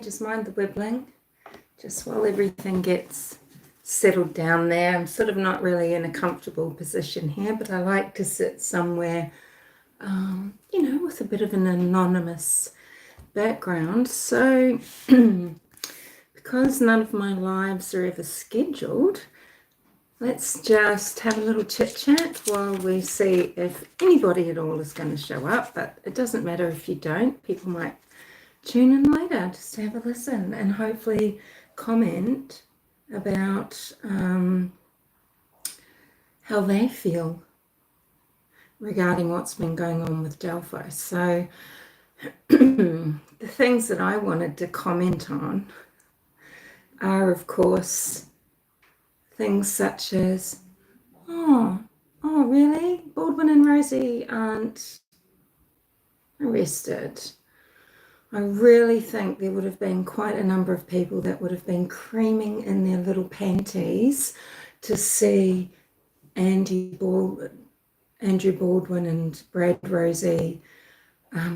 just mind the wibbling, just while everything gets settled down there. I'm sort of not really in a comfortable position here, but I like to sit somewhere, you know, with a bit of an anonymous background. So because none of my lives are ever scheduled, let's just have a little chit chat while we see if anybody at all is going to show up. But it doesn't matter if you don't. People might tune in later just to have a listen and hopefully comment about how they feel regarding what's been going on with Delphi. So the things that I wanted to comment on are, of course, things such as, oh, really? Baldwin and Rosie aren't arrested. I really think there would have been quite a number of people that would have been creaming in their little panties to see Andrew Baldwin and Brad Rosie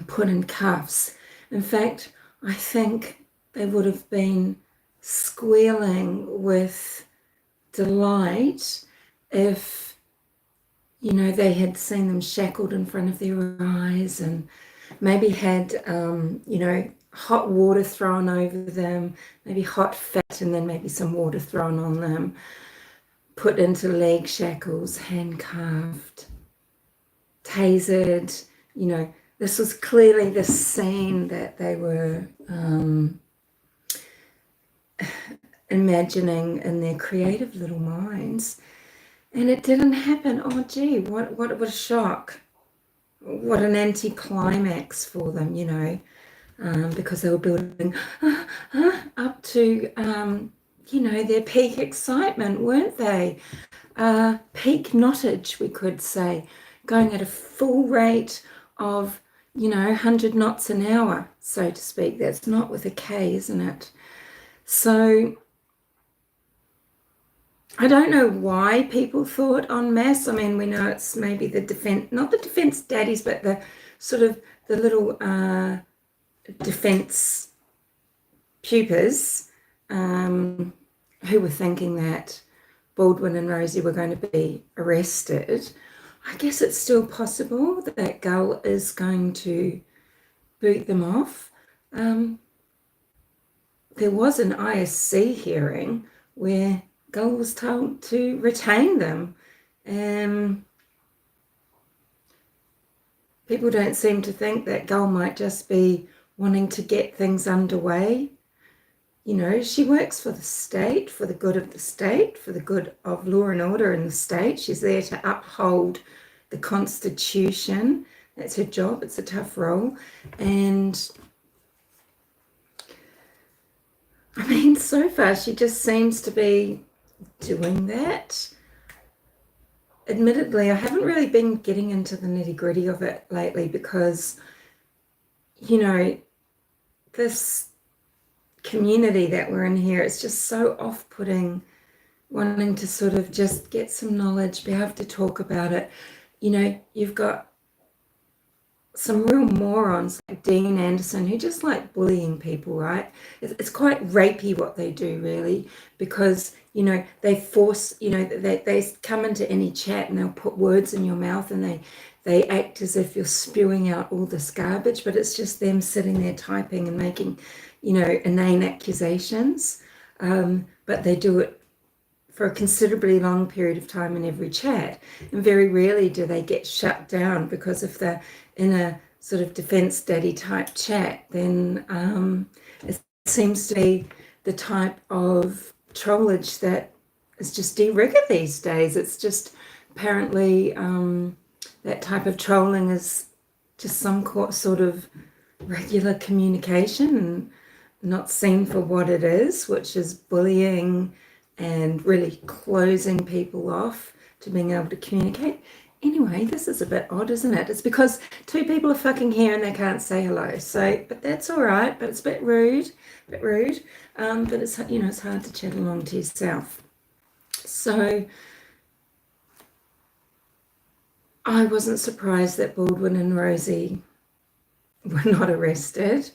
put in cuffs. In fact, I think they would have been squealing with delight if, you know, they had seen them shackled in front of their eyes and maybe had, you know, hot water thrown over them, maybe hot fat and then maybe some water thrown on them, put into leg shackles, handcuffed, tasered. You know, this was clearly the scene that they were imagining in their creative little minds. And it didn't happen. Oh, gee, what a shock. What an anticlimax for them, you know, because they were building up to, you know, their peak excitement, weren't they? Peak knottage, we could say, going at a full rate of, you know, 100 knots an hour, so to speak. That's not with a K, isn't it? So I don't know why people thought en masse. I mean, we know it's maybe the defense, not the defense daddies, but the sort of the little defense pupas who were thinking that Baldwin and Rosie were going to be arrested. I guess it's still possible that Gull is going to boot them off. There was an ISC hearing where Gull was told to retain them. People don't seem to think that Gull might just be wanting to get things underway. You know, she works for the state, for the good of the state, for the good of law and order in the state. She's there to uphold the Constitution. That's her job. It's a tough role. And I mean, so far she just seems to be doing that. Admittedly, I haven't really been getting into the nitty-gritty of it lately because, you know, this community that we're in here is just so off-putting, wanting to sort of just get some knowledge, be able to talk about it. You know, you've got some real morons like Dean Anderson who just like bullying people, right? It's quite rapey what they do, really, because, you know, they force, you know, they come into any chat and they'll put words in your mouth and they act as if you're spewing out all this garbage, but it's just them sitting there typing and making, you know, inane accusations. But they do it for a considerably long period of time in every chat. And very rarely do they get shut down, because if they're in a sort of defense daddy type chat, then it seems to be the type of trollage that is just de rigueur these days. It's just apparently that type of trolling is just some sort of regular communication and not seen for what it is, which is bullying and really closing people off to being able to communicate. Anyway, this is a bit odd, isn't it? It's because two people are fucking here and they can't say hello. So, but that's all right. But it's a bit rude, But it's, you know, it's hard to chat along to yourself. So I wasn't surprised that Baldwin and Rosie were not arrested.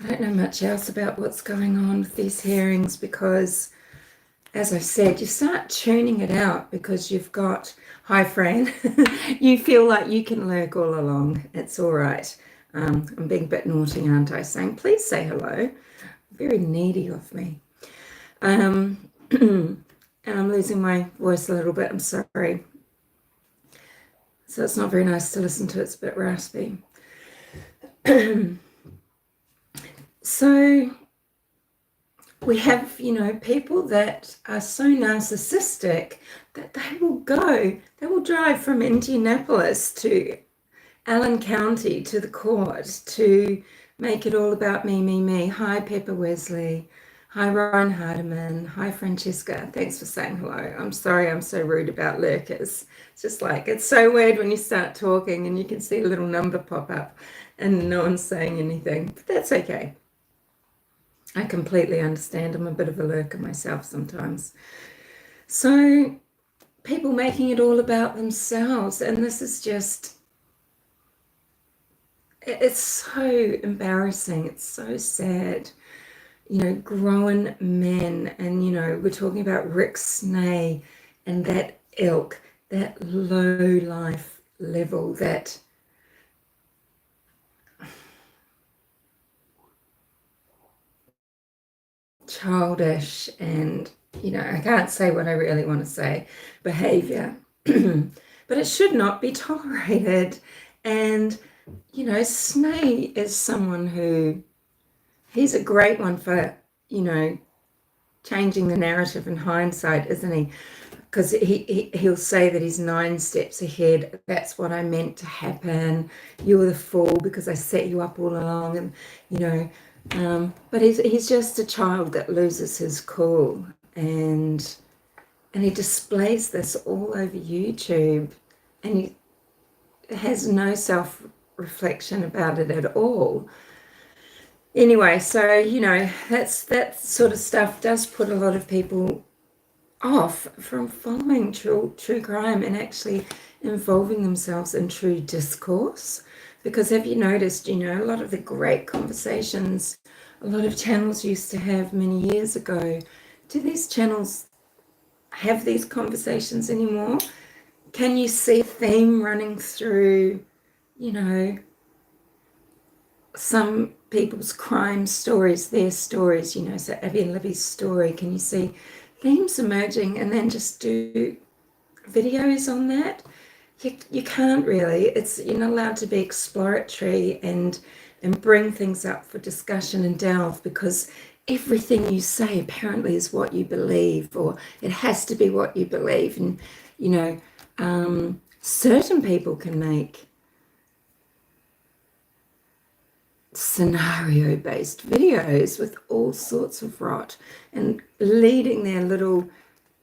I don't know much else about what's going on with these hearings because, as I said, you start tuning it out because you've got, hi Fran, you feel like you can lurk all along. It's all right. I'm being a bit naughty, aren't I? Saying, please say hello. Very needy of me. And I'm losing my voice a little bit. I'm sorry. So it's not very nice to listen to. It's a bit raspy. So we have, people that are so narcissistic that they will drive from Indianapolis to Allen County to the court to make it all about me, me, me. Hi, Pepper Wesley. Hi, Ron Hardiman. Hi, Francesca. Thanks for saying hello. I'm sorry I'm so rude about lurkers. It's just like, it's so weird when you start talking and you can see a little number pop up and no one's saying anything. But that's okay. I completely understand. I'm a bit of a lurker myself sometimes. So people making it all about themselves, and this is just, it's so embarrassing. It's so sad. Grown men, and, we're talking about Rick Snay and that ilk, that low life level, that childish and, I can't say what I really want to say, behavior. But it should not be tolerated. And, Snay is someone who, he's a great one for, changing the narrative in hindsight, isn't he? Because he'll say that he's 9 steps ahead. That's what I meant to happen. You were the fool because I set you up all along. And, but he's just a child that loses his cool. And he displays this all over YouTube. And he has no self-reflection about it at all. Anyway, so, that sort of stuff does put a lot of people off from following true crime and actually involving themselves in true discourse. Because have you noticed, a lot of the great conversations a lot of channels used to have many years ago, do these channels have these conversations anymore? Can you see a theme running through, some people's crime stories, their stories, so Abby and Libby's story? Can you see themes emerging and then just do videos on that? You can't really. You're not allowed to be exploratory and bring things up for discussion and delve, because everything you say apparently is what you believe, or it has to be what you believe. And certain people can make scenario-based videos with all sorts of rot and leading their little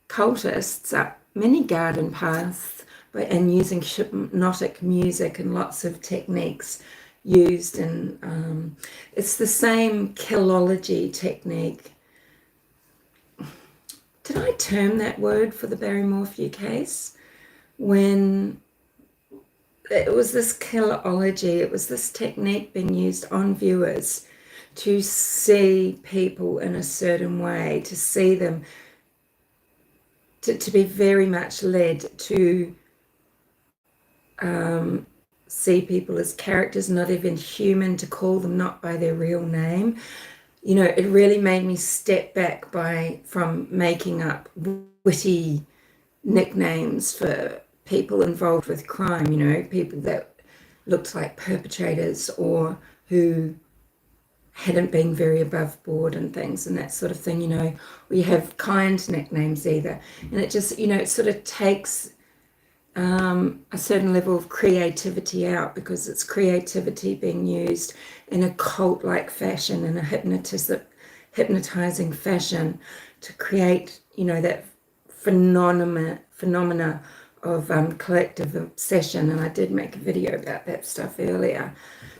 cultists up many garden paths and using hypnotic music and lots of techniques used. And it's the same killology technique. Did I term that word for the Barry Morphew case? When it was this killology, it was this technique being used on viewers to see people in a certain way, to see them, to be very much led to see people as characters, not even human, to call them not by their real name. It really made me step back from making up witty nicknames for people involved with crime, people that looked like perpetrators or who hadn't been very above board and things and that sort of thing. We have kind nicknames either. And it just, it sort of takes a certain level of creativity out, because it's creativity being used in a cult-like fashion, in a hypnotizing fashion, to create, that phenomena of collective obsession. And I did make a video about that stuff earlier,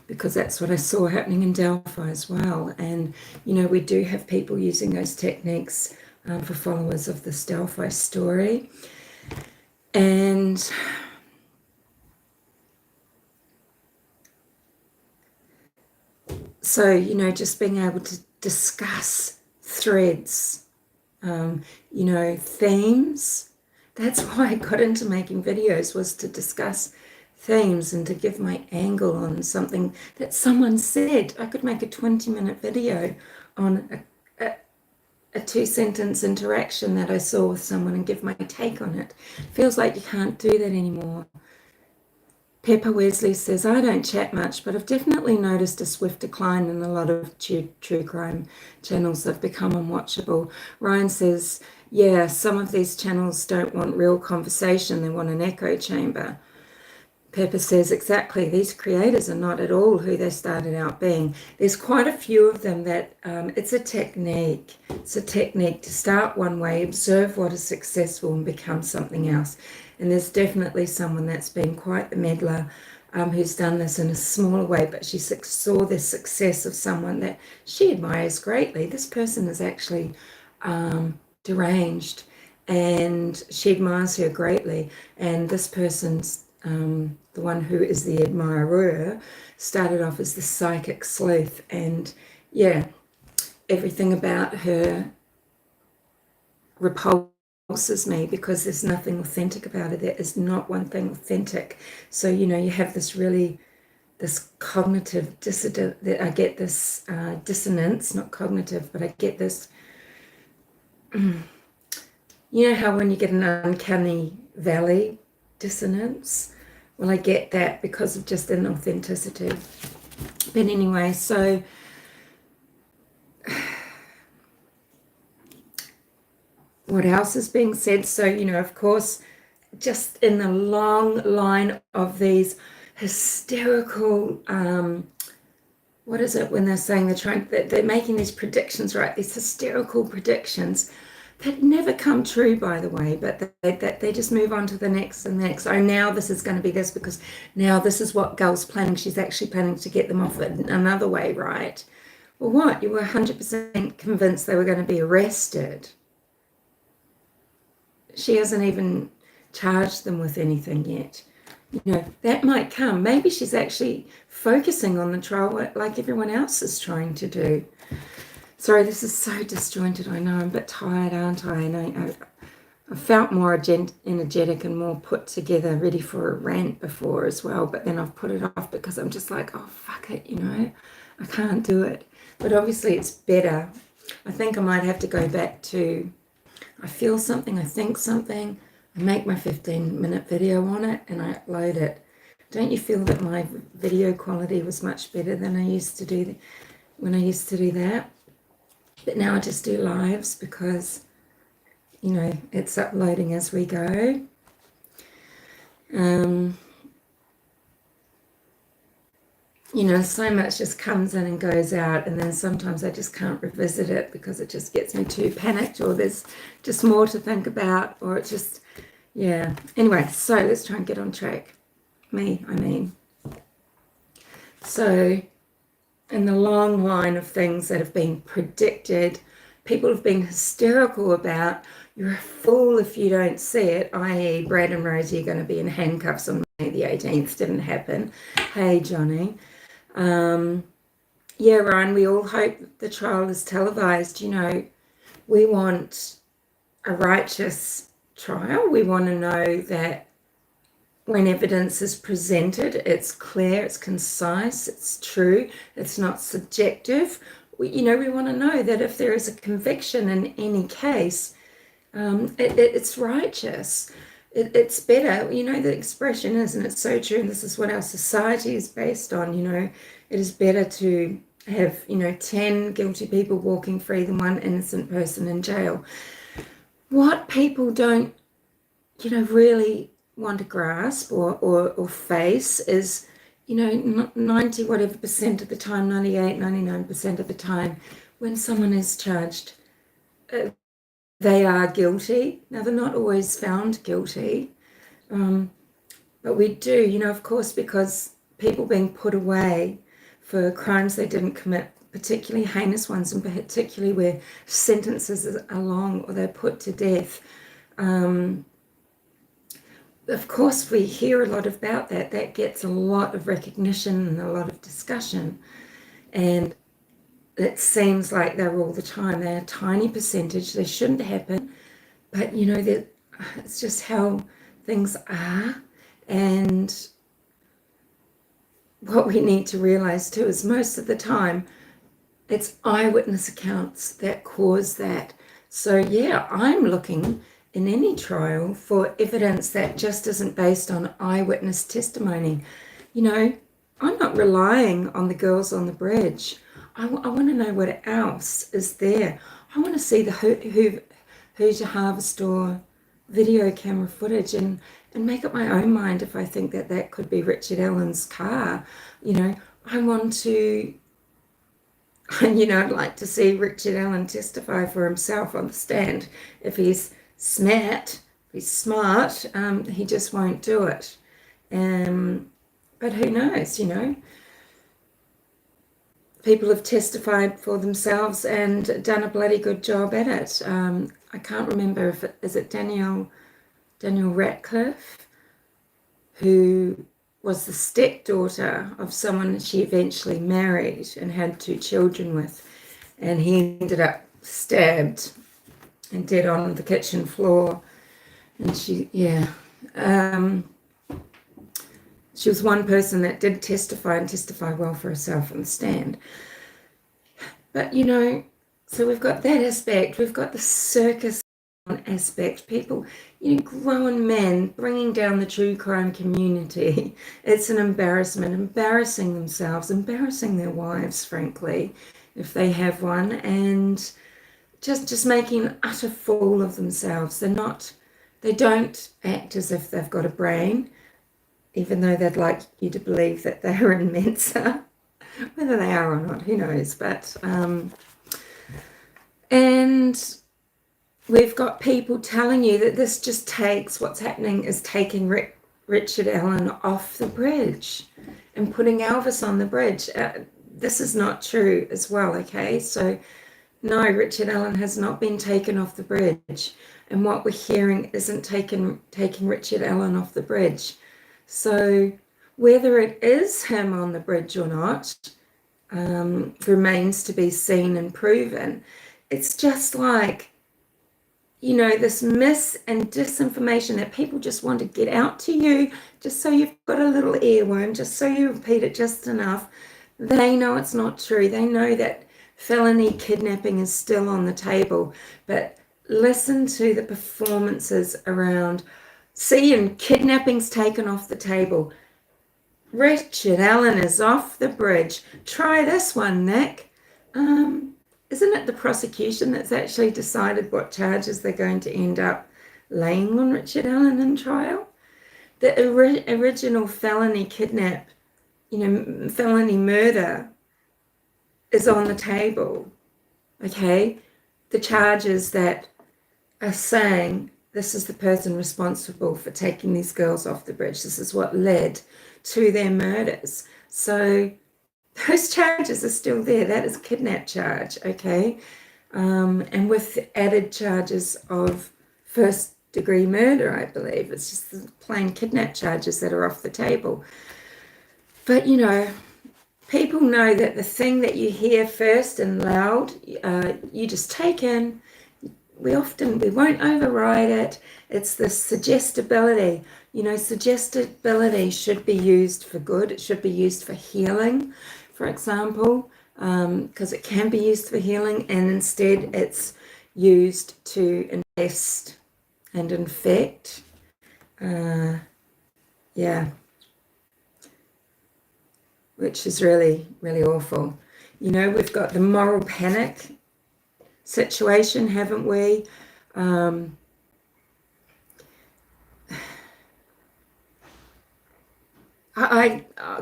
because that's what I saw happening in Delphi as well. And, we do have people using those techniques for followers of this Delphi story. And So, you know, just being able to discuss threads, you know, themes. That's why I got into making videos, was to discuss themes and to give my angle on something that someone said. I could make a 20-minute video on a 2-sentence interaction that I saw with someone and give my take on it. Feels like you can't do that anymore. Pepper Wesley says, I don't chat much, but I've definitely noticed a swift decline in a lot of true crime channels that have become unwatchable. Ryan says, yeah, some of these channels don't want real conversation, they want an echo chamber. Pepper says, exactly, these creators are not at all who they started out being. There's quite a few of them that it's a technique. It's a technique to start one way, observe what is successful and become something else. And there's definitely someone that's been quite the meddler who's done this in a smaller way, but she saw the success of someone that she admires greatly. This person is actually deranged and she admires her greatly. And this person's the one who is the admirer, started off as the psychic sleuth, and yeah, everything about her repulses me because there's nothing authentic about it. There is not one thing authentic. So, you know, you have this cognitive dissident, that I get this dissonance, not cognitive, but I get this, you know how when you get an uncanny valley dissonance? Well, I get that because of just inauthenticity. But anyway, so what else is being said? So, you know, of course, just in the long line of these hysterical, what is it when they're saying they're making these predictions, right? These hysterical predictions that never come true, by the way, but they just move on to the next and the next. Oh, now this is going to be this because now this is what Gul's planning. She's actually planning to get them off it another way, right? Well, what? You were 100% convinced they were going to be arrested. She hasn't even charged them with anything yet. You know, that might come. Maybe she's actually focusing on the trial like everyone else is trying to do. Sorry, this is so disjointed. I know I'm a bit tired, aren't I? And I felt more energetic and more put together, ready for a rant before as well. But then I've put it off because I'm just like, oh, fuck it, you know. I can't do it. But obviously it's better. I think I might have to go back to, I feel something, I think something, I make my 15-minute video on it and I upload it. Don't you feel that my video quality was much better than I used to do when I used to do that? But now I just do lives because, you know, it's uploading as we go. You know, so much just comes in and goes out, and then sometimes I just can't revisit it because it just gets me too panicked, or there's just more to think about, or it's just, yeah. Anyway, so let's try and get on track. So in the long line of things that have been predicted, people have been hysterical about, you're a fool if you don't see it, i.e. Brad and Rosie are going to be in handcuffs on May the 18th. Didn't happen. Hey, Johnny. Yeah, Ryan, we all hope the trial is televised. You know, we want a righteous trial. We want to know that when evidence is presented, it's clear, it's concise, it's true, it's not subjective. We want to know that if there is a conviction in any case, it's righteous. It's better. You know, the expression is, and it's so true, and this is what our society is based on, you know, it is better to have, 10 guilty people walking free than one innocent person in jail. What people don't, really want to grasp or face is, 90 whatever percent of the time, 98, 99% of the time, when someone is charged, they are guilty. Now, they're not always found guilty, but we do, of course, because people being put away for crimes they didn't commit, particularly heinous ones, and particularly where sentences are long or they're put to death. Of course, we hear a lot about that. That gets a lot of recognition and a lot of discussion. And it seems like they're all the time. They're a tiny percentage. They shouldn't happen. But, you know, it's just how things are. And what we need to realize too is most of the time it's eyewitness accounts that cause that. So yeah, I'm looking in any trial for evidence that just isn't based on eyewitness testimony. You know, I'm not relying on the girls on the bridge. I want to know what else is there. I want to see the Hoosier Harvest Store video camera footage and make up my own mind if I think that that could be Richard Allen's car. You know, I want to, you know, I'd like to see Richard Allen testify for himself on the stand. If he's smart, if he's smart, he just won't do it. But who knows, you know? People have testified for themselves and done a bloody good job at it. I can't remember if is it Danielle Ratcliffe, who was the stepdaughter of someone she eventually married and had 2 children with, and he ended up stabbed and dead on the kitchen floor. And she was one person that did testify and testify well for herself on the stand. But, you know, so we've got that aspect. We've got the circus aspect. People, you know, grown men bringing down the true crime community. It's an embarrassment, embarrassing themselves, embarrassing their wives, frankly, if they have one, and just making an utter fool of themselves. They don't act as if they've got a brain, even though they'd like you to believe that they're in Mensa. Whether they are or not, who knows? But and we've got people telling you that this just takes, what's happening is taking Richard Allen off the bridge and putting Elvis on the bridge. This is not true as well, okay? So no, Richard Allen has not been taken off the bridge. And what we're hearing isn't taking Richard Allen off the bridge. So whether it is him on the bridge or not remains to be seen and proven. It's just like, you know, this mis and disinformation that people just want to get out to you, just so you've got a little earworm, just so you repeat it just enough. They know it's not true. They know that felony kidnapping is still on the table. But listen to the performances around, and kidnapping's taken off the table. Richard Allen is off the bridge. Try this one, Nick. Isn't it the prosecution that's actually decided what charges they're going to end up laying on Richard Allen in trial? The original felony kidnap, you know, felony murder is on the table, okay? The charges that are saying this is the person responsible for taking these girls off the bridge. This is what led to their murders. So those charges are still there. That is a kidnap charge, okay? And with added charges of first-degree murder, I believe. It's just the plain kidnap charges that are off the table. But, you know, people know that the thing that you hear first and loud, you just take in. We won't override it. It's the suggestibility. You know, suggestibility should be used for good. It should be used for healing, for example, because it can be used for healing, and instead it's used to infest and infect. Yeah, which is really, really awful. You know, we've got the moral panic situation, haven't we?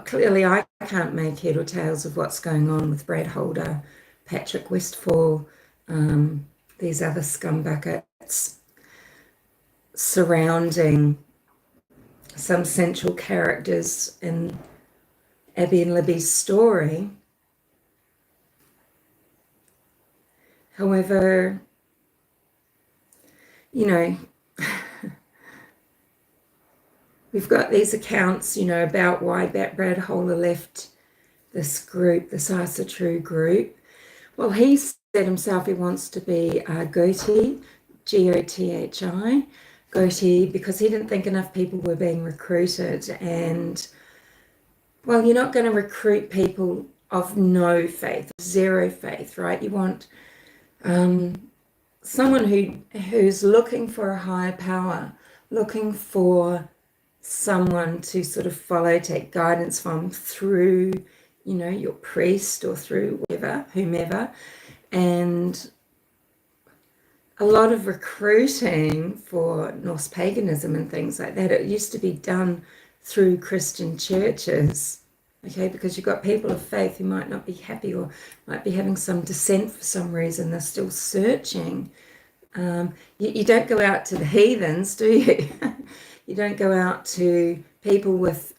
Clearly I can't make head or tails of what's going on with Brad Holder, Patrick Westfall, these other scumbuckets surrounding some central characters in Abby and Libby's story. However, you know, we've got these accounts, you know, about why Brad Holder left this group, this Asa True group. Well, he said himself he wants to be Gothi, G-O-T-H-I, Gothi, because he didn't think enough people were being recruited. And, well, you're not going to recruit people of no faith, zero faith, right? You want someone who's looking for a higher power, looking for someone to sort of follow, take guidance from through, your priest or through whomever. And a lot of recruiting for Norse paganism and things like that, it used to be done through Christian churches, okay, because you've got people of faith who might not be happy or might be having some dissent for some reason. They're still searching. You don't go out to the heathens, do you? You don't go out to people with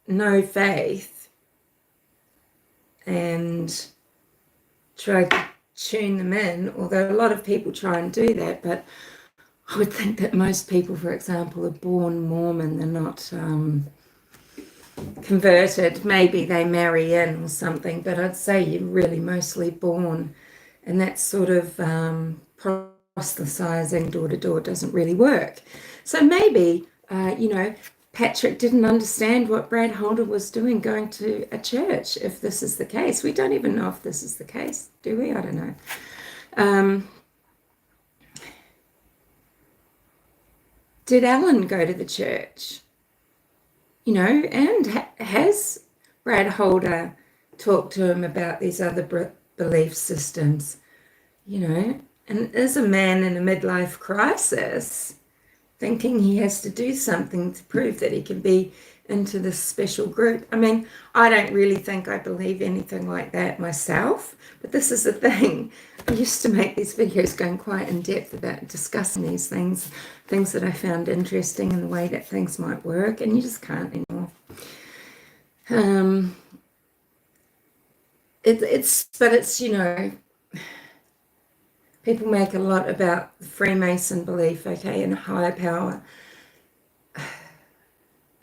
no faith and try to tune them in, although a lot of people try and do that. But I would think that most people, for example, are born Mormon. They're not converted. Maybe they marry in or something, but I'd say you're really mostly born. And that sort of proselytizing door to door doesn't really work. So maybe, Patrick didn't understand what Brad Holder was doing going to a church, if this is the case. We don't even know if this is the case, do we? I don't know. Did Alan go to the church? And has Brad Holder talked to him about these other belief systems? And is a man in a midlife crisis thinking he has to do something to prove that he can be into this special group? I mean, I don't really think I believe anything like that myself, but this is the thing. I used to make these videos going quite in depth about discussing these things that I found interesting in the way that things might work, and you just can't anymore. It's people make a lot about the Freemason belief, okay, and higher power.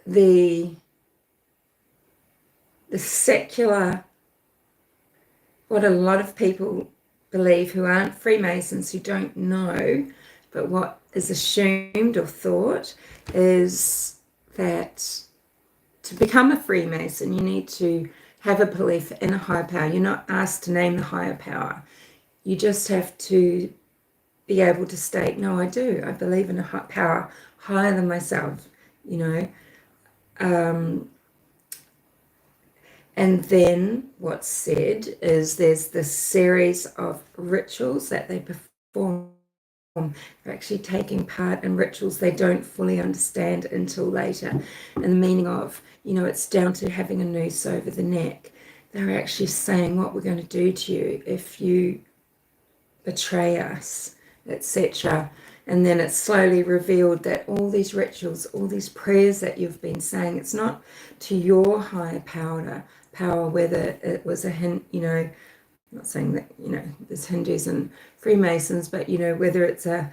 The secular, what a lot of people believe who aren't Freemasons, who don't know, but what is assumed or thought is that to become a Freemason, you need to have a belief in a higher power. You're not asked to name the higher power. You just have to be able to state, no, I do. I believe in a power higher than myself, And then what's said is there's this series of rituals that they perform. They're actually taking part in rituals they don't fully understand until later. And the meaning of, it's down to having a noose over the neck. They're actually saying what we're going to do to you if you betray us, etc. And then it's slowly revealed that all these rituals, all these prayers that you've been saying, it's not to your higher power, whether it was I'm not saying that, there's Hindus and Freemasons, but, whether it's a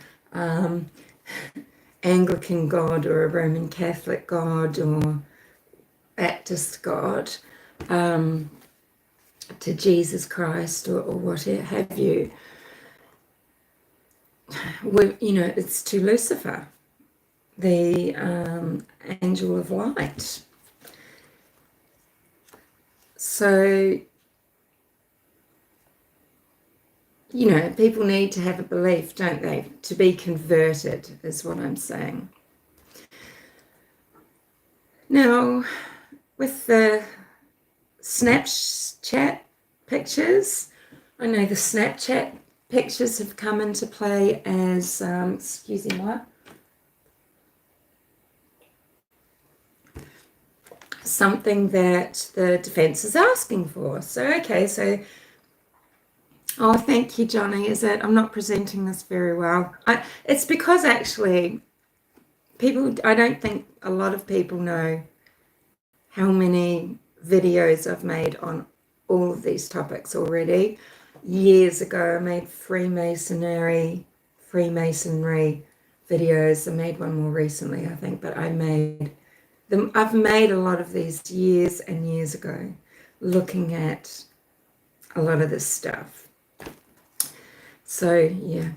Anglican God or a Roman Catholic God or Baptist God, to Jesus Christ or what have you. It's to Lucifer, the angel of light. So, people need to have a belief, don't they? To be converted is what I'm saying. Now, with the Snapchat pictures, I know the Snapchat pictures have come into play as, something that the defense is asking for. So, okay, oh, thank you, Johnny. I'm not presenting this very well. It's because actually I don't think a lot of people know how many videos I've made on all of these topics already. Years ago, I made Freemasonry videos. I made one more recently, I think, but I've made a lot of these years and years ago. looking at a lot of this stuff. So, yeah.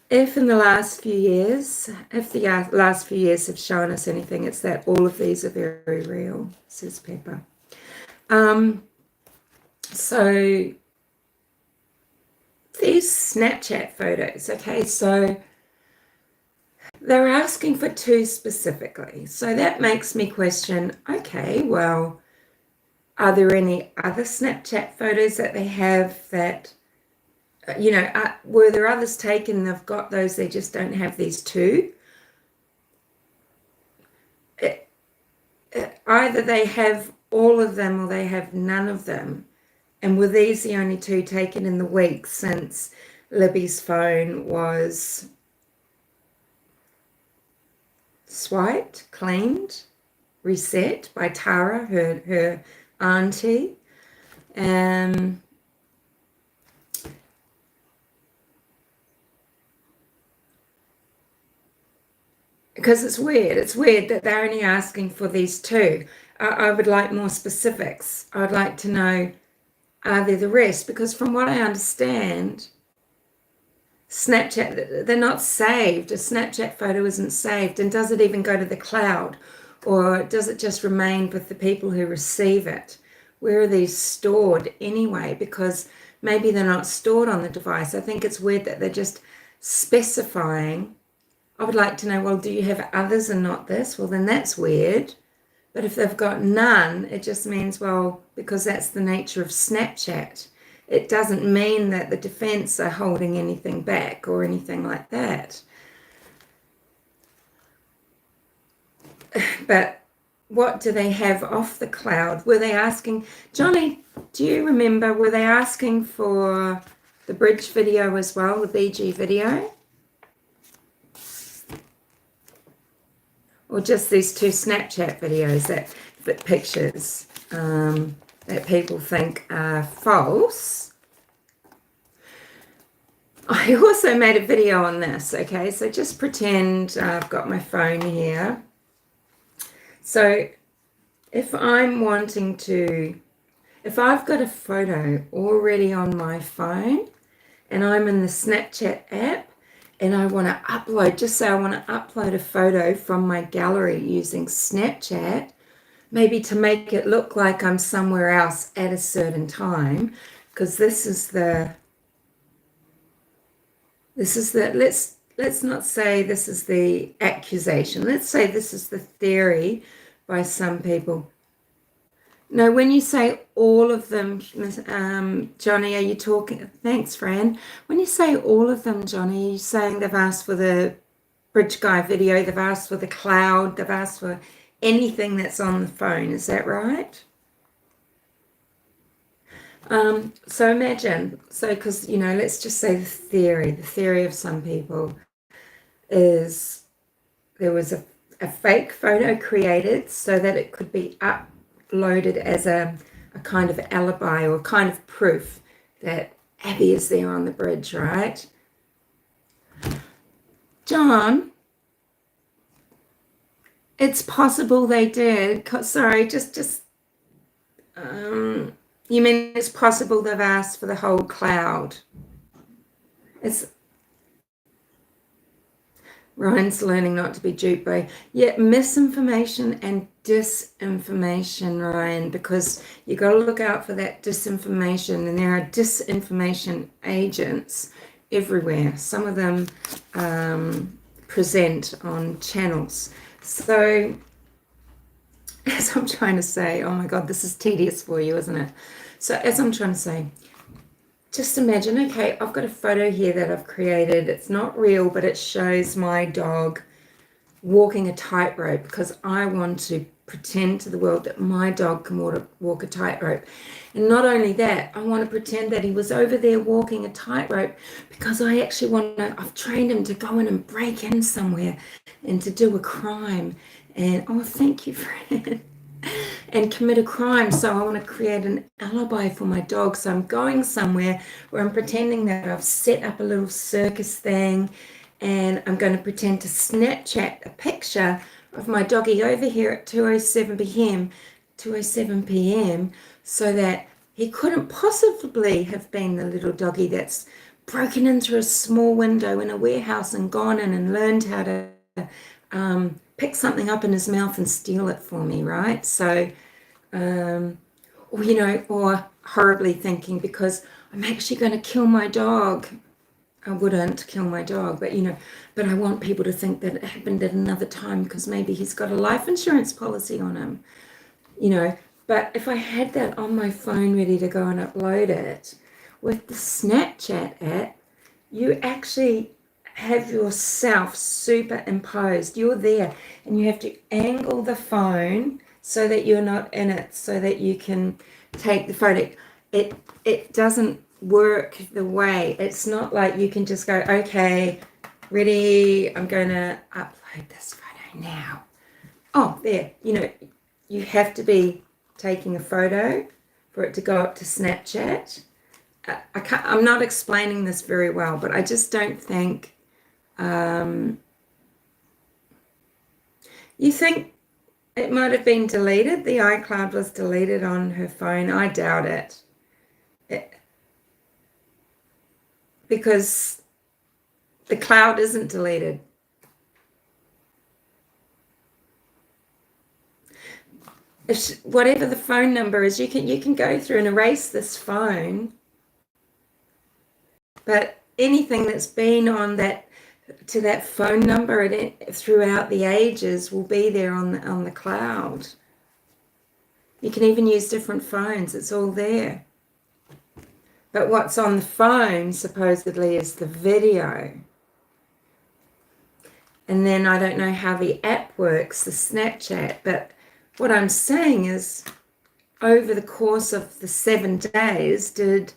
If in the last few years, if the last few years have shown us anything, it's that all of these are very real, says Pepper. So these Snapchat photos, okay, so they're asking for 2 specifically. So that makes me question, okay, well, are there any other Snapchat photos that they have that, you know, were there others taken, they've got those, they just don't have these 2? Either they have all of them or they have none of them. And were these the only 2 taken in the week since Libby's phone was swiped, cleaned, reset by Tara, her auntie? Because it's weird that they're only asking for these 2. I would like more specifics. I would like to know, are there the rest? Because from what I understand, Snapchat, they're not saved. A Snapchat photo isn't saved. And does it even go to the cloud? Or does it just remain with the people who receive it? Where are these stored anyway? Because maybe they're not stored on the device. I think it's weird that they're just specifying. I would like to know, well, do you have others and not this? Well, then that's weird. But if they've got none, it just means, well, because that's the nature of Snapchat. It doesn't mean that the defense are holding anything back or anything like that. But what do they have off the cloud? Were they asking, Johnny, do you remember, were they asking for the bridge video as well, the BG video? Or just these 2 Snapchat videos, that pictures that people think are false? I also made a video on this, okay? So just pretend I've got my phone here. So if I'm wanting to, if I've got a photo already on my phone and I'm in the Snapchat app, and I want to upload, just say I want to upload a photo from my gallery using Snapchat, maybe to make it look like I'm somewhere else at a certain time, because this is the, let's not say this is the accusation. Let's say this is the theory by some people. No, when you say all of them, Johnny, are you talking? Thanks, Fran. When you say all of them, Johnny, are you saying they've asked for the Bridge Guy video, they've asked for the cloud, they've asked for anything that's on the phone? Is that right? So imagine, because, you know, let's just say the theory of some people is there was a fake photo created so that it could be uploaded as a kind of alibi or kind of proof that Abby is there on the bridge, right? John, it's possible they did. Sorry, you mean it's possible they've asked for the whole cloud? Ryan's learning not to be duped by, misinformation and disinformation, Ryan, because you got to look out for that disinformation, and there are disinformation agents everywhere. Some of them present on channels. So as I'm trying to say, oh my God, this is tedious for you, isn't it? So as I'm trying to say, just imagine, okay, I've got a photo here that I've created. It's not real, but it shows my dog walking a tightrope because I want to pretend to the world that my dog can walk a tightrope. And not only that, I want to pretend that he was over there walking a tightrope because I actually want to, I've trained him to go in and break in somewhere and to do a crime. And, oh, thank you, friend. And commit a crime. So I want to create an alibi for my dog. So I'm going somewhere where I'm pretending that I've set up a little circus thing, and I'm going to pretend to Snapchat a picture of my doggy over here at 2:07 p.m. so that he couldn't possibly have been the little doggy that's broken in through a small window in a warehouse and gone in and learned how to pick something up in his mouth and steal it for me, right? So, or horribly thinking, because I'm actually going to kill my dog. I wouldn't kill my dog, but but I want people to think that it happened at another time because maybe he's got a life insurance policy on him, But if I had that on my phone ready to go and upload it, with the Snapchat app, you actually have yourself superimposed. You're there, and you have to angle the phone so that you're not in it, so that you can take the photo. It doesn't work the way. It's not like you can just go, okay, ready, I'm going to upload this photo now. Oh, there. You have to be taking a photo for it to go up to Snapchat. I'm not explaining this very well, but I just don't think you think it might have been deleted. The iCloud was deleted on her phone. I doubt it. Because the cloud isn't deleted. Whatever the phone number is, you can go through and erase this phone. But anything that's been on that phone number throughout the ages will be there on the cloud. You can even use different phones. It's all there. But what's on the phone supposedly is the video. And then I don't know how the app works, the Snapchat, but what I'm saying is, over the course of the 7 days, did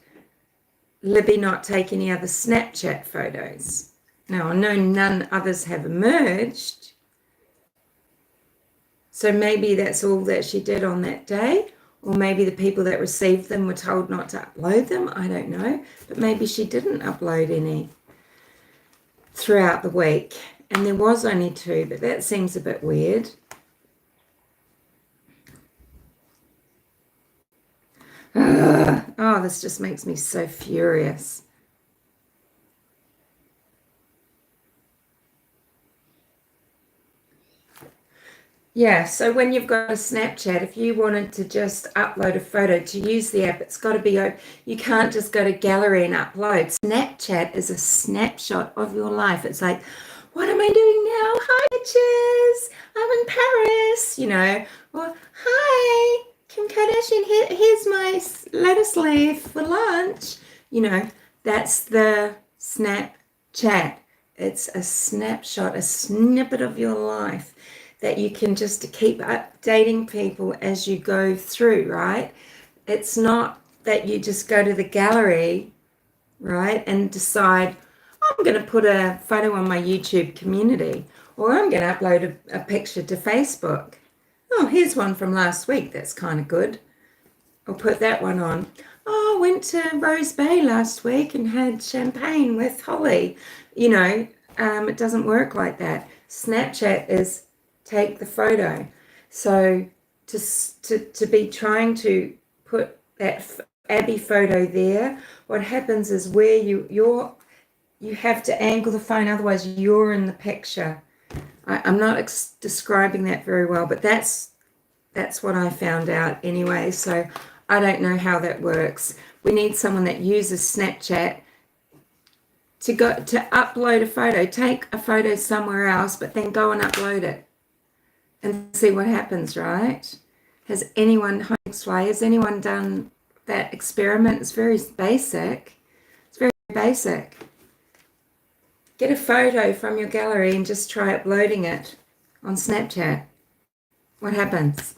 Libby not take any other Snapchat photos? Now, I know none others have emerged, so maybe that's all that she did on that day, or maybe the people that received them were told not to upload them. I don't know, but maybe she didn't upload any throughout the week, and there was only 2, but that seems a bit weird. Oh, this just makes me so furious. Yeah, so when you've got a Snapchat, if you wanted to just upload a photo to use the app, it's got to be open. You can't just go to gallery and upload. Snapchat is a snapshot of your life. It's like, what am I doing now? Hi, bitches. I'm in Paris, Or, hi, Kim Kardashian, here's my lettuce leaf for lunch. That's the Snapchat. It's a snapshot, a snippet of your life that you can just keep updating people as you go through, right? It's not that you just go to the gallery, right, and decide, I'm going to put a photo on my YouTube community, or I'm going to upload a picture to Facebook. Oh, here's one from last week. That's kind of good. I'll put that one on. Oh, I went to Rose Bay last week and had champagne with Holly. It doesn't work like that. Snapchat is take the photo. So to be trying to put that Abby photo there, what happens is where you have to angle the phone, otherwise you're in the picture. I'm not describing that very well, but that's what I found out anyway. So I don't know how that works. We need someone that uses Snapchat to upload a photo, take a photo somewhere else, but then go and upload it and see what happens, right? Has anyone done that experiment? It's very basic. Get a photo from your gallery and just try uploading it on Snapchat. What happens?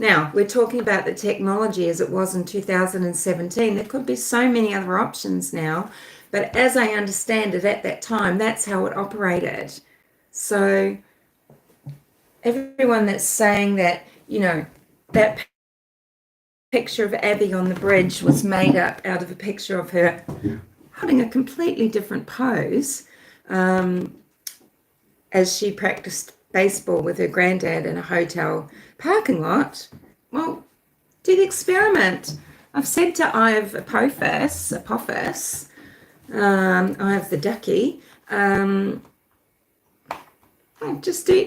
Now, we're talking about the technology as it was in 2017. There could be so many other options now, but as I understand it at that time, that's how it operated. So everyone that's saying that, that picture of Abby on the bridge was made up out of a picture of her holding a completely different pose as she practiced baseball with her granddad in a hotel parking lot. Well, do the experiment. I've said to Ive Apophis, Ive the ducky,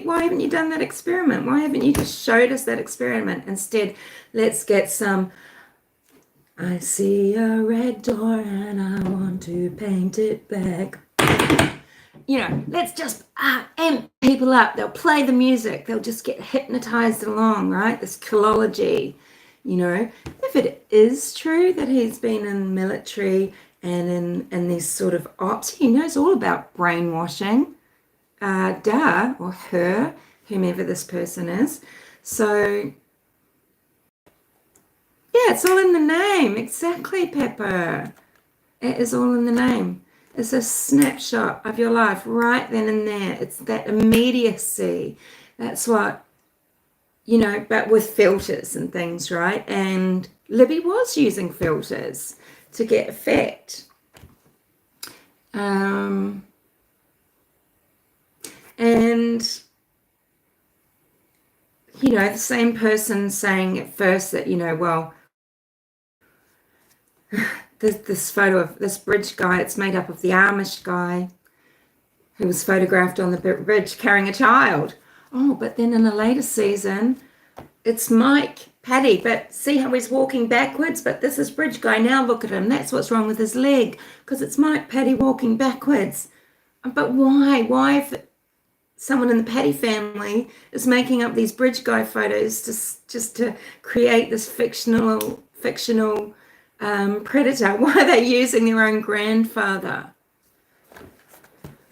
why haven't you done that experiment? Why haven't you just showed us that experiment? Instead, let's get some, I see a red door and I want to paint it back. You know, let's just amp people up. They'll play the music. They'll just get hypnotized along, right? This philology, you know. If it is true that he's been in military and in these sort of ops, he knows all about brainwashing. Or her, whomever this person is. So, yeah, it's all in the name. Exactly, Pepper. It is all in the name. It's a snapshot of your life right then and there. It's that immediacy. That's what, you know, but with filters and things, right? And Libby was using filters to get effect. And, you know, the same person saying at first that, you know, well, this photo of this bridge guy, it's made up of the Amish guy who was photographed on the bridge carrying a child. Oh, but then in a later season, it's Mike, Paddy, but see how he's walking backwards? But this is bridge guy. Now look at him. That's what's wrong with his leg, because it's Mike, Paddy walking backwards. But why? Why, if someone in the Paddy family is making up these bridge guy photos just to create this fictional predator? Why are they using their own grandfather?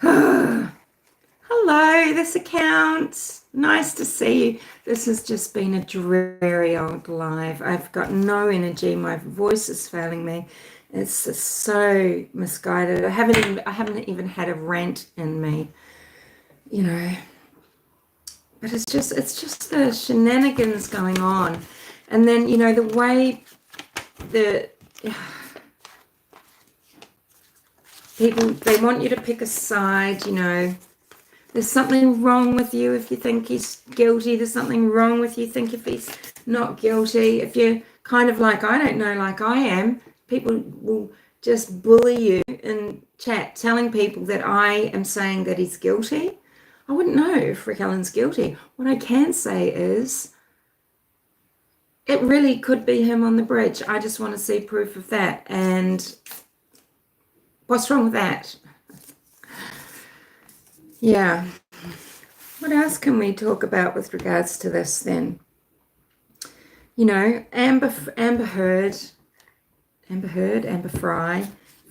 Hello, this account. Nice to see you. This has just been a dreary old live. I've got no energy. My voice is failing me. It's just so misguided. I haven't even had a rant in me, you know. But it's just the shenanigans going on, and then, you know, the way people, they want you to pick a side, you know. There's something wrong with you if you think he's guilty. There's something wrong with you think if he's not guilty. If you're kind of like, I don't know, like I am, people will just bully you in chat, telling people that I am saying that he's guilty. I wouldn't know if Rick Allen's guilty. What I can say is it really could be him on the bridge. I just want to see proof of that. And what's wrong with that? Yeah. What else can we talk about with regards to this then? You know, Amber Heard, Amber Fry,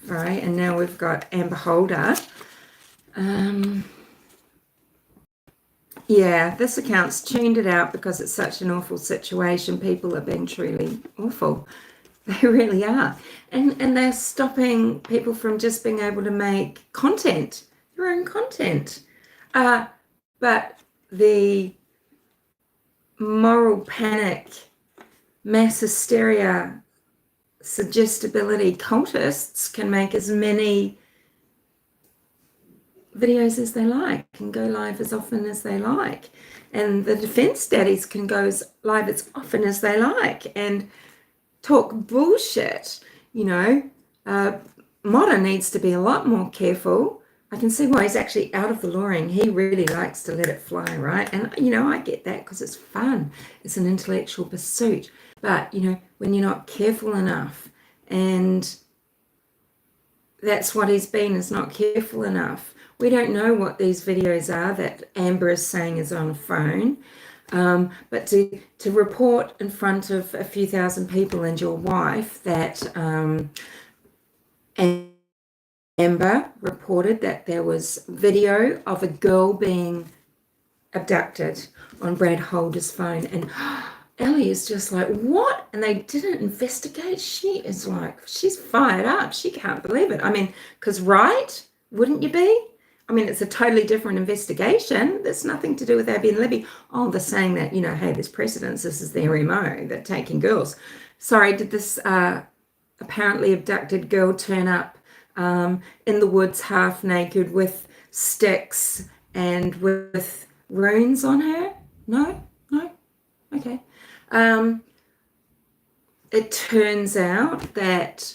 and now we've got Amber Holder. Yeah, this account's tuned it out because it's such an awful situation. People are being truly awful. They really are. And they're stopping people from just being able to make content, their own content. But the moral panic, mass hysteria, suggestibility cultists can make as many videos as they like and go live as often as they like. And the defense daddies can go live as often as they like and talk bullshit, you know. Modern needs to be a lot more careful. I can see why he's actually out of the luring. He really likes to let it fly, right? And, you know, I get that because it's fun. It's an intellectual pursuit. But, you know, when you're not careful enough, and that's what he's been, is not careful enough. We don't know what these videos are that Amber is saying is on a phone. But to report in front of a few thousand people and your wife that Amber reported that there was video of a girl being abducted on Brad Holder's phone, and Ellie is just like, what? And they didn't investigate. She is like, she's fired up. She can't believe it. I mean, because right? Wouldn't you be? I mean, it's a totally different investigation. There's nothing to do with Abby and Libby. Oh, they're saying that, you know, hey, there's precedence. This is their MO. They're taking girls. Sorry, did this apparently abducted girl turn up in the woods half naked with sticks and with runes on her? No? Okay. It turns out that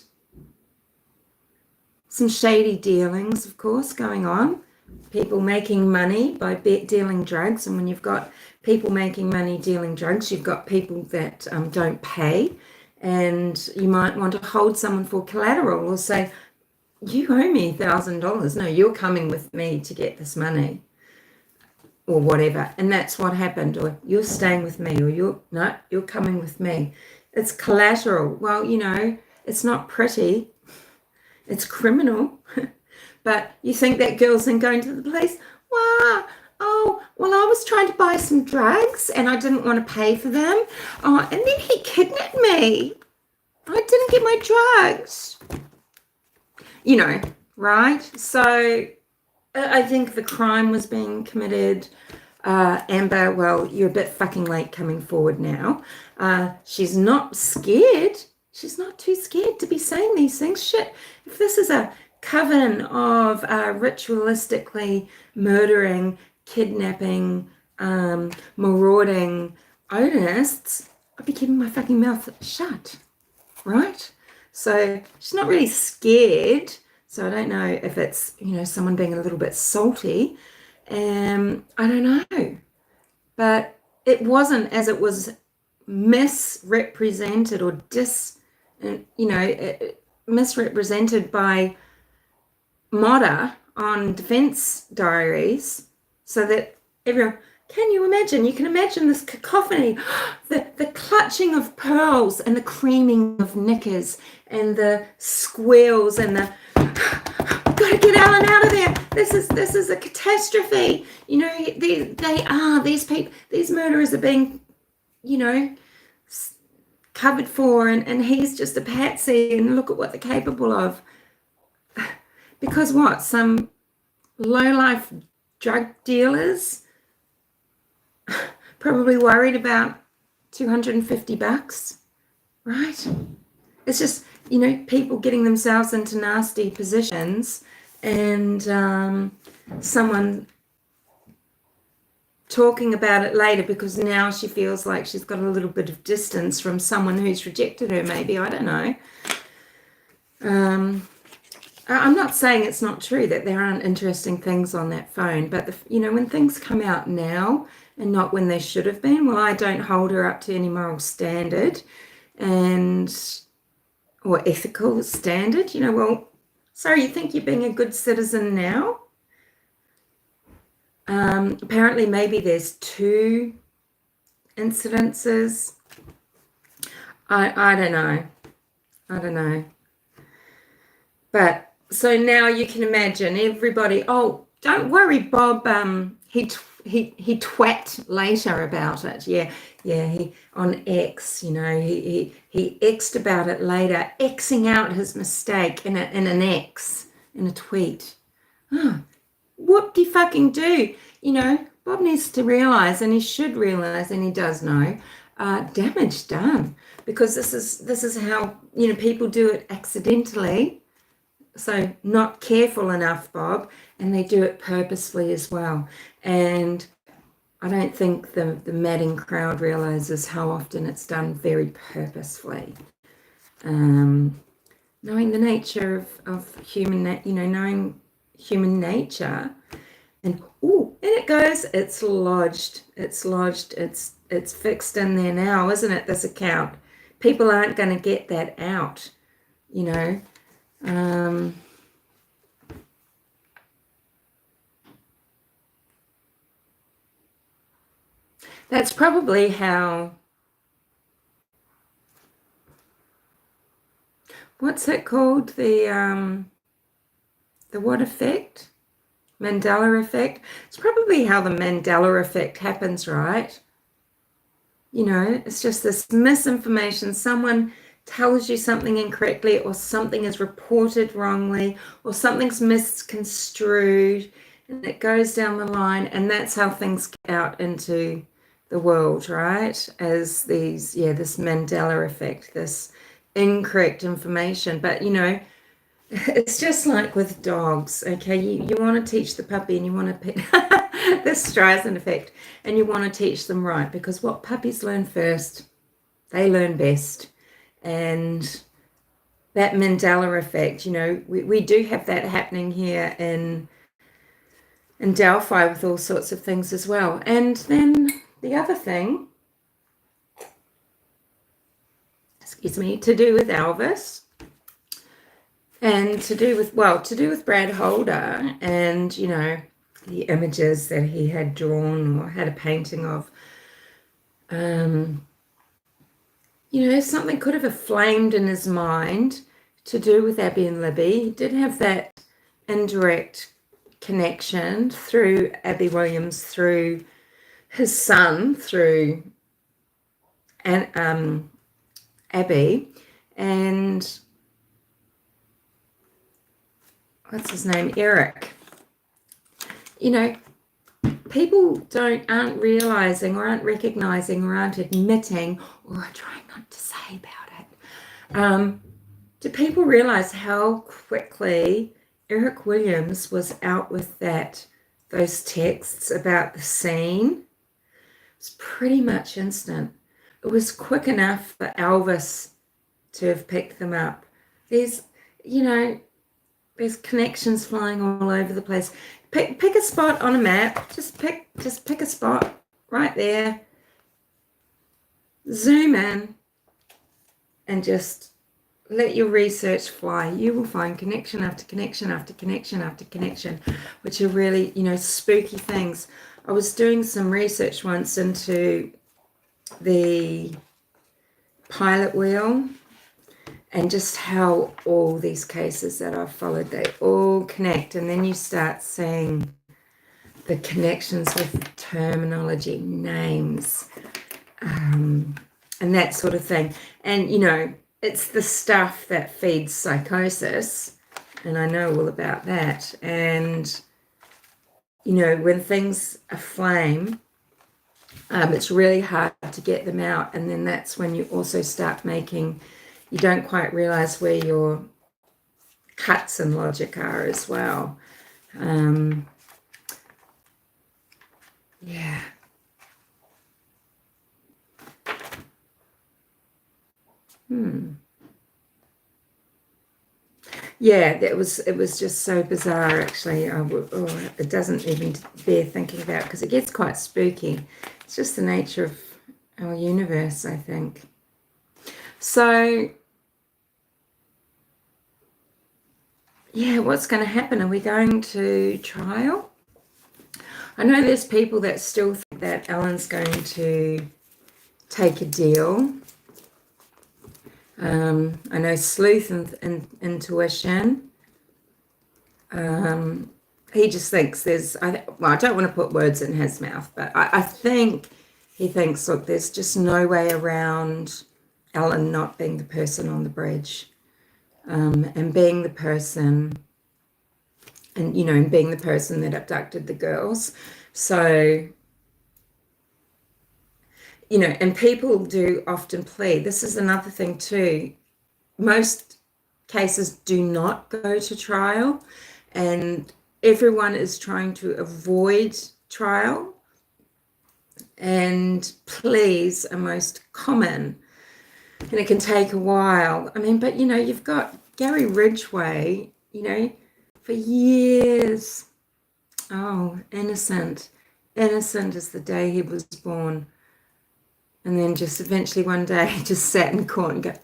some shady dealings, of course, going on. People making money by dealing drugs. And when you've got people making money dealing drugs, you've got people that don't pay. And you might want to hold someone for collateral or say, you owe me $1,000. No, you're coming with me to get this money or whatever. And that's what happened. Or you're staying with me, or you're coming with me. It's collateral. Well, it's not pretty. It's criminal. But you think that girl's then going to the police? Wow. Oh, well, I was trying to buy some drugs and I didn't want to pay for them. Oh, and then he kidnapped me. I didn't get my drugs. Right? So I think the crime was being committed. Amber, well, you're a bit fucking late coming forward now. She's not scared. She's not too scared to be saying these things. Shit, if this is a coven of ritualistically murdering, kidnapping, marauding Odinists, I'd be keeping my fucking mouth shut, right? So she's not really scared. So I don't know if it's, someone being a little bit salty. I don't know. But it wasn't as it was misrepresented or misrepresented by Modder on Defense Diaries, so that everyone, you can imagine this cacophony, the clutching of pearls and the creaming of knickers and the squeals and the gotta get Alan out of there. This is a catastrophe. These murderers are being, covered for, and he's just a patsy, and look at what they're capable of. Because what? Some low-life drug dealers probably worried about $250, right? It's just, people getting themselves into nasty positions, and someone talking about it later because now she feels like she's got a little bit of distance from someone who's rejected her, maybe. I don't know. I'm not saying it's not true that there aren't interesting things on that phone, but when things come out now and not when they should have been, well, I don't hold her up to any moral standard or ethical standard. Well, sorry, you think you're being a good citizen now? Apparently maybe there's 2 incidences. I don't know. But so now you can imagine everybody, oh, don't worry, Bob, he twat later about it. Yeah, he on X, he X'd about it later, Xing out his mistake in an X, in a tweet. Oh, whoop-de-fucking-do. Bob needs to realise, and he should realise, and he does know, damage done. Because this is how, people do it accidentally. So not careful enough, Bob, and they do it purposefully as well. And I don't think the madding crowd realises how often it's done very purposefully. Knowing the nature of human, knowing human nature, and it goes, it's lodged, it's fixed in there now, isn't it, this account? People aren't going to get that out, that's probably how, what's it called, the what effect? Mandela effect. It's probably how the Mandela effect happens, right? It's just this misinformation. Someone tells you something incorrectly, or something is reported wrongly, or something's misconstrued, and it goes down the line, and that's how things get out into the world, right? As this Mandela effect, this incorrect information. But it's just like with dogs, okay? You want to teach the puppy, and you want to this Streisand effect, and you want to teach them right, because what puppies learn first, they learn best. And that Mandela effect, you know, we do have that happening here in Delphi with all sorts of things as well. And then the other thing, excuse me, to do with Elvis, and to do with Brad Holder, and, you know, the images that he had drawn or had a painting of. You know, something could have flamed in his mind to do with Abby and Libby. He did have that indirect connection through Abby Williams, through his son, through Abby, and what's his name, Eric. You know, people aren't realizing or aren't recognizing or aren't admitting or are trying not to say about it. Do people realize how quickly Eric Williams was out with those texts about the scene? It's pretty much instant. It was quick enough for Elvis to have picked them up. There's connections flying all over the place. Pick a spot on a map. Just pick a spot right there. Zoom in and just let your research fly. You will find connection after connection after connection after connection, which are really, you know, spooky things. I was doing some research once into the pilot wheel, and just how all these cases that I've followed, they all connect. And then you start seeing the connections with terminology, names, and that sort of thing. And, you know, it's the stuff that feeds psychosis. And I know all about that. And, you know, when things aflame, it's really hard to get them out. And then that's when you also start making... You don't quite realize where your cuts in logic are as well. Yeah. Yeah, it was just so bizarre, actually. It doesn't even bear thinking about, because it gets quite spooky. It's just the nature of our universe, I think. So, yeah, what's going to happen? Are we going to trial? I know there's people that still think that Alan's going to take a deal. I know Sleuth and Intuition. He just thinks I don't want to put words in his mouth, but I think he thinks, look, there's just no way around Alan not being the person on the bridge, and being the person, and, you know, and being the person that abducted the girls. So, you know, and people do often plead. This is another thing too. Most cases do not go to trial, and everyone is trying to avoid trial, and pleas are most common. And it can take a while. I mean, but, you know, you've got Gary Ridgway, you know, for years. Oh, innocent. Innocent as the day he was born. And then just eventually one day he just sat in court and go,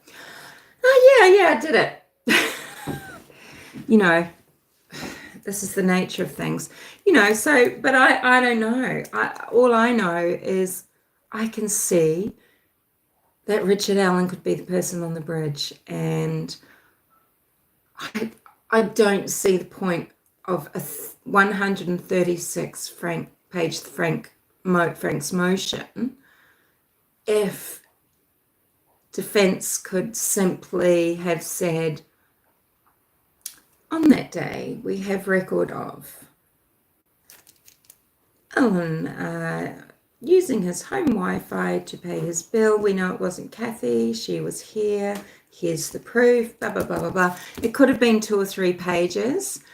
oh, yeah, I did it. You know, this is the nature of things. You know, so, but I don't know. All I know is I can see that Richard Allen could be the person on the bridge, and I don't see the point of a 136 page Frank's motion if defense could simply have said, on that day we have record of Alan using his home Wi-Fi to pay his bill. We know it wasn't Kathy. She was here. Here's the proof, blah, blah, blah, blah, blah. It could have been 2 or 3 pages.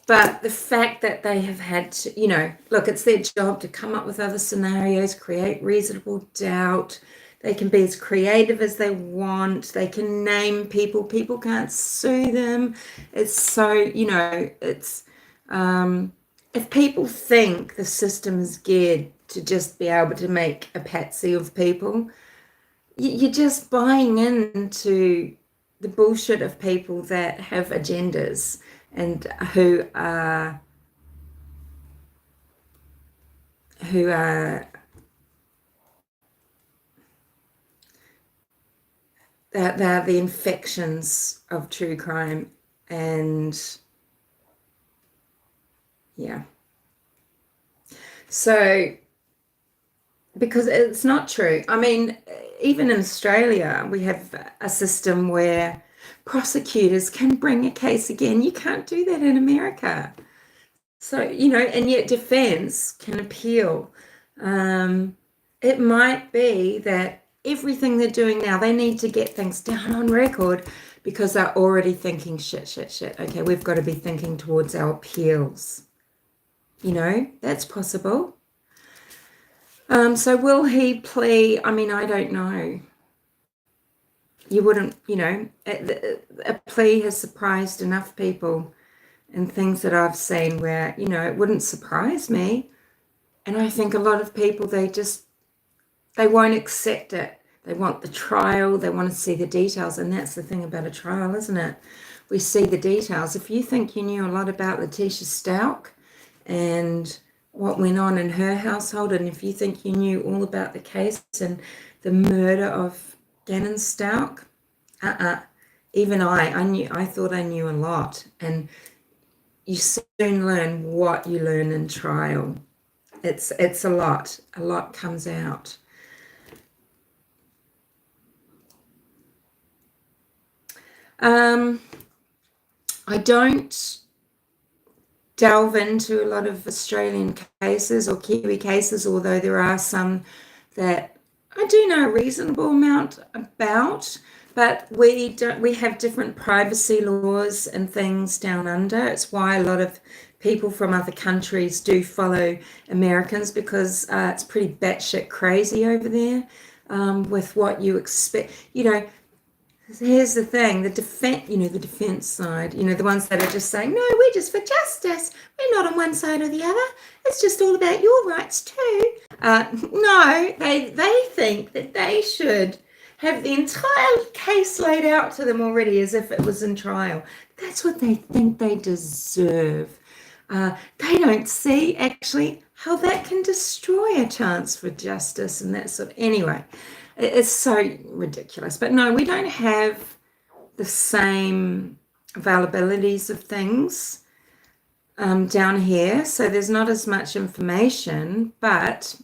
But the fact that they have had to, look, it's their job to come up with other scenarios, create reasonable doubt. They can be as creative as they want. They can name people. People can't sue them. It's so, it's, if people think the system is geared to just be able to make a patsy of people, you're just buying into the bullshit of people that have agendas and who are they're the infections of true crime. And yeah, so because it's not true. I mean, even in Australia we have a system where prosecutors can bring a case again. You can't do that in America. So, and yet defense can appeal. It might be that everything they're doing now, they need to get things down on record because they're already thinking shit. Okay, we've got to be thinking towards our appeals. That's possible. So will he plea? I mean, I don't know. You wouldn't, a plea has surprised enough people and things that I've seen where, it wouldn't surprise me. And I think a lot of people, they won't accept it. They want the trial. They want to see the details. And that's the thing about a trial, isn't it? We see the details. If you think you knew a lot about Letitia Stalk and what went on in her household, and if you think you knew all about the case and the murder of Gannon Stalk, even I thought I knew a lot. And you soon learn what you learn in trial. It's a lot comes out. I don't delve into a lot of Australian cases or Kiwi cases, although there are some that I do know a reasonable amount about. But we have different privacy laws and things down under. It's why a lot of people from other countries do follow Americans, because it's pretty batshit crazy over there with what you expect. Here's the thing, the defense side, the ones that are just saying, no, we're just for justice. We're not on one side or the other. It's just all about your rights too. No, they think that they should have the entire case laid out to them already as if it was in trial. That's what they think they deserve. They don't see actually how that can destroy a chance for justice and that sort of, anyway. It's so ridiculous. But no, we don't have the same availabilities of things down here. So there's not as much information. But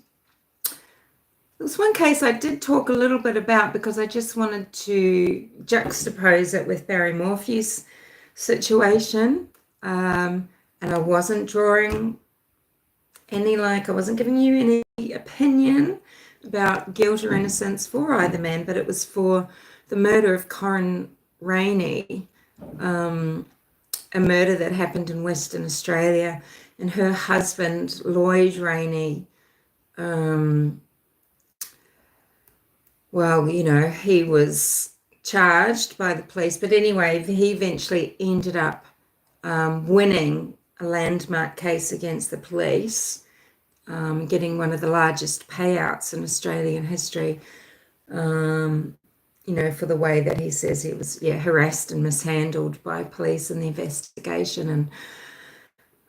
there's one case I did talk a little bit about because I just wanted to juxtapose it with Barry Morphew's situation. And I wasn't drawing I wasn't giving you any opinion about guilt or innocence for either man, but it was for the murder of Corinne Rainey, a murder that happened in Western Australia, and her husband, Lloyd Rainey, he was charged by the police, but anyway, he eventually ended up winning a landmark case against the police, getting one of the largest payouts in Australian history, for the way that he says he was harassed and mishandled by police in the investigation. And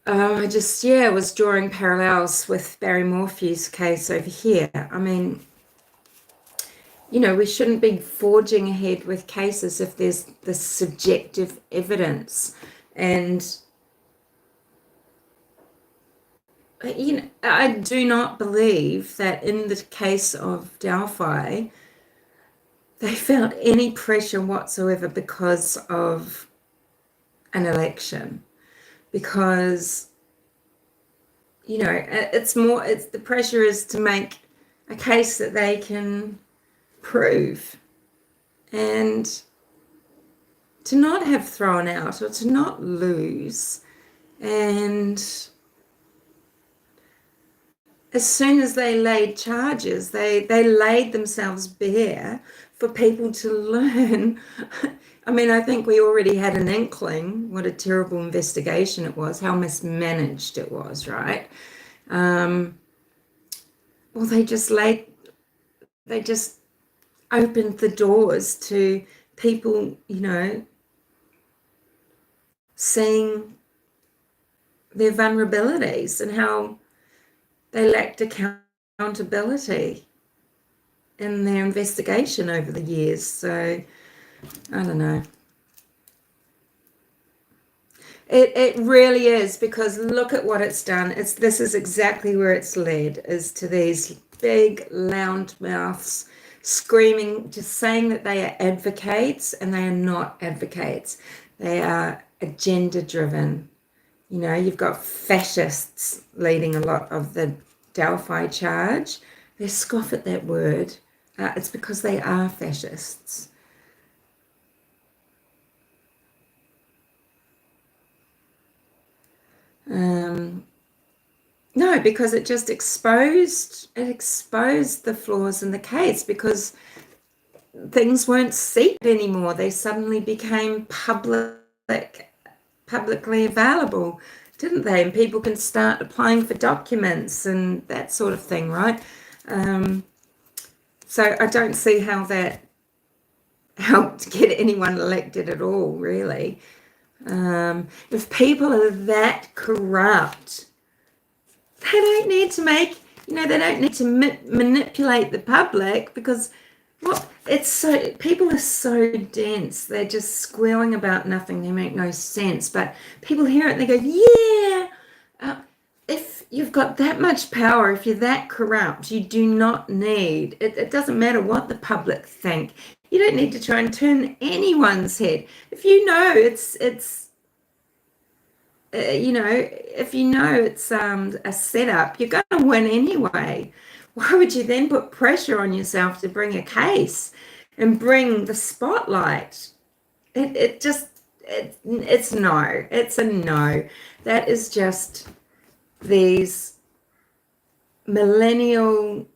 I just was drawing parallels with Barry Morphew's case over here. I mean, we shouldn't be forging ahead with cases if there's this subjective evidence. And I do not believe that in the case of Delphi, they felt any pressure whatsoever because of an election. Because, it's the pressure is to make a case that they can prove. And to not have thrown out or to not lose And as soon as they laid charges, they laid themselves bare for people to learn. I mean, I think we already had an inkling what a terrible investigation it was, how mismanaged it was, right? Well, they just opened the doors to people, seeing their vulnerabilities and how they lacked accountability in their investigation over the years. So, I don't know. It really is, because look at what it's done. This is exactly where it's led, is to these big loud mouths screaming, just saying that they are advocates, and they are not advocates. They are agenda driven. You've got fascists leading a lot of the Delphi charge. They scoff at that word. It's because they are fascists. No, because it just exposed the flaws in the case, because things weren't secret anymore. They suddenly became publicly available, didn't they? And people can start applying for documents and that sort of thing, right? So I don't see how that helped get anyone elected at all, really. If people are that corrupt, they don't need to they don't need to manipulate the public, because people are so dense. They're just squealing about nothing. They make no sense. But people hear it and they go, yeah. If you've got that much power, if you're that corrupt, you do not need, it doesn't matter what the public think. You don't need to try and turn anyone's head. If you know it's if you know it's a setup, you're going to win anyway. Why would you then put pressure on yourself to bring a case and bring the spotlight? It's no. It's a no. That is just these millennial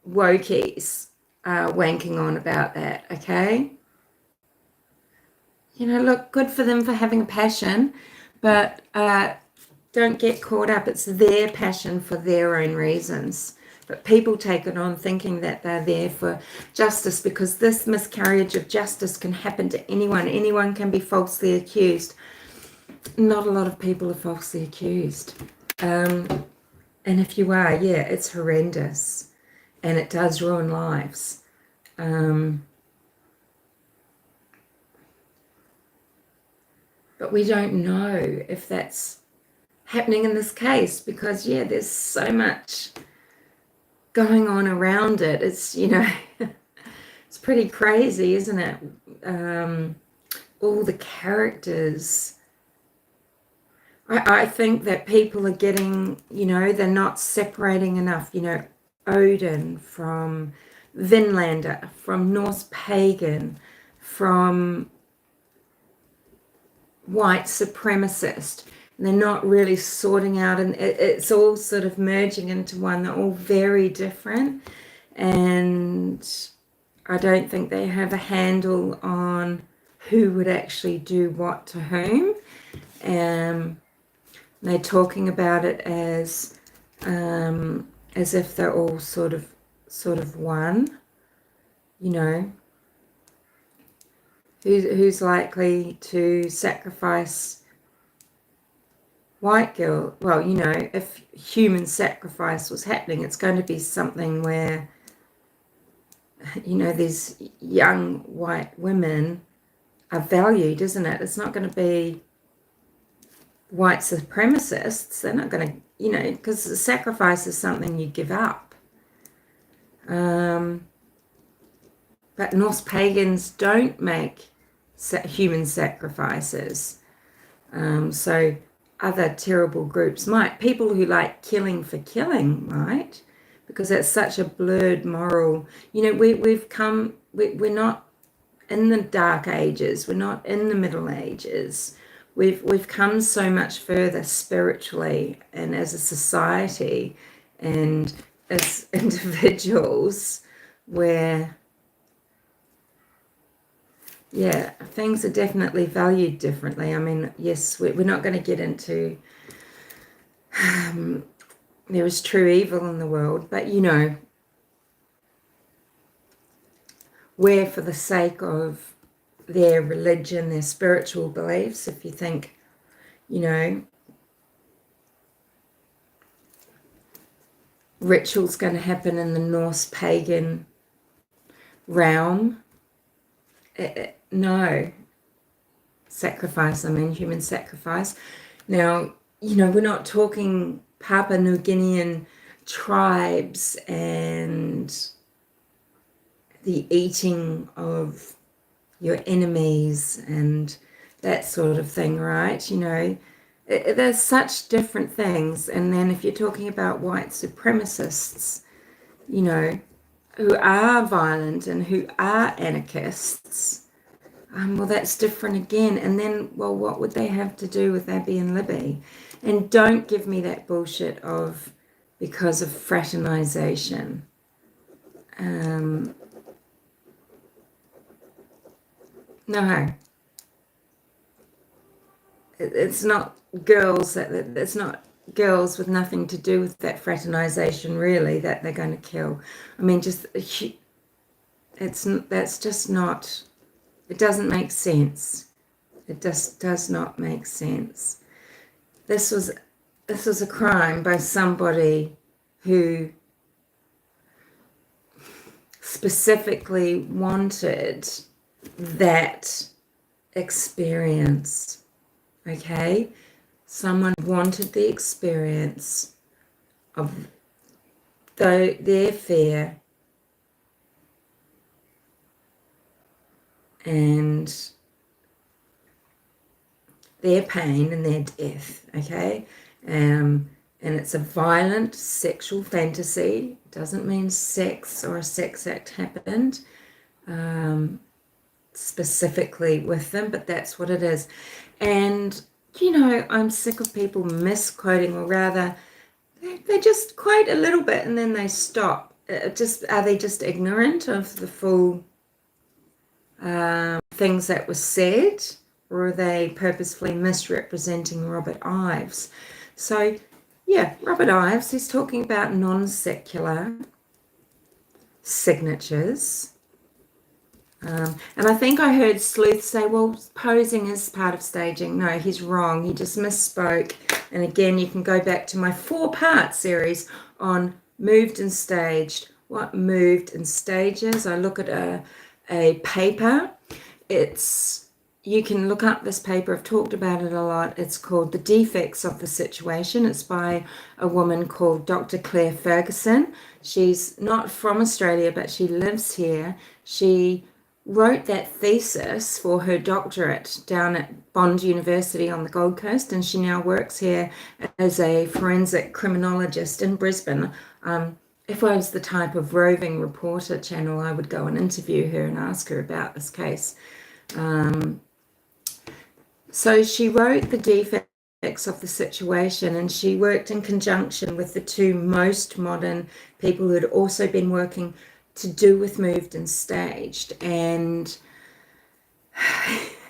wokies wanking on about that, okay? Look, good for them for having a passion, but don't get caught up. It's their passion for their own reasons. But people take it on thinking that they're there for justice, because this miscarriage of justice can happen to anyone. Anyone can be falsely accused. Not a lot of people are falsely accused. And if you are, yeah, it's horrendous. And it does ruin lives. But we don't know if that's happening in this case, because, yeah, there's so much going on around it. It's, it's pretty crazy, isn't it? All the characters. I think that people are getting, they're not separating enough, Odin from Vinlander, from Norse pagan, from white supremacist. They're not really sorting out, and it's all sort of merging into one. They're all very different, and I don't think they have a handle on who would actually do what to whom. They're talking about it as if they're all sort of one, who's likely to sacrifice white girl. Well, if human sacrifice was happening, it's going to be something where, these young white women are valued, isn't it? It's not going to be white supremacists. They're not going to, because the sacrifice is something you give up. But Norse pagans don't make human sacrifices. So other terrible groups might. People who like killing for killing might, because that's such a blurred moral. We're not in the Dark Ages. We're not in the Middle Ages. we've come so much further spiritually and as a society and as individuals where, yeah, things are definitely valued differently. I mean, yes, we're not going to get into there is true evil in the world, but you know, where for the sake of their religion, their spiritual beliefs, if you think, you know, rituals going to happen in the Norse pagan realm, no. Sacrifice, I mean human sacrifice. Now, you know, we're not talking Papua New Guinean tribes and the eating of your enemies and that sort of thing, right? You know, there's such different things. And then if you're talking about white supremacists, you know, who are violent and who are anarchists, well, that's different again. And then, well, what would they have to do with Abby and Libby? And don't give me that bullshit of because of fraternization. No, it's not girls it's not girls with nothing to do with that fraternization really that they're going to kill. I mean, just that's just not. It doesn't make sense. It just does not make sense. This was a crime by somebody who specifically wanted that experience. Okay? Someone wanted the experience of their fear and their pain and their death, okay? And it's a violent sexual fantasy. It doesn't mean sex or a sex act happened specifically with them, but that's what it is. And, you know, I'm sick of people misquoting, or rather, they just quote a little bit and then they stop. Are they just ignorant of the full things that were said, or are they purposefully misrepresenting Robert Ives? So, yeah, Robert Ives, he's talking about non-secular signatures. And I think I heard Sleuth say, well, posing is part of staging. No, he's wrong. He just misspoke. And again, you can go back to my 4-part series on moved and staged. What moved and stages? I look at a paper. You can look up this paper. I've talked about it a lot. It's called The Defects of the Situation. It's by a woman called Dr. Claire Ferguson. She's not from Australia, but she lives here. She wrote that thesis for her doctorate down at Bond University on the Gold Coast, and she now works here as a forensic criminologist in Brisbane. If I was the type of roving reporter channel, I would go and interview her and ask her about this case. So she wrote The Defects of the Situation, and she worked in conjunction with the two most modern people who had also been working to do with moved and staged. And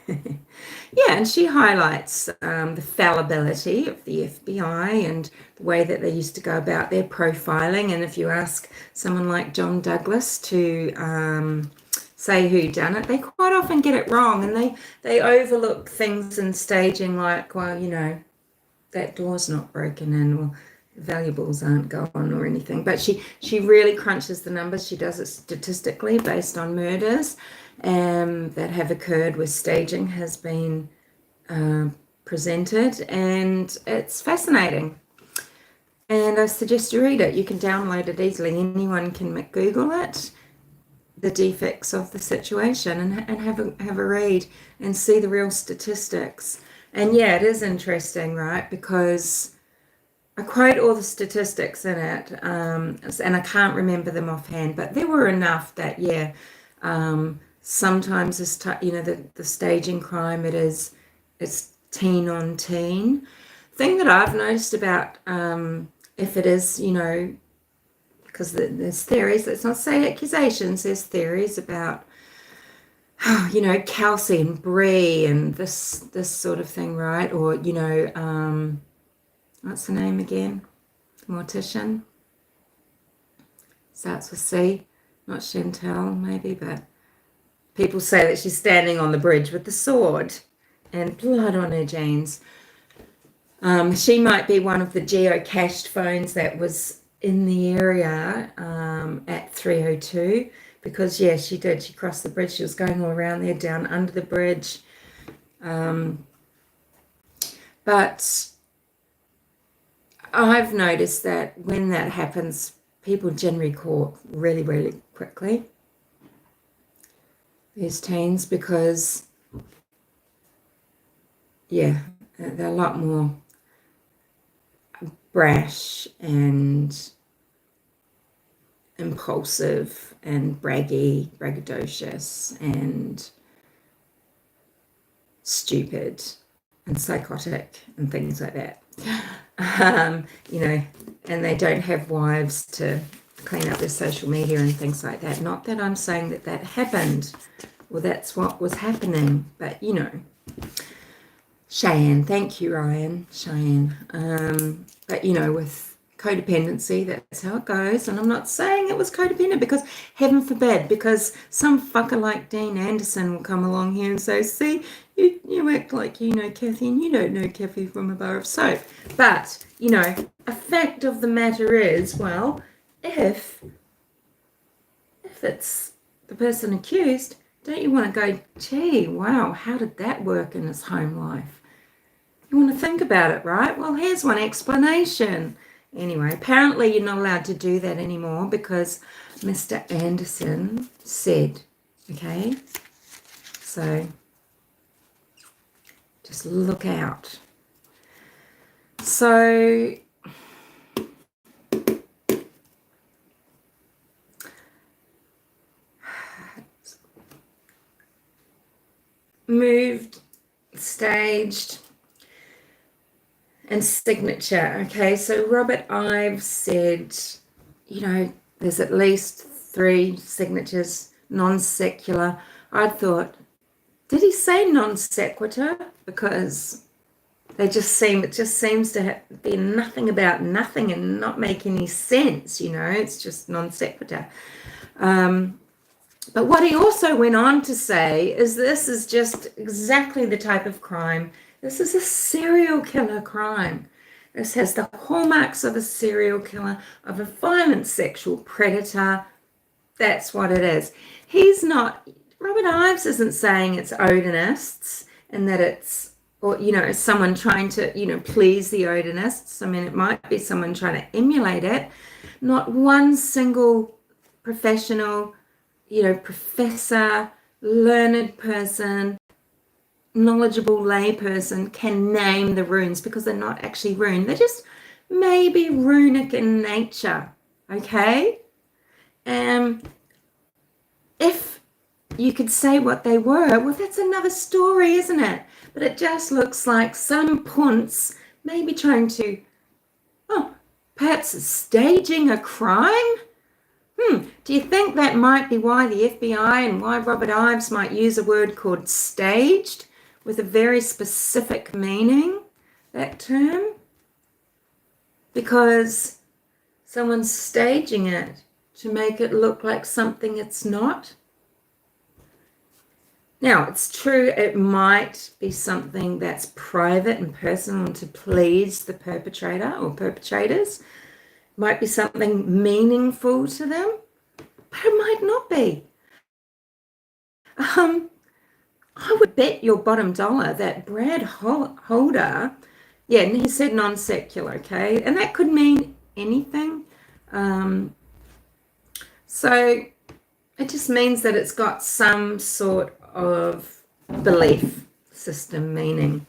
yeah, and she highlights the fallibility of the FBI and the way that they used to go about their profiling. And if you ask someone like John Douglas to say who done it, they quite often get it wrong, and they overlook things in staging like, well, you know, that door's not broken in, or valuables aren't gone or anything. But she really crunches the numbers. She does it statistically based on murders that have occurred where staging has been presented, and it's fascinating. And I suggest you read it. You can download it easily. Anyone can Google it, The Defects of the Situation, and have a read and see the real statistics. And yeah, it is interesting, right? Because I quote all the statistics in it, and I can't remember them offhand, but there were enough that, yeah, sometimes this, you know, the staging crime, it's teen on teen. Thing that I've noticed about if it is, you know, because there's theories, let's not say accusations, there's theories about, you know, Kelsey and Bree and this sort of thing, right? Or, you know, what's the name again? Mortician. Starts with C. Not Chantel, maybe, but people say that she's standing on the bridge with the sword and blood on her jeans. She might be one of the geocached phones that was in the area at 302, because, yeah, she did. She crossed the bridge. She was going all around there, down under the bridge. But I've noticed that when that happens, people generally caught really, really quickly, these teens, because, yeah, they're a lot more brash and impulsive and braggadocious and stupid and psychotic and things like that. You know, and they don't have wives to clean up their social media and things like that. Not that I'm saying that that happened or that's what was happening, but, you know. Cheyenne, thank you, Ryan. Cheyenne. But, you know, with codependency, that's how it goes. And I'm not saying it was codependent, because heaven forbid, because some fucker like Dean Anderson will come along here and say, see, you act like you know Kathy and you don't know Kathy from a bar of soap. But, you know, a fact of the matter is, well, if it's the person accused, don't you want to go, gee, wow, how did that work in his home life? You want to think about it, right? Well, here's one explanation. Anyway, apparently you're not allowed to do that anymore because Mr. Anderson said, okay? So just look out. So moved, staged, and signature. Okay, so Robert Ives said, you know, there's at least 3 signatures, non-secular. I thought, did he say non sequitur? Because it just seems to be nothing about nothing and not make any sense, you know, it's just non sequitur. But what he also went on to say is this is just exactly the type of crime. This is a serial killer crime. This has the hallmarks of a serial killer, of a violent sexual predator. That's what it is. He's not, Robert Ives isn't saying it's Odinists and that it's, or, you know, someone trying to, you know, please the Odinists. I mean, it might be someone trying to emulate it. Not one single professional, you know, professor, learned person, knowledgeable lay person can name the runes, because they're not actually rune. They're just maybe runic in nature, okay? If you could say what they were, well, that's another story, isn't it? But it just looks like some punts maybe trying to, perhaps staging a crime? Do you think that might be why the FBI and why Robert Ives might use a word called staged with a very specific meaning, that term? Because someone's staging it to make it look like something it's not. Now, it's true, it might be something that's private and personal to please the perpetrator or perpetrators. Might be something meaningful to them, but it might not be. I would bet your bottom dollar that Brad Holder, yeah, and he said non-secular, okay, and that could mean anything. So it just means that it's got some sort of belief system meaning,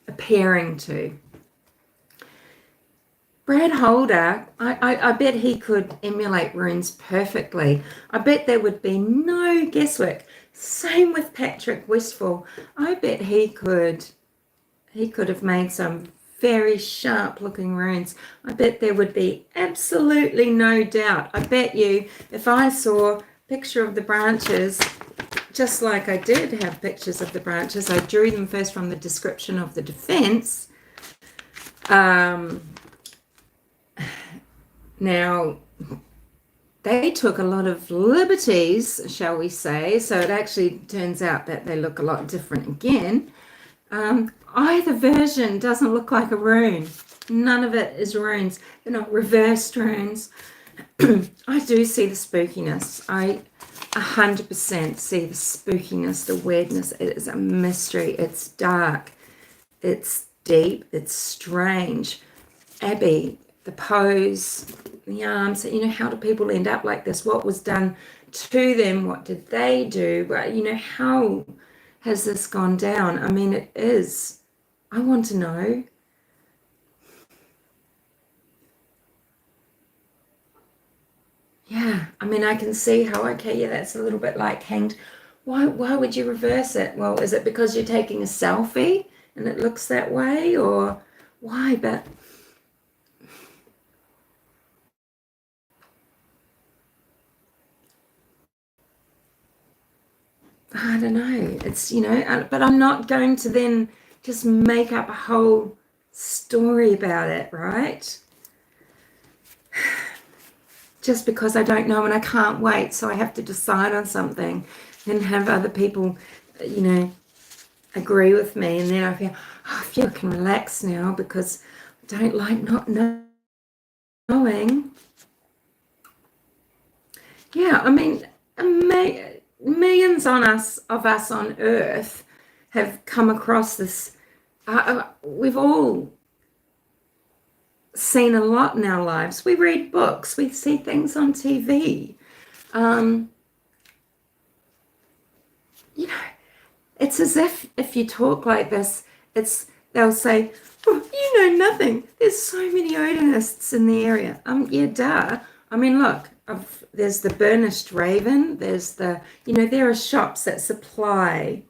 appearing to. Brad Holder, I bet he could emulate runes perfectly. I bet there would be no guesswork. Same with Patrick Westphal. I bet he could He could have made some very sharp looking runes. I bet there would be absolutely no doubt. I bet you if I saw a picture of the branches, just like I did have pictures of the branches, I drew them first from the description of the defense. Now, they took a lot of liberties, shall we say, so it actually turns out that they look a lot different again. Either version doesn't look like a rune. None of it is runes. They're not reversed runes. I do see the spookiness. I 100% see the spookiness, the weirdness. It is a mystery. It's dark. It's deep. It's strange. Abby, the pose, the arms, how do people end up like this? What was done to them? What did they do? But, how has this gone down? I mean, it is. I want to know. Yeah, I mean, I can see how, okay, yeah, that's a little bit like hanged. Why would you reverse it? Well, is it because you're taking a selfie and it looks that way, or why? But I don't know. It's, but I'm not going to then just make up a whole story about it, right? Just because I don't know and I can't wait, so I have to decide on something and have other people, agree with me, and then I feel I can relax now because I don't like not knowing. Yeah, I mean, millions of us on Earth have come across this. We've all seen a lot in our lives. We read books. We see things on TV. It's as if you talk like this, they'll say, oh, you know nothing. There's so many Odinists in the area. Yeah, duh. I mean, look, there's the Burnished Raven. There's there are shops that supply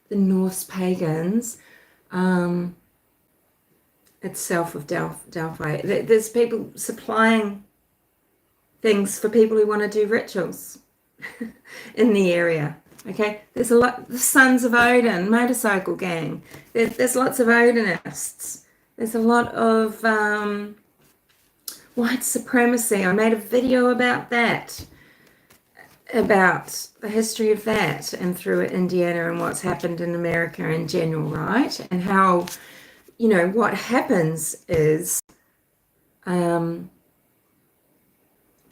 the Norse pagans itself of Delphi. There's people supplying things for people who want to do rituals in the area. Okay, there's a lot. The Sons of Odin motorcycle gang. There's lots of Odinists. There's a lot of white supremacy. I made a video about that, about the history of that, and through Indiana and what's happened in America in general, right? And how, what happens is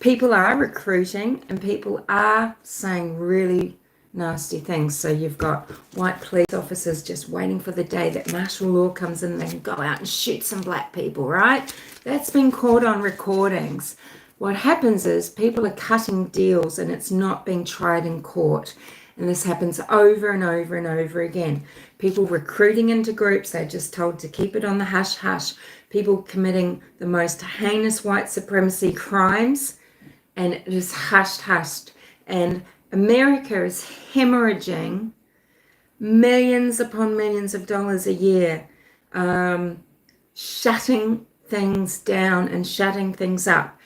people are recruiting and people are saying really nasty things. So you've got white police officers just waiting for the day that martial law comes in and they can go out and shoot some black people, right? That's been caught on recordings. What happens is people are cutting deals and it's not being tried in court. And this happens over and over and over again. People recruiting into groups, they're just told to keep it on the hush hush. People committing the most heinous white supremacy crimes, and it is hushed. And America is hemorrhaging millions upon millions of dollars a year, shutting things down and shutting things up,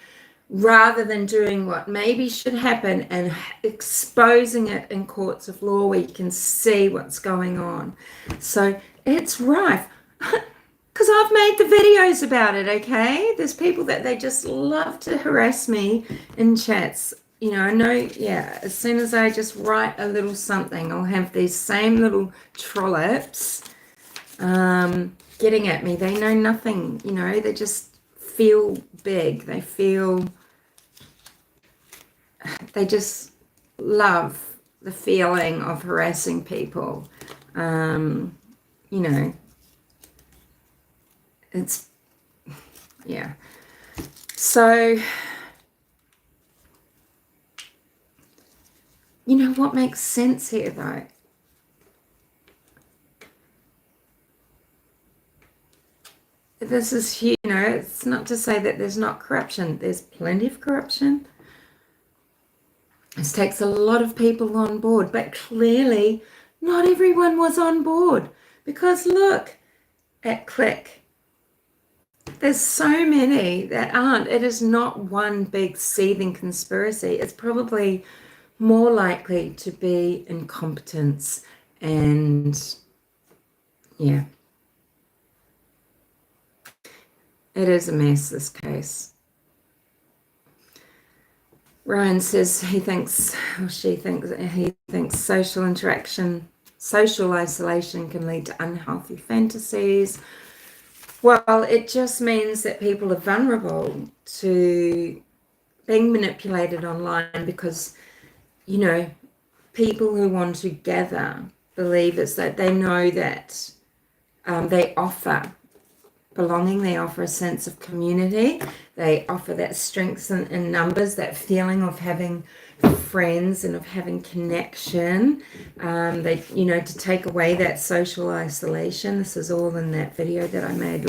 rather than doing what maybe should happen and exposing it in courts of law where you can see what's going on. So it's rife. Because I've made the videos about it, okay? There's people that they just love to harass me in chats. I know, yeah, as soon as I just write a little something, I'll have these same little trollops getting at me. They know nothing, they just feel big. They just love the feeling of harassing people. It's, yeah. So, what makes sense here, though? This is, it's not to say that there's not corruption. There's plenty of corruption. This takes a lot of people on board, but clearly not everyone was on board. Because look, at click. There's so many that aren't. It is not one big seething conspiracy. It's probably more likely to be incompetence and, yeah. It is a mess, this case. Ryan says he thinks social interaction, social isolation can lead to unhealthy fantasies. Well, it just means that people are vulnerable to being manipulated online because, you know, people who want to gather believe it's that they know that they offer belonging, they offer a sense of community, they offer that strength in numbers, that feeling of having friends and of having connection. They, you know, to take away that social isolation. This is all in that video that I made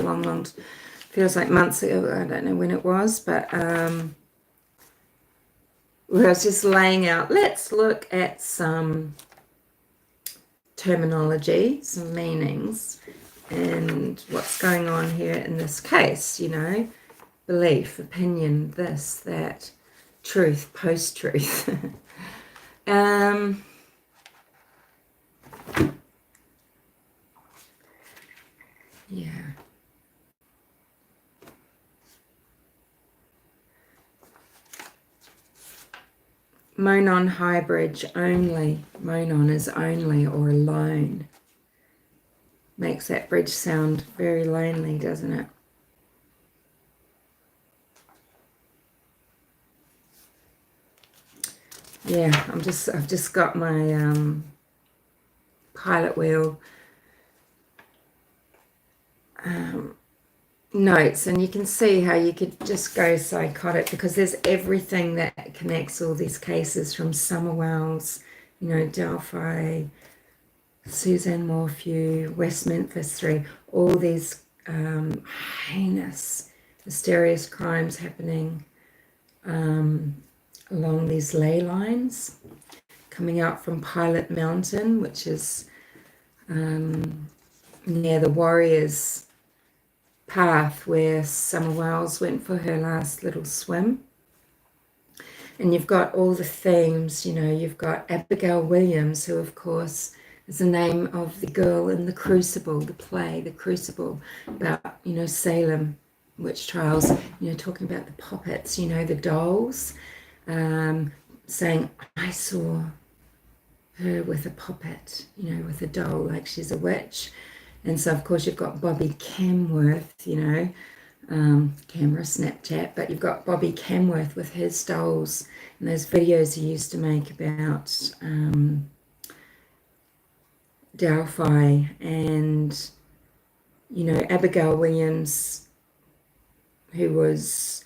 feels like months ago. I don't know when it was, but where I was just laying out, let's look at some terminology, some meanings, and what's going on here in this case, you know, belief, opinion, this, that, truth, post-truth. Yeah. Monon hybrid only. Monon is only or alone. Makes that bridge sound very lonely, doesn't it? Yeah, I've just got my pilot wheel notes, and you can see how you could just go psychotic because there's everything that connects all these cases from Summerwells, you know, Delphi, Suzanne Morphew, West Memphis 3, all these heinous, mysterious crimes happening along these ley lines, coming out from Pilot Mountain, which is near the Warriors Path where Summerwells went for her last little swim. And you've got all the themes, you know, you've got Abigail Williams, who of course is the name of the girl in The Crucible, the play, The Crucible, about, you know, Salem witch trials, you know, talking about the puppets, you know, the dolls, saying, I saw her with a puppet, you know, with a doll, like she's a witch. And so, of course, you've got Bobby Camworth, you know, camera, Snapchat, but you've got Bobby Camworth with his dolls and those videos he used to make about Delphi, and, you know, Abigail Williams, who was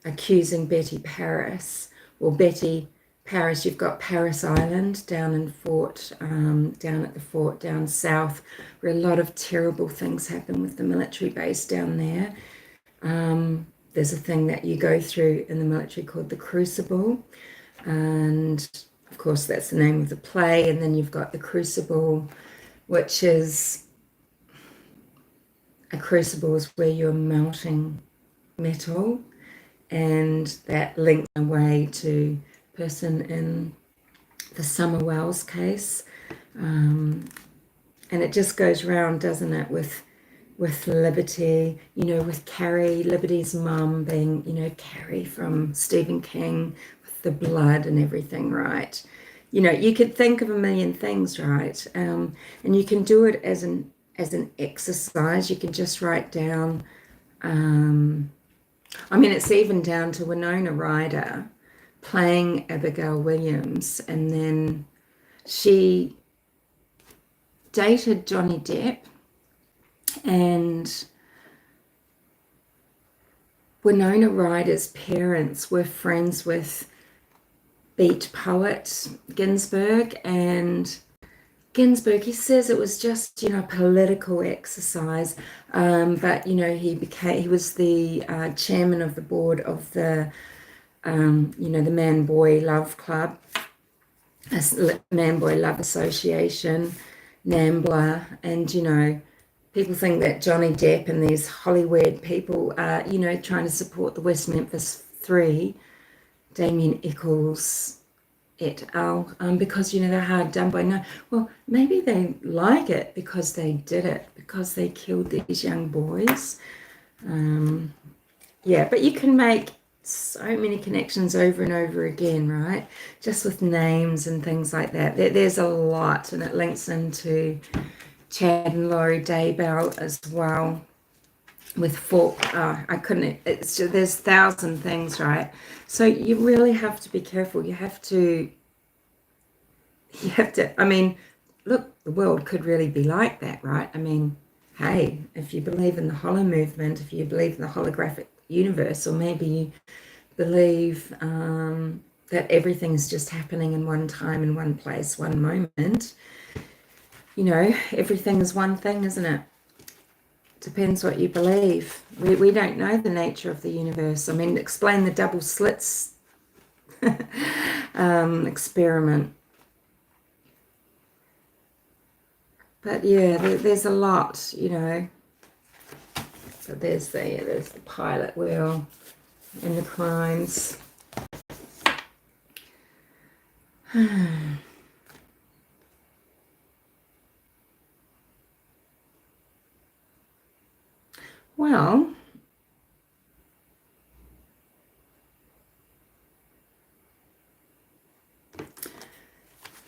accusing Betty Paris, or Betty Paris. You've got Paris Island down in down at the fort down south, where a lot of terrible things happen with the military base down there. There's a thing that you go through in the military called the Crucible, and of course that's the name of the play. And then you've got the Crucible, which is a crucible is where you're melting metal, and that links away to person in the Summerwells case, and it just goes round, doesn't it, with Liberty, you know, with Carrie, Liberty's mum being, you know, Carrie from Stephen King, with the blood and everything, right? You know, you could think of a million things, right? And you can do it as an exercise. You can just write down, I mean, it's even down to Winona Ryder playing Abigail Williams, and then she dated Johnny Depp, and Winona Ryder's parents were friends with beat poet Ginsberg, and Ginsberg, he says it was just, you know, a political exercise, but, you know, he was the chairman of the board of the you know, the Man-Boy Love Club, Man-Boy Love Association, NAMBLA, and, you know, people think that Johnny Depp and these Hollywood people are, you know, trying to support the West Memphis Three, Damien Eccles et al., because, you know, they're hard done by. No, well, maybe they like it because they did it, because they killed these young boys. Yeah, but you can make so many connections over and over again, right? Just with names and things like that. There's a lot, and it links into Chad and Laurie Daybell as well with Falk. I couldn't, it's just, there's 1,000 things, right? So you really have to be careful. You have to, I mean, look, the world could really be like that, right? I mean, hey, if you believe in the holo movement, if you believe in the holographic universe, or maybe you believe that everything's just happening in one time, in one place, one moment, you know, everything is one thing, isn't it? Depends what you believe. We don't know the nature of the universe. I mean, explain the double slits experiment. But yeah, there's a lot, you know. So there's the pilot wheel and the crimes. Well,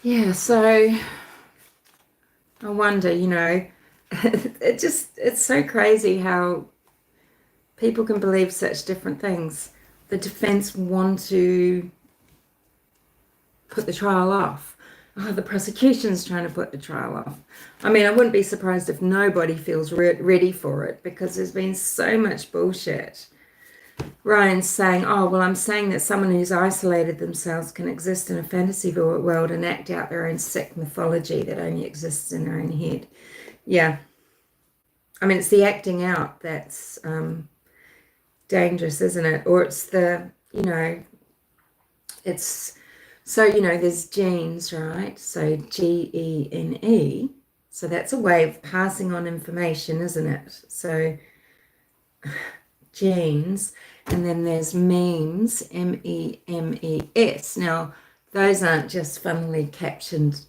yeah, so I wonder, you know, it's so crazy how people can believe such different things. The defense want to put the trial off. Oh, the prosecution's trying to put the trial off. I mean, I wouldn't be surprised if nobody feels ready for it, because there's been so much bullshit. Ryan's saying, oh, well, I'm saying that someone who's isolated themselves can exist in a fantasy world and act out their own sick mythology that only exists in their own head. Yeah. I mean, it's the acting out that's dangerous, isn't it? Or it's the, you know, it's, so, you know, there's genes, right? So Gene. So that's a way of passing on information, isn't it? So genes. And then there's memes, MEMES. Now, those aren't just funnily captioned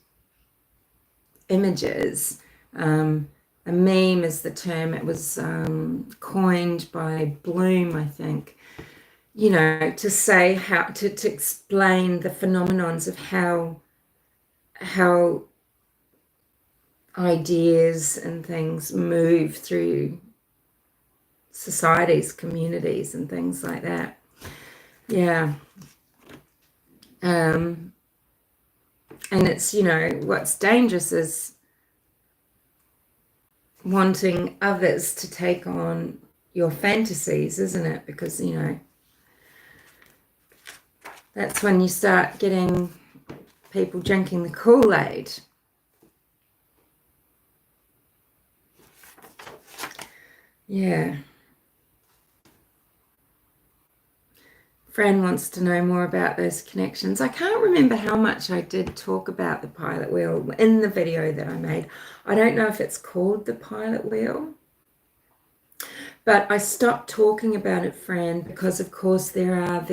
images. A meme is the term. It was coined by Bloom, I think, you know, to say how, to explain the phenomenons of how ideas and things move through societies, communities, and things like that. Yeah. And it's, you know, what's dangerous is wanting others to take on your fantasies, isn't it? Because, you know, that's when you start getting people drinking the Kool-Aid. Yeah. Fran wants to know more about those connections. I can't remember how much I did talk about the pilot wheel in the video that I made. I don't know if it's called the pilot wheel, but I stopped talking about it, Fran, because of course there are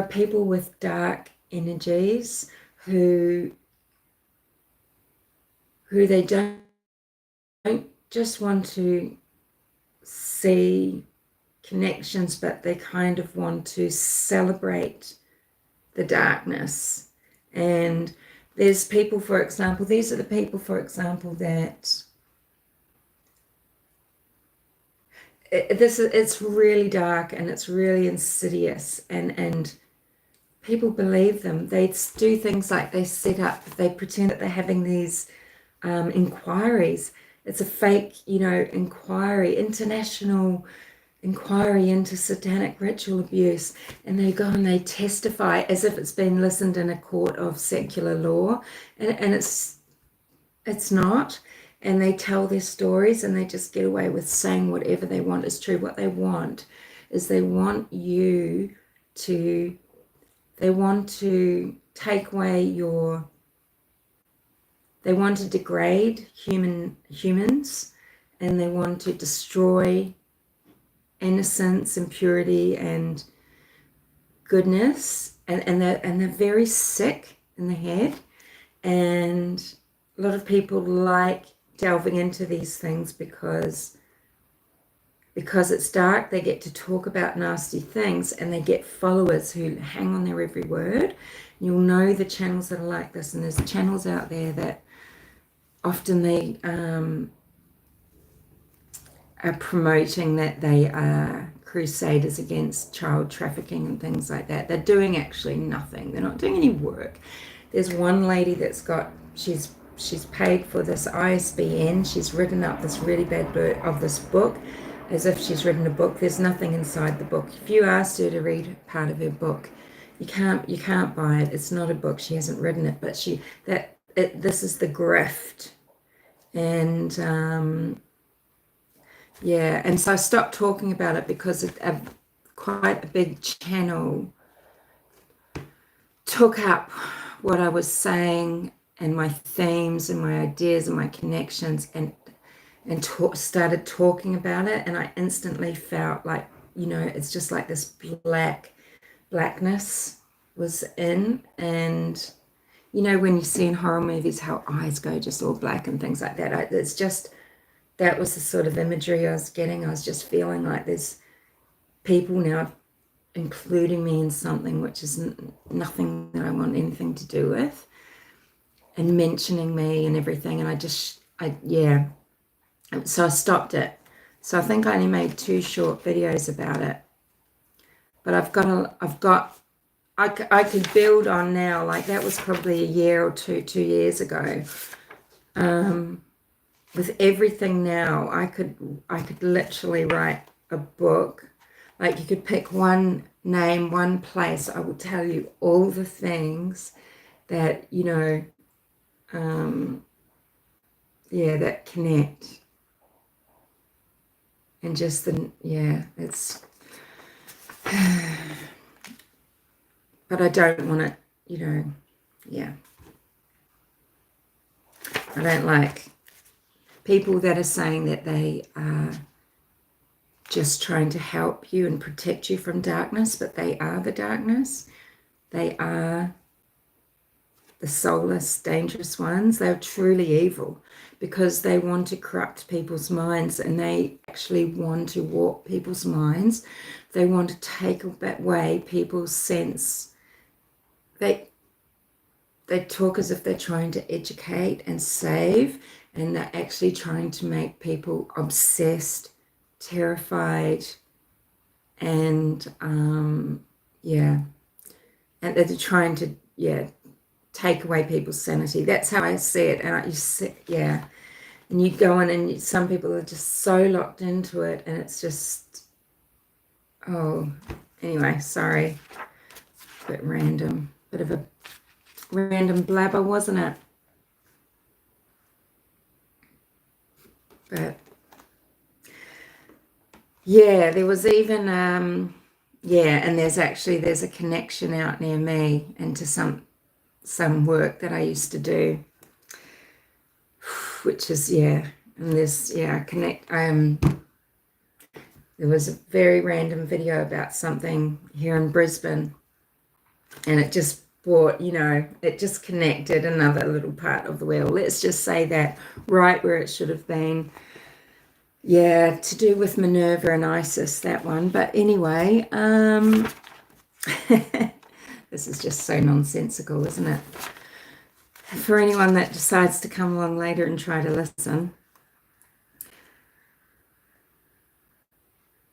people with dark energies who they don't just want to see connections, but they kind of want to celebrate the darkness. And there's people, for example, these are the people, for example, that it's really dark and it's really insidious, and people believe them. They do things like they pretend that they're having these inquiries. It's a fake, you know, inquiry, international inquiry into satanic ritual abuse, and they go and they testify as if it's been listened in a court of secular law, and it's not. And they tell their stories and they just get away with saying whatever they want is true. What they want is they want to take away your they want to degrade humans, and they want to destroy innocence and purity and goodness, and they're very sick in the head. And a lot of people like delving into these things because it's dark. They get to talk about nasty things, and they get followers who hang on their every word. You'll know the channels that are like this, and there's channels out there that often they are promoting that they are crusaders against child trafficking and things like that. They're doing actually nothing. They're not doing any work. There's one lady that's got, she's paid for this ISBN. She's written up this really bad book of this book, as if she's written a book. There's nothing inside the book. If you asked her to read part of her book, you can't buy it. It's not a book. She hasn't written it, but this is the grift. And yeah, and so I stopped talking about it because quite a big channel took up what I was saying and my themes and my ideas and my connections, and started talking about it. And I instantly felt like, it's just like this blackness was in. And when you see in horror movies how eyes go just all black and things like that, that was the sort of imagery I was getting. I was just feeling like there's people now including me in something which is nothing that I want anything to do with, and mentioning me and everything. And so I stopped it. So I think I only made 2 short videos about it, but I could build on now. Like, that was probably a year or 2 years ago. With everything now, I could literally write a book. Like, you could pick one name, one place. I will tell you all the things that, that connect. And just it's, but I don't want it, I don't like people that are saying that they are just trying to help you and protect you from darkness, but they are the darkness. They are the soulless, dangerous ones. They're truly evil because they want to corrupt people's minds, and they actually want to warp people's minds. They want to take away people's sense. They talk as if they're trying to educate and save, and they're actually trying to make people obsessed, terrified, and and they're trying to take away people's sanity. That's how I see it. And and you go in, and some people are just so locked into it, and it's just, anyway, sorry, a bit random, bit of a random blabber, wasn't it? But yeah, there was even and there's a connection out near me into some work that I used to do, which is and there's connect. There was a very random video about something here in Brisbane, and it just brought, it just connected another little part of the wheel. Let's just say that, right where it should have been. Yeah, to do with Minerva and Isis, that one. But anyway, this is just so nonsensical, isn't it? For anyone that decides to come along later and try to listen.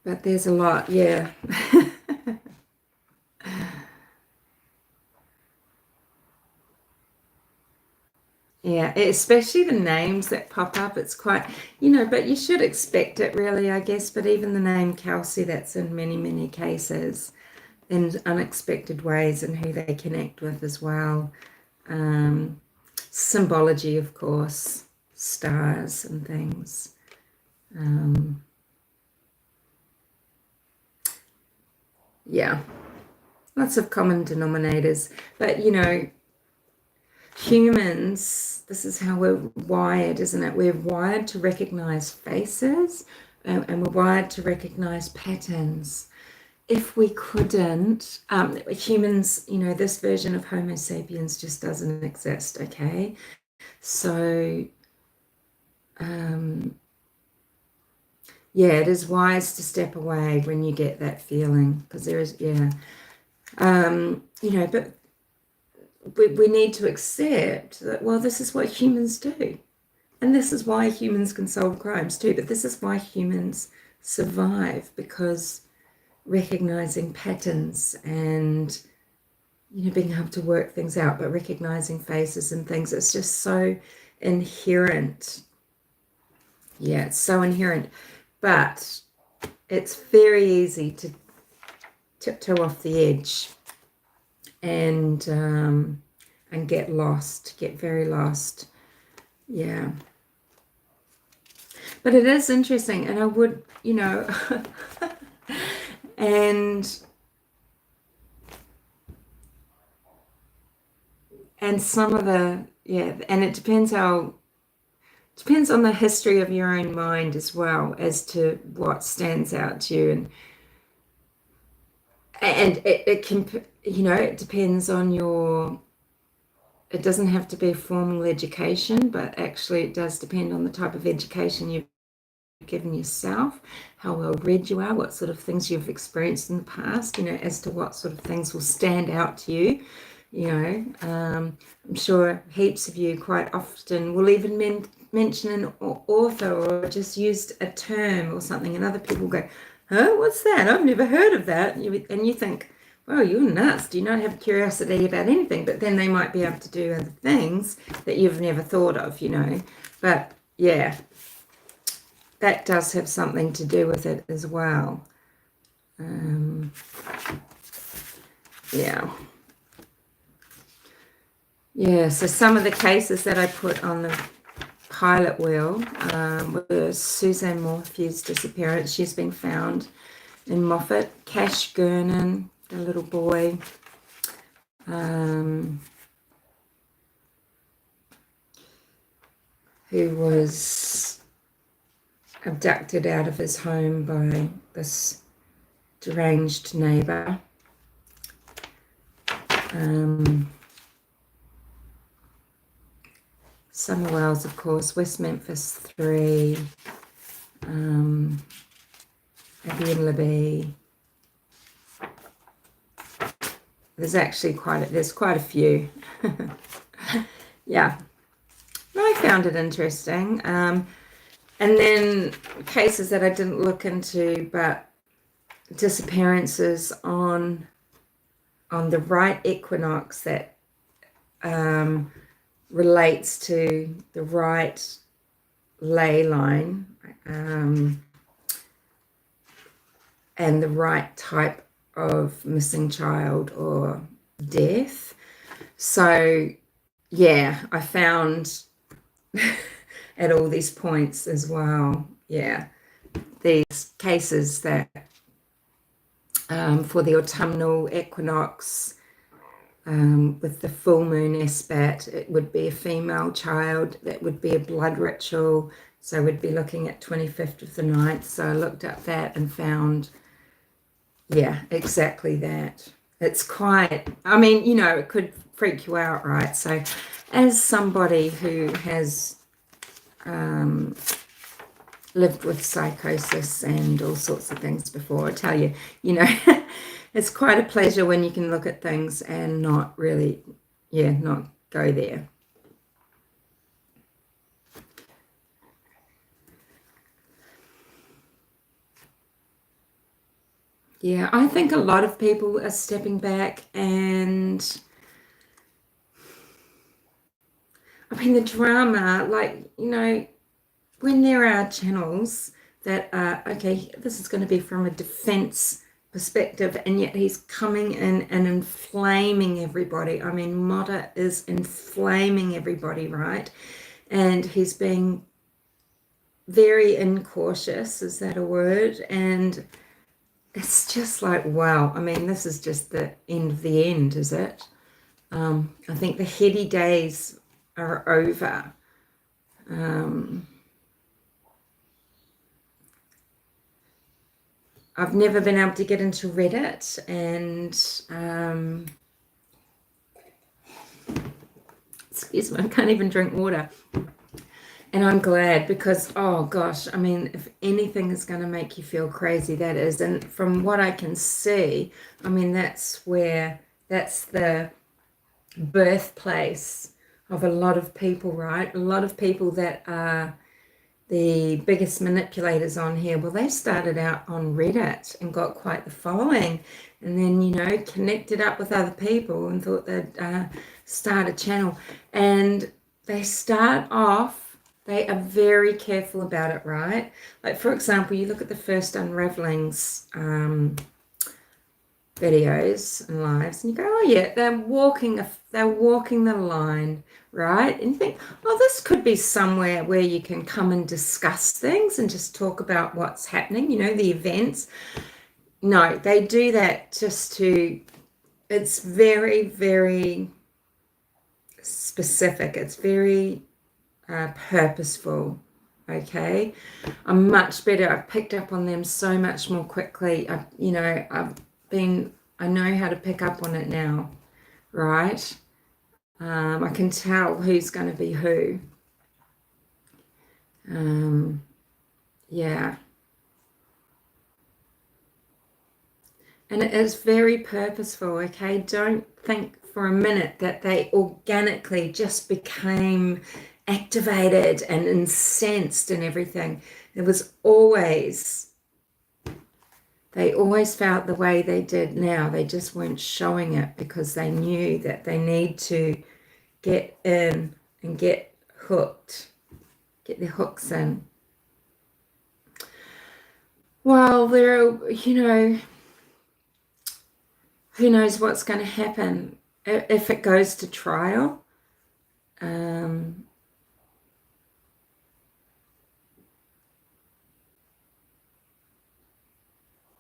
But there's a lot, yeah. Yeah, especially the names that pop up. It's quite, but you should expect it, really, I guess. But even the name Kelsey, that's in many, many cases in unexpected ways, and who they connect with as well. Symbology, of course, stars and things. Lots of common denominators. But, humans, this is how we're wired, isn't it? We're wired to recognize faces, and we're wired to recognize patterns. If we couldn't, humans, this version of Homo sapiens just doesn't exist, okay? So, yeah, it is wise to step away when you get that feeling, because there is, but we need to accept that, well, this is what humans do. And this is why humans can solve crimes too, but this is why humans survive, because recognizing patterns and being able to work things out, but recognizing faces and things, it's just so inherent. Yeah, it's so inherent, but it's very easy to tiptoe off the edge and get lost, get very lost. Yeah, but it is interesting, and I would, and some of the, and it depends on the history of your own mind as well as to what stands out to you, and it can, it depends on your, it doesn't have to be formal education, but actually it does depend on the type of education you've given yourself, how well read you are, what sort of things you've experienced in the past, as to what sort of things will stand out to you. I'm sure heaps of you quite often will even mention an author or just used a term or something, and other people go, huh, what's that? I've never heard of that. And you think, well, you're nuts. Do you not have curiosity about anything? But then they might be able to do other things that you've never thought of, But yeah, that does have something to do with it as well. Yeah. Yeah, so some of the cases that I put on the pilot wheel were Suzanne Morphew's disappearance. She's been found in Moffat. Cash Gernon, the little boy. Who was abducted out of his home by this deranged neighbour. Summer Wells, of course, West Memphis 3, Abby and Libby. There's actually quite a few. Yeah, I found it interesting. And then cases that I didn't look into, but disappearances on the right equinox that relates to the right ley line and the right type of missing child or death. So yeah, I found at all these points as well, these cases that for the autumnal equinox, with the full moon aspect, it would be a female child. That would be a blood ritual. So we'd be looking at 25th of the 9th. So I looked up that and found, exactly that. It's quite, it could freak you out, right? So as somebody who has lived with psychosis and all sorts of things before, I tell you, it's quite a pleasure when you can look at things and not really, not go there. Yeah, I think a lot of people are stepping back, and the drama, when there are channels that are, okay, this is going to be from a defense perspective, and yet he's coming in and inflaming everybody. Motta is inflaming everybody, right? And he's being very incautious, is that a word? And it's just like, wow, this is just the end of the end, is it? I think the heady days are over. I've never been able to get into Reddit, and excuse me, I can't even drink water. And I'm glad, because, oh gosh, I mean, if anything is going to make you feel crazy, that is. And from what I can see, I mean, that's the birthplace of a lot of people, right? A lot of people that are the biggest manipulators on here. Well, they started out on Reddit and got quite the following, and then, you know, connected up with other people and thought they'd start a channel. And they start off, they are very careful about it, right? Like, for example, you look at the first Unravelings videos and lives, and you go, oh yeah, they're walking the line, right? And you think, oh, this could be somewhere where you can come and discuss things and just talk about what's happening, you know, the events. No, they do that just to, it's very, very specific. It's very purposeful. Okay, I'm much better. I've picked up on them so much more quickly. I know how to pick up on it now, right? I can tell who's going to be who. Yeah. And it is very purposeful, okay? Don't think for a minute that they organically just became activated and incensed and everything. It was always, they always felt the way they did now. They just weren't showing it because they knew that they need to get in and get hooked, get their hooks in. Well, they're, you know, who knows what's going to happen if it goes to trial.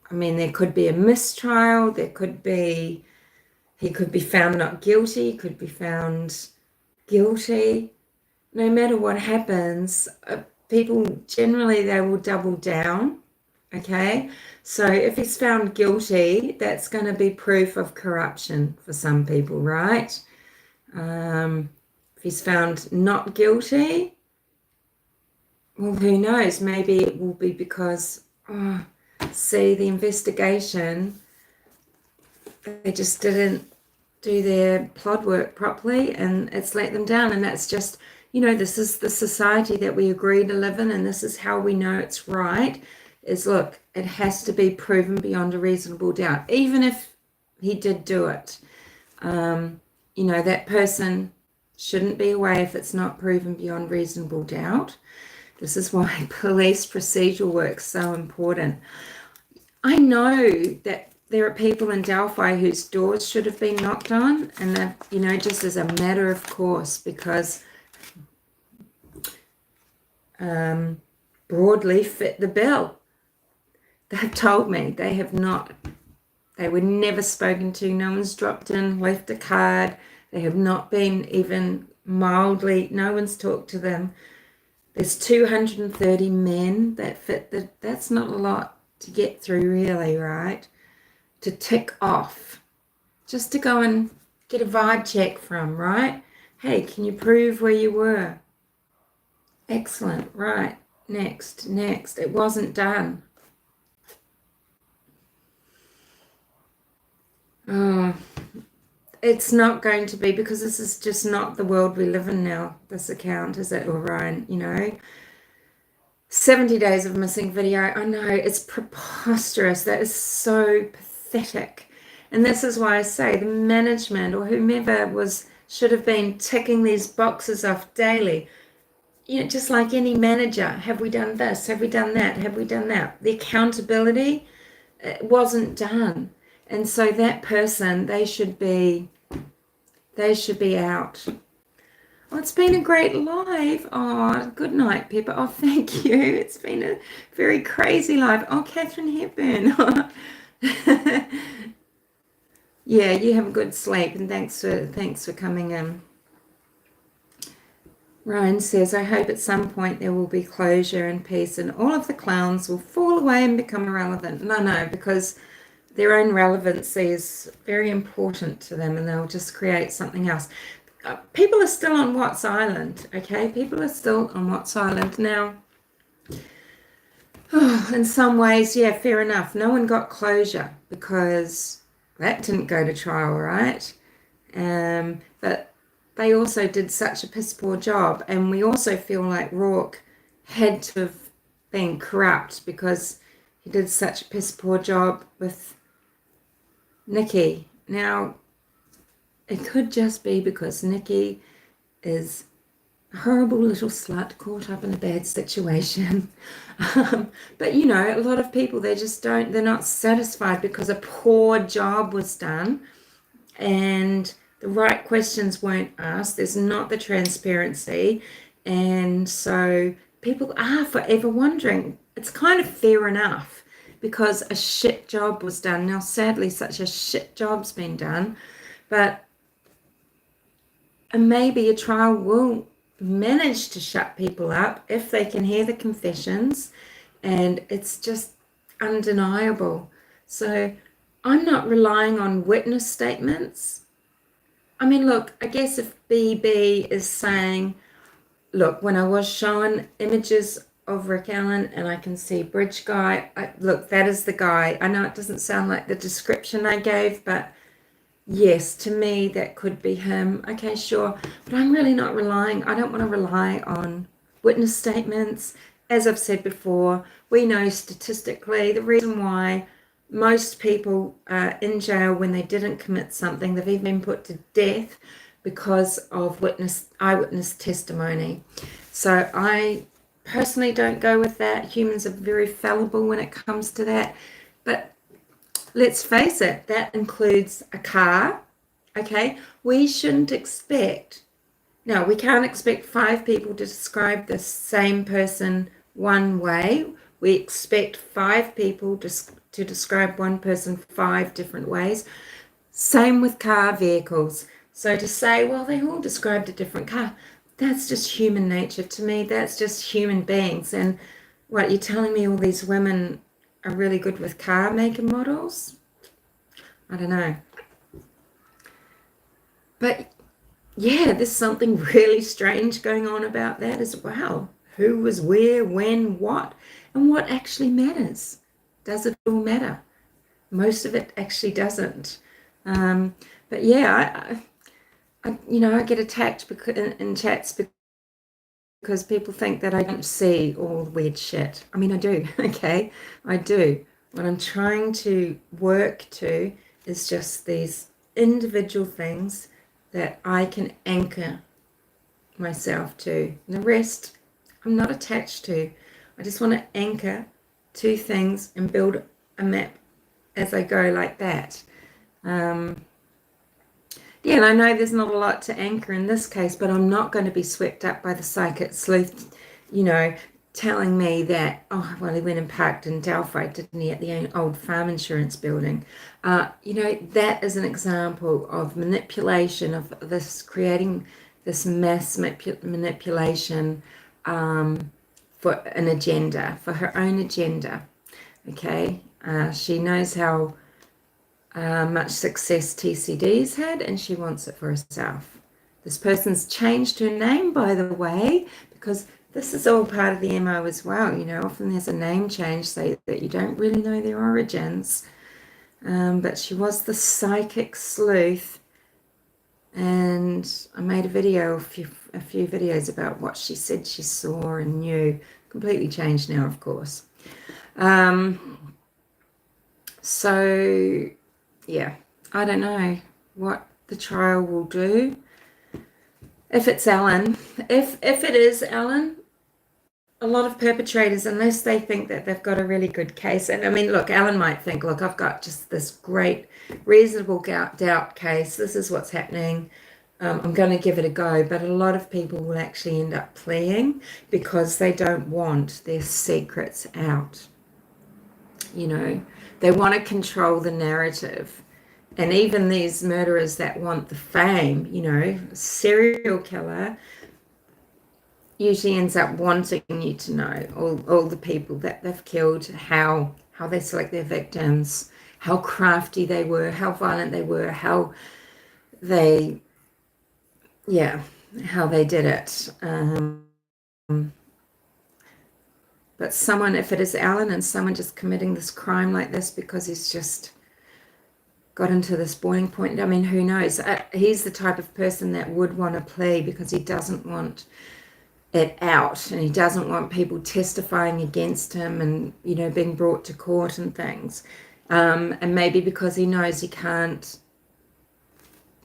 I mean, there could be a mistrial. There could be, he could be found not guilty, could be found guilty. No matter what happens, people generally, they will double down. Okay, so if he's found guilty, that's going to be proof of corruption for some people, right? If he's found not guilty, well, who knows? Maybe it will be because, see, the investigation, they just didn't do their plot work properly, and it's let them down. And that's just, you know, this is the society that we agree to live in, and this is how we know it's right. Is, look, it has to be proven beyond a reasonable doubt, even if he did do it. You know, that person shouldn't be away if it's not proven beyond reasonable doubt. This is why police procedural work is so important. I know that there are people in Delphi whose doors should have been knocked on, and they've, you know, just as a matter of course, because broadly fit the bill. They've told me they have not, they were never spoken to, no one's dropped in, left a card, they have not been even mildly, no one's talked to them. There's 230 men that fit the, that's not a lot to get through really, right? To tick off, just to go and get a vibe check from, right? Hey, can you prove where you were? Excellent, right, next, it wasn't done. Oh, it's not going to be, because this is just not the world we live in now, this account, is it, Orion? You know, 70 days of missing video. I know, it's preposterous. That is so pathetic. And this is why I say the management or whomever should have been ticking these boxes off daily. You know, just like any manager, have we done this? Have we done that? Have we done that? The accountability, it wasn't done. And so that person, they should be out. Oh, it's been a great live. Oh, good night, Pepper. Oh, thank you. It's been a very crazy live. Oh, Catherine Hepburn. Yeah, you have a good sleep, and thanks for coming in. Ryan says, I hope at some point there will be closure and peace and all of the clowns will fall away and become irrelevant. No, because their own relevancy is very important to them and they'll just create something else. People are still on Watts Island, okay? People are still on Watts Island. Now, in some ways, yeah, fair enough. No one got closure because that didn't go to trial, right? But they also did such a piss poor job, and we also feel like Rourke had to have been corrupt because he did such a piss poor job with Nikki. Now, it could just be because Nikki is a horrible little slut caught up in a bad situation. But you know, a lot of people, they're not satisfied because a poor job was done and the right questions weren't asked. There's not the transparency. And so people are forever wondering. It's kind of fair enough because a shit job was done. Now, sadly, such a shit job's been done. But maybe a trial will manage to shut people up if they can hear the confessions. And it's just undeniable. So I'm not relying on witness statements. I mean, look, I guess if BB is saying, look, when I was shown images of Rick Allen and I can see Bridge Guy, look, that is the guy. I know it doesn't sound like the description I gave, but yes, to me, that could be him. Okay, sure. But I'm really not relying, I don't want to rely on witness statements. As I've said before, we know statistically the reason why most people are in jail when they didn't commit something, they've even been put to death because of eyewitness testimony. So I personally don't go with that. Humans are very fallible when it comes to that. But let's face it, that includes a car, okay? We shouldn't expect, no, we can't expect 5 people to describe the same person one way. We expect 5 people to describe one person 5 different ways. Same with car vehicles. So to say, well, they all described a different car, that's just human nature. To me, that's just human beings. And what, you're telling me all these women are really good with car make and models? I don't know. But yeah, there's something really strange going on about that as well. Who was where, when, what, and what actually matters. Does it all matter? Most of it actually doesn't. But yeah, I get attacked in chats because people think that I don't see all the weird shit. I mean, I do, okay? I do. What I'm trying to work to is just these individual things that I can anchor myself to. And the rest, I'm not attached to. I just want to anchor 2 things and build a map as I go like that. Yeah, and I know there's not a lot to anchor in this case, but I'm not going to be swept up by the psychic sleuth, telling me that, oh, well, he went and parked in Delphi, didn't he, at the old farm insurance building. That is an example of manipulation, of this creating this mass manipulation for an agenda, for her own agenda, okay? She knows how much success TCD's had, and she wants it for herself. This person's changed her name, by the way, because this is all part of the MO as well. Often there's a name change so that you don't really know their origins. But she was the psychic sleuth, and I made a few videos about what she said she saw and knew. Completely changed now, of course. So yeah, I don't know what the trial will do. If it's Alan, if it is Alan, a lot of perpetrators, unless they think that they've got a really good case, and I mean, look, Alan might think, look, I've got just this great reasonable doubt case. This is what's happening. I'm going to give it a go. But a lot of people will actually end up pleading because they don't want their secrets out. They want to control the narrative. And even these murderers that want the fame, you know, serial killer usually ends up wanting you to know all the people that they've killed, how they select their victims, how crafty they were, how violent they were, how they, yeah, how they did it. But someone, if it is Alan and someone just committing this crime like this because he's just got into this boiling point, I mean, who knows? He's the type of person that would want to plea because he doesn't want it out, and he doesn't want people testifying against him and, you know, being brought to court and things. And maybe because he knows he can't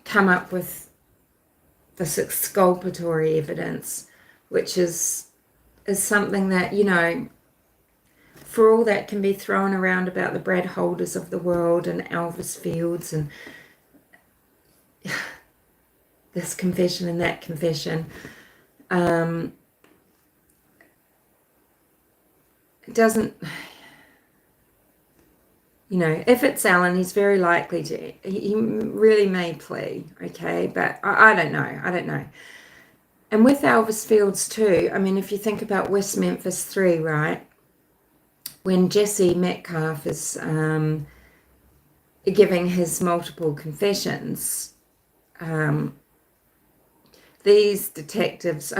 come up with this exculpatory evidence, which is something that, you know, for all that can be thrown around about the Brad Holders of the world and Elvis Fields and this confession and that confession, it doesn't, you know, if it's Alan, he's very likely to, he really may plea, okay, but I don't know. And with Elvis Fields too, I mean, if you think about West Memphis 3, right, when Jesse Metcalf is giving his multiple confessions, these detectives,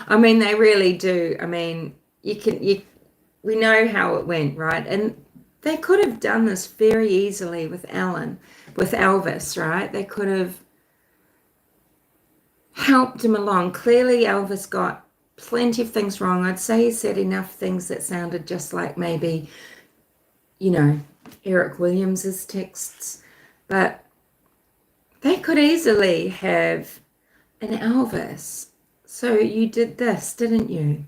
I mean, they really do. I mean, we know how it went, right? And they could have done this very easily with Elvis, right? They could have helped him along. Clearly, Elvis got plenty of things wrong. I'd say he said enough things that sounded just like maybe, you know, Eric Williams's texts, but they could easily have an Elvis. So you did this, didn't you?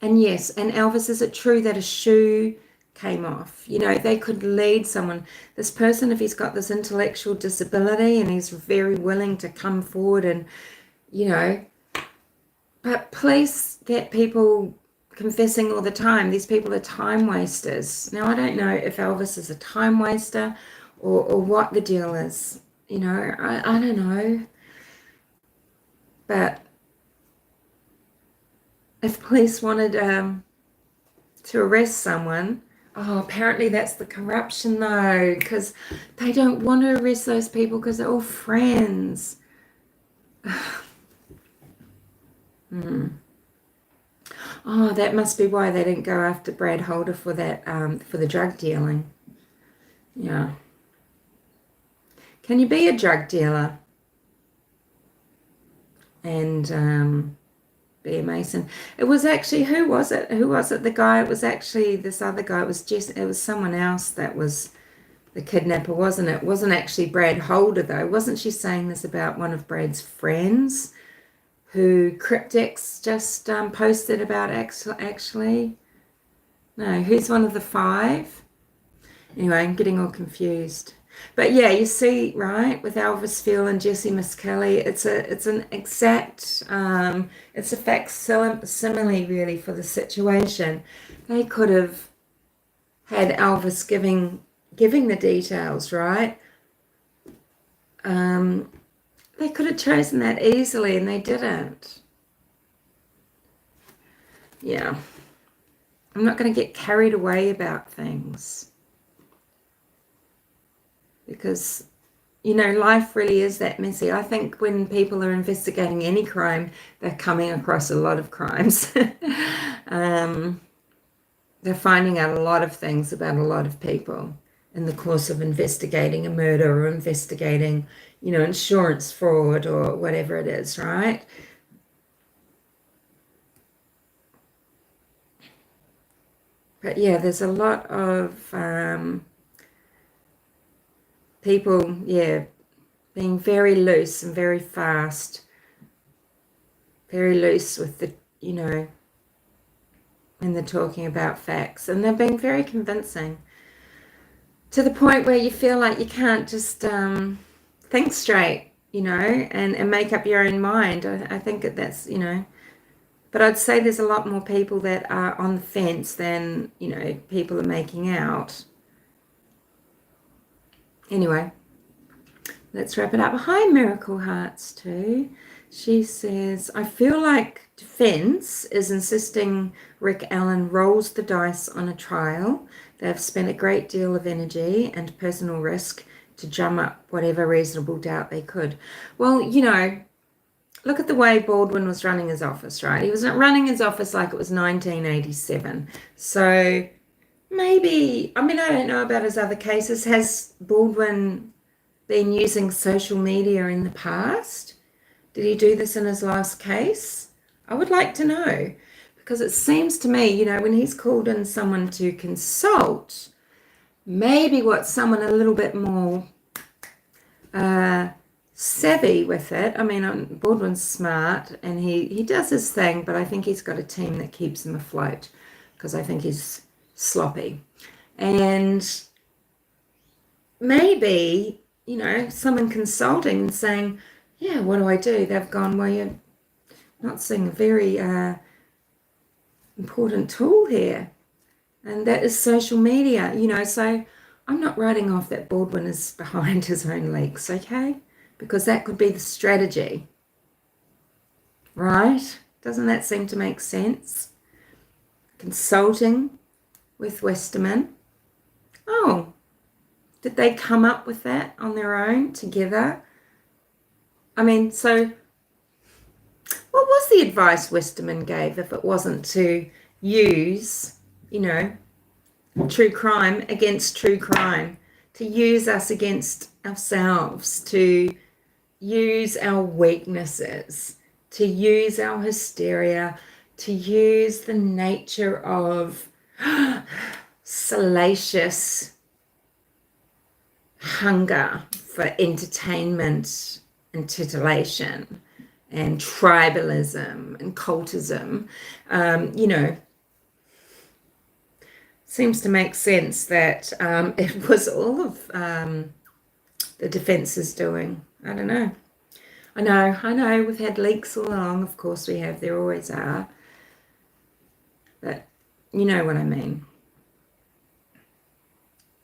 And yes, and Elvis, is it true that a shoe came off? You know, they could lead someone, this person, if he's got this intellectual disability and he's very willing to come forward and, you know, but police get people confessing all the time. These people are time wasters. Now, I don't know if Elvis is a time waster or what the deal is. You know, I don't know. But if police wanted to arrest someone, oh, apparently that's the corruption though, because they don't want to arrest those people because they're all friends. Oh, that must be why they didn't go after Brad Holder for that, for the drug dealing. Yeah. Can you be a drug dealer and be a Mason? It was actually, who was it? The guy? It was actually this other guy. It was someone else that was the kidnapper, wasn't it? It wasn't actually Brad Holder though. Wasn't she saying this about one of Brad's friends who Cryptex just posted about actually? No, who's one of the 5? Anyway, I'm getting all confused. But yeah, you see, right, with Elvis Field and Jesse Miskelly, it's an exact, it's a facsimile really for the situation. They could have had Elvis giving the details, right? They could have chosen that easily and they didn't. Yeah. I'm not going to get carried away about things. Because, you know, life really is that messy. I think when people are investigating any crime, they're coming across a lot of crimes. They're finding out a lot of things about a lot of people in the course of investigating a murder or investigating, you know, insurance fraud or whatever it is, right? But yeah, there's a lot of people, yeah, being very loose and very fast, very loose with the, you know, when they're talking about facts, and they're being very convincing to the point where you feel like you can't just think straight, you know, and make up your own mind. I think that's, you know, but I'd say there's a lot more people that are on the fence than, you know, people are making out. Anyway, let's wrap it up. Hi, Miracle Hearts too. She says, I feel like defense is insisting Rick Allen rolls the dice on a trial. They've spent a great deal of energy and personal risk to drum up whatever reasonable doubt they could. Well, you know, look at the way Baldwin was running his office, right? He was running his office like it was 1987. So maybe, I mean, I don't know about his other cases. Has Baldwin been using social media in the past? Did he do this in his last case? I would like to know, because it seems to me, you know, when he's called in someone to consult, maybe what someone a little bit more savvy with it. I mean, Baldwin's smart and he does his thing, but I think he's got a team that keeps him afloat, because I think he's sloppy. And maybe, you know, someone consulting and saying, yeah, what do I do? They've gone, well, you're not seeing a very important tool here, and that is social media, you know. So I'm not writing off that Baldwin is behind his own leaks, okay? Because that could be the strategy, right? Doesn't that seem to make sense? Consulting with Westerman. Oh, did they come up with that on their own together? I mean, so what was the advice Westerman gave if it wasn't to use, you know, true crime against true crime, to use us against ourselves, to use our weaknesses, to use our hysteria, to use the nature of salacious hunger for entertainment and titillation and tribalism and cultism, you know, seems to make sense that it was all of the defence's doing. I don't know. I know, we've had leaks all along, of course we have, there always are. But you know what I mean.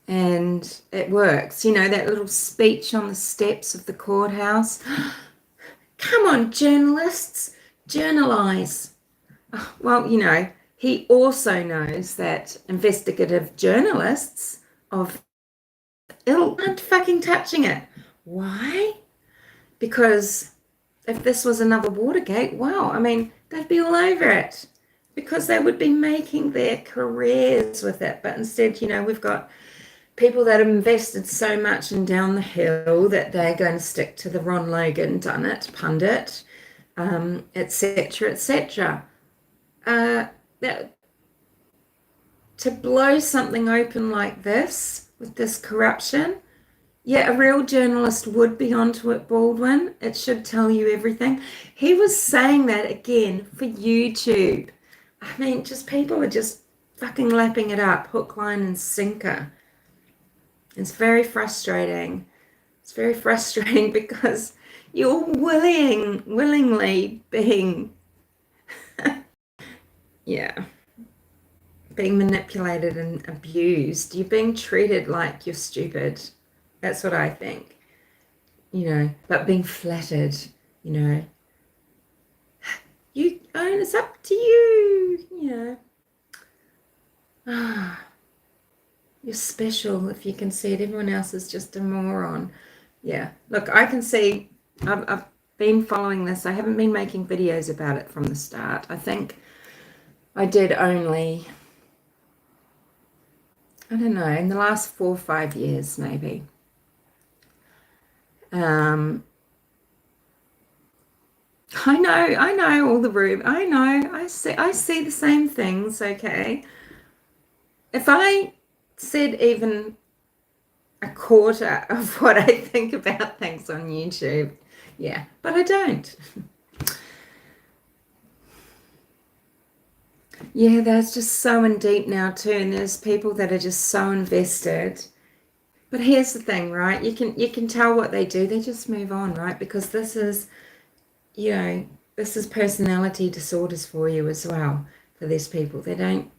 And it works, you know, that little speech on the steps of the courthouse. Come on, journalists, journalize. Well, you know, he also knows that investigative journalists of ill aren't fucking touching it. Why? Because if this was another Watergate, wow, I mean, they'd be all over it, because they would be making their careers with it. But instead, you know, we've got people that have invested so much in Down the Hill that they're going to stick to the Ron Logan done it pundit, etc., etc. That to blow something open like this with this corruption, yeah, a real journalist would be onto it, Baldwin. It should tell you everything. He was saying that again for YouTube. I mean, just people are just fucking lapping it up, hook, line, and sinker. It's very frustrating. It's very frustrating because you're willingly being, yeah, being manipulated and abused. You're being treated like you're stupid. That's what I think, you know, but being flattered, you know. You own, it's up to you, you know. You're special if you can see it. Everyone else is just a moron. Yeah, look, I can see, I've been following this. I haven't been making videos about it from the start. I think I did only, I don't know, in the last 4 or 5 years maybe. I know all the room. I know, I see the same things, okay? If I said even a quarter of what I think about things on YouTube, yeah, but I don't. Yeah, that's just so in deep now too, and there's people that are just so invested. But here's the thing, right? You can tell what they do. They just move on, right? Because this is, you know, this is personality disorders for you as well, for these people. They don't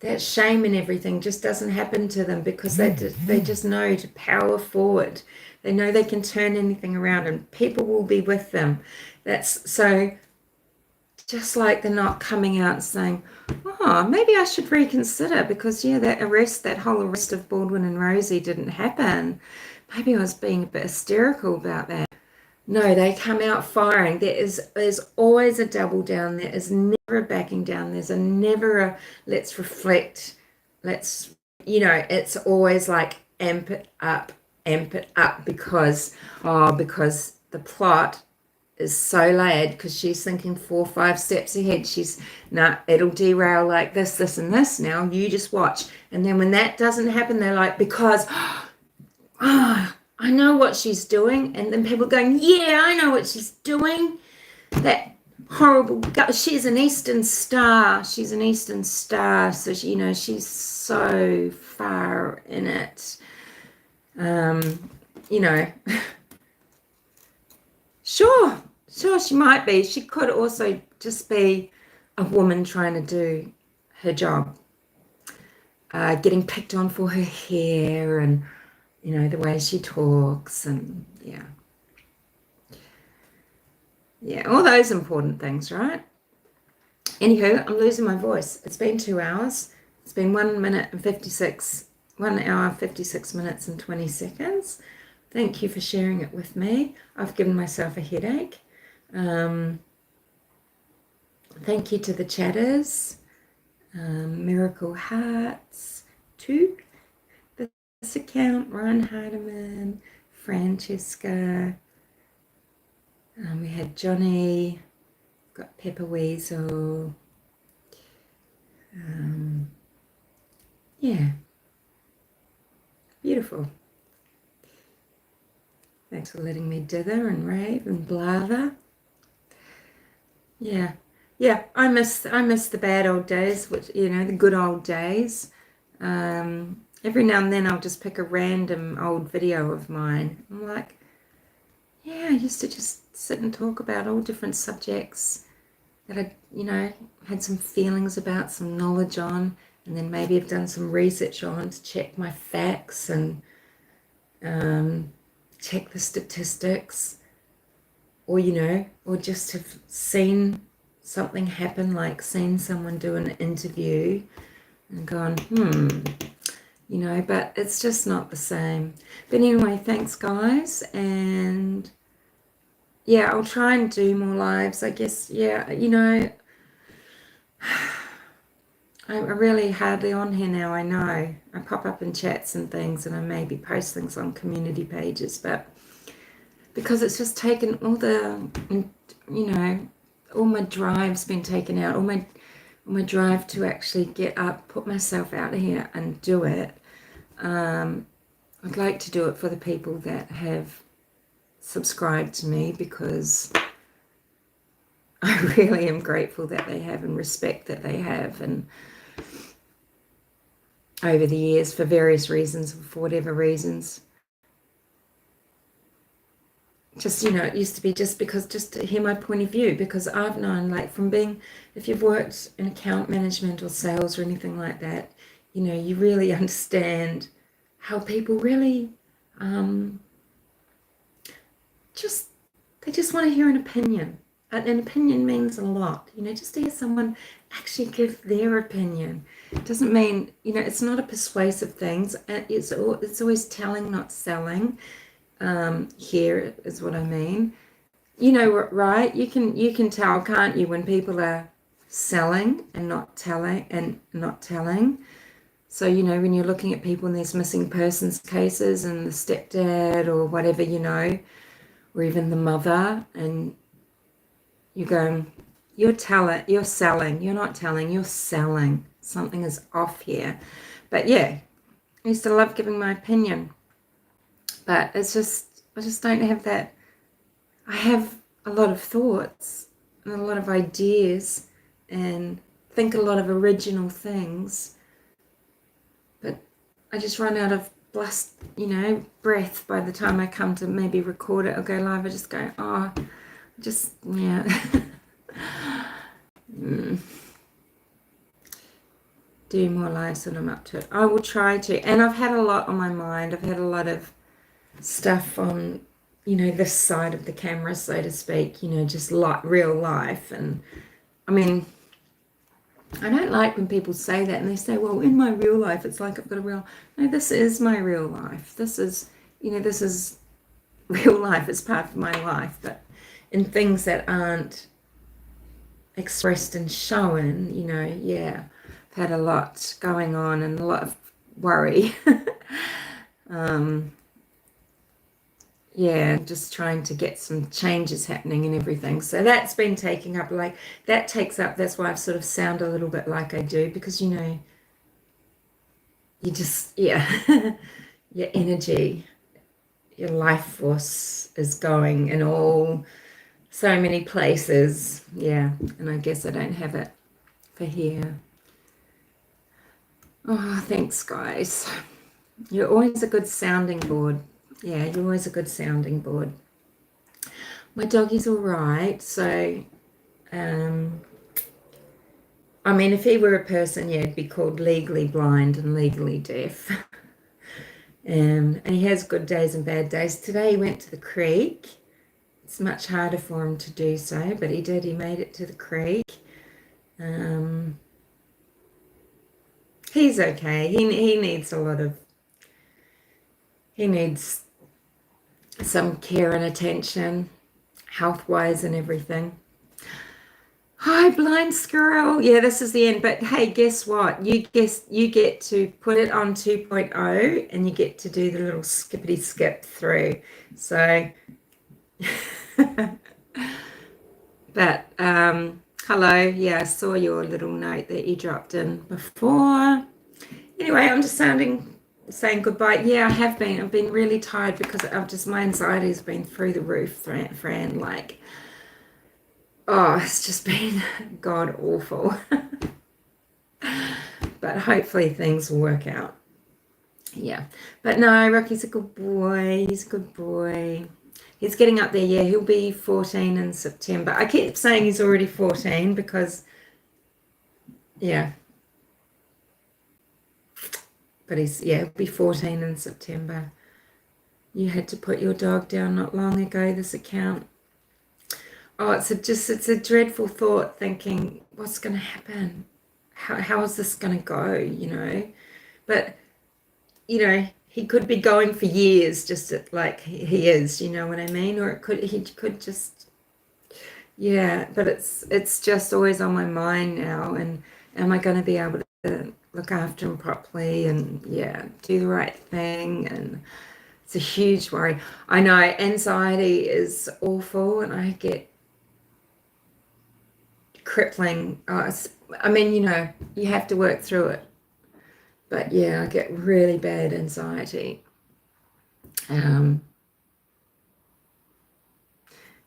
that shame and everything just doesn't happen to them, because they just know to power forward. They know they can turn anything around and people will be with them. That's so, just like they're not coming out and saying, oh, maybe I should reconsider, because yeah, that whole arrest of Baldwin and Rosie didn't happen. Maybe I was being a bit hysterical about that. No, they come out firing. There's always a double down. There is never a backing down. There's never a let's reflect. Let's, it's always like amp it up, because the plot is so layered, because she's thinking 4 or 5 steps ahead. She's, nah, it'll derail like this, and this. Now you just watch. And then when that doesn't happen, they're like, because, I know what she's doing. And then people going, yeah, I know what she's doing. That horrible guy. She's an Eastern Star. So she, she's so far in it. Sure, she might be. She could also just be a woman trying to do her job, getting picked on for her hair and, the way she talks, and yeah, all those important things, right? Anywho, I'm losing my voice. It's been 2 hours. It's been 1 hour, 56 minutes and 20 seconds. Thank you for sharing it with me. I've given myself a headache. Thank you to the chatters. Miracle Hearts, to this account, Ron Hardiman, Francesca. We had Johnny, got Pepper Weasel. Yeah, beautiful. Thanks for letting me dither and rave and blather. Yeah, I miss the bad old days, which, the good old days. Every now and then I'll just pick a random old video of mine. I'm like, yeah, I used to just sit and talk about all different subjects that I, had some feelings about, some knowledge on, and then maybe I've done some research on to check my facts and check the statistics, or or just have seen something happen, like seen someone do an interview and gone, but it's just not the same. But anyway, thanks guys, and yeah, I'll try and do more lives, I guess. Yeah, I'm really hardly on here now, I know. I pop up in chats and things, and I maybe post things on community pages, but because it's just taken all the, all my drive's been taken out, all my drive to actually get up, put myself out here and do it. I'd like to do it for the people that have subscribed to me, because I really am grateful that they have and respect that they have, and over the years, for various reasons, for whatever reasons. Just, it used to be just to hear my point of view, because I've known, like, from being, if you've worked in account management or sales or anything like that, you really understand how people really they just want to hear an opinion. An opinion means a lot, just to hear someone actually give their opinion. It doesn't mean, it's not a persuasive thing. It's always telling, not selling. Here is what I mean. Right? You can tell, can't you, when people are selling and not telling. So, when you're looking at people in these missing persons cases and the stepdad or whatever, or even the mother, and you're going, you're selling, you're not telling, you're selling. Something is off here. But yeah, I used to love giving my opinion. But I just don't have that. I have a lot of thoughts and a lot of ideas and think a lot of original things. But I just run out of breath by the time I come to maybe record it or go live. I just go, yeah. do more lives when I'm up to it. I will try to. And I've had a lot on my mind. I've had a lot of stuff on, this side of the camera, so to speak, just like real life. And I mean, I don't like when people say that and they say, well, in my real life, it's like I've got a real, no, this is my real life. This is real life. It's part of my life. But in things that aren't expressed and shown, yeah, I've had a lot going on and a lot of worry. Yeah, just trying to get some changes happening and everything. So that's been taking up, that's why I've sort of sound a little bit like I do, because, you just, yeah, your energy, your life force is going in so many places. Yeah, and I guess I don't have it for here. Oh, thanks, guys. You're always a good sounding board. Yeah, you're always a good sounding board. My doggy's all right. So, I mean, if he were a person, yeah, it'd be called legally blind and legally deaf. And he has good days and bad days. Today he went to the creek. It's much harder for him to do so, but he did. He made it to the creek. He's okay. He needs he needs some care and attention, health-wise and everything. Hi, blind squirrel. Yeah, this is the end. But hey, guess what? You get to put it on 2.0 and you get to do the little skippity skip through. So, but hello. Yeah, I saw your little note that you dropped in before. Anyway, I'm just saying goodbye. Yeah, I have been. I've been really tired because my anxiety's been through the roof, Fran. Like, oh, it's just been god awful. But hopefully things will work out. Yeah. But no, Rocky's a good boy. He's a good boy. He's getting up there. Yeah, he'll be 14 in September. I keep saying he's already 14 because, yeah. But he'll be 14 in September. You had to put your dog down not long ago, this account. Oh, it's a dreadful thought, thinking, what's going to happen? How is this going to go, But, he could be going for years, just like he is, you know what I mean? Or he could just, yeah, but it's just always on my mind now. And am I going to be able to look after him properly and, yeah, do the right thing? And it's a huge worry. I know anxiety is awful and I get crippling. I mean, you have to work through it. But yeah, I get really bad anxiety. Yeah,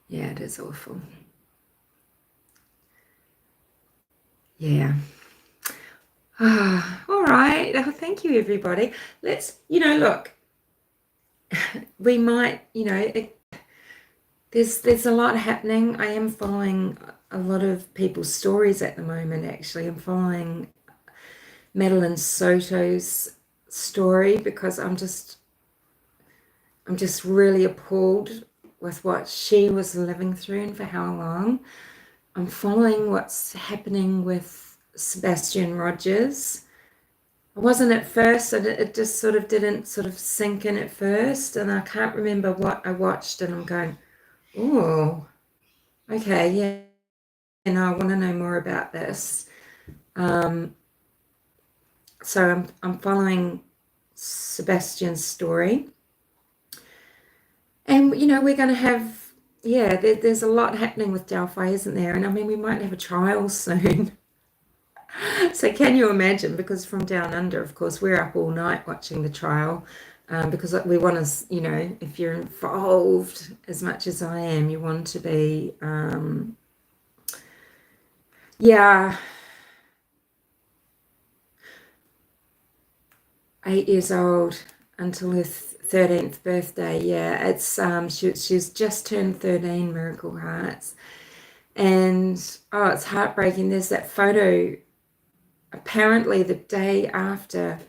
it is awful. Yeah. All right. Oh, thank you, everybody. Let's, look, we might, there's a lot happening. I am following a lot of people's stories at the moment, actually. I'm following Madeline Soto's story because I'm just really appalled with what she was living through and for how long. I'm following what's happening with Sebastian Rogers. I wasn't at first, and it just sort of didn't sort of sink in at first, and I can't remember what I watched, and I'm going, oh, okay, yeah, I want to know more about this. So I'm following Sebastian's story. And, we're going to have, yeah, there's a lot happening with Delphi, isn't there? And I mean, we might have a trial soon. So can you imagine? Because from down under, of course, we're up all night watching the trial because we want to, if you're involved as much as I am, you want to be, yeah, 8 years old until her 13th birthday. Yeah, it's she's just turned 13, Miracle Hearts. And oh, it's heartbreaking. There's that photo apparently the day after,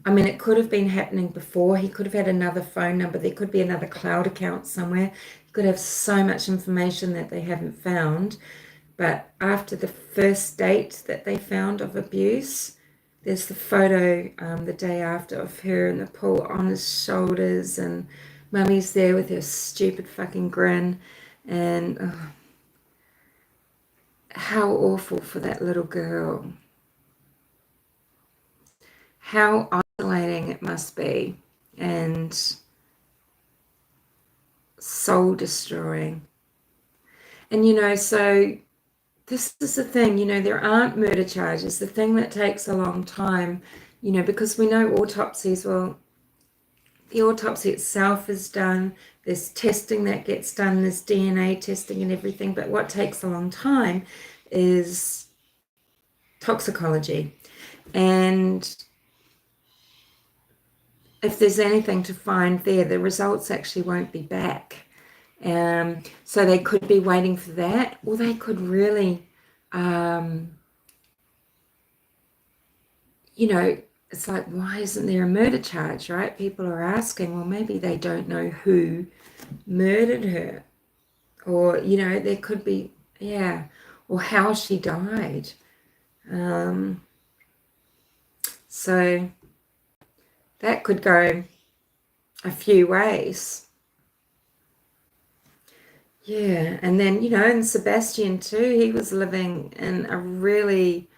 I mean, it could have been happening before. He could have had another phone number. There could be another cloud account somewhere. He could have so much information that they haven't found. But after the first date that they found of abuse, there's the photo the day after of her in the pool on his shoulders, and Mummy's there with her stupid fucking grin. And how awful for that little girl. How isolating it must be, and soul destroying. And so this is the thing, there aren't murder charges. The thing that takes a long time, because we know autopsies, well, the autopsy itself is done, there's testing that gets done, there's DNA testing and everything, but what takes a long time is toxicology. And if there's anything to find there, the results actually won't be back. So they could be waiting for that, or they could really, it's like, why isn't there a murder charge, right? People are asking, well, maybe they don't know who murdered her, or, there could be, or how she died. So that could go a few ways. Yeah, and then, and Sebastian too, he was living in a really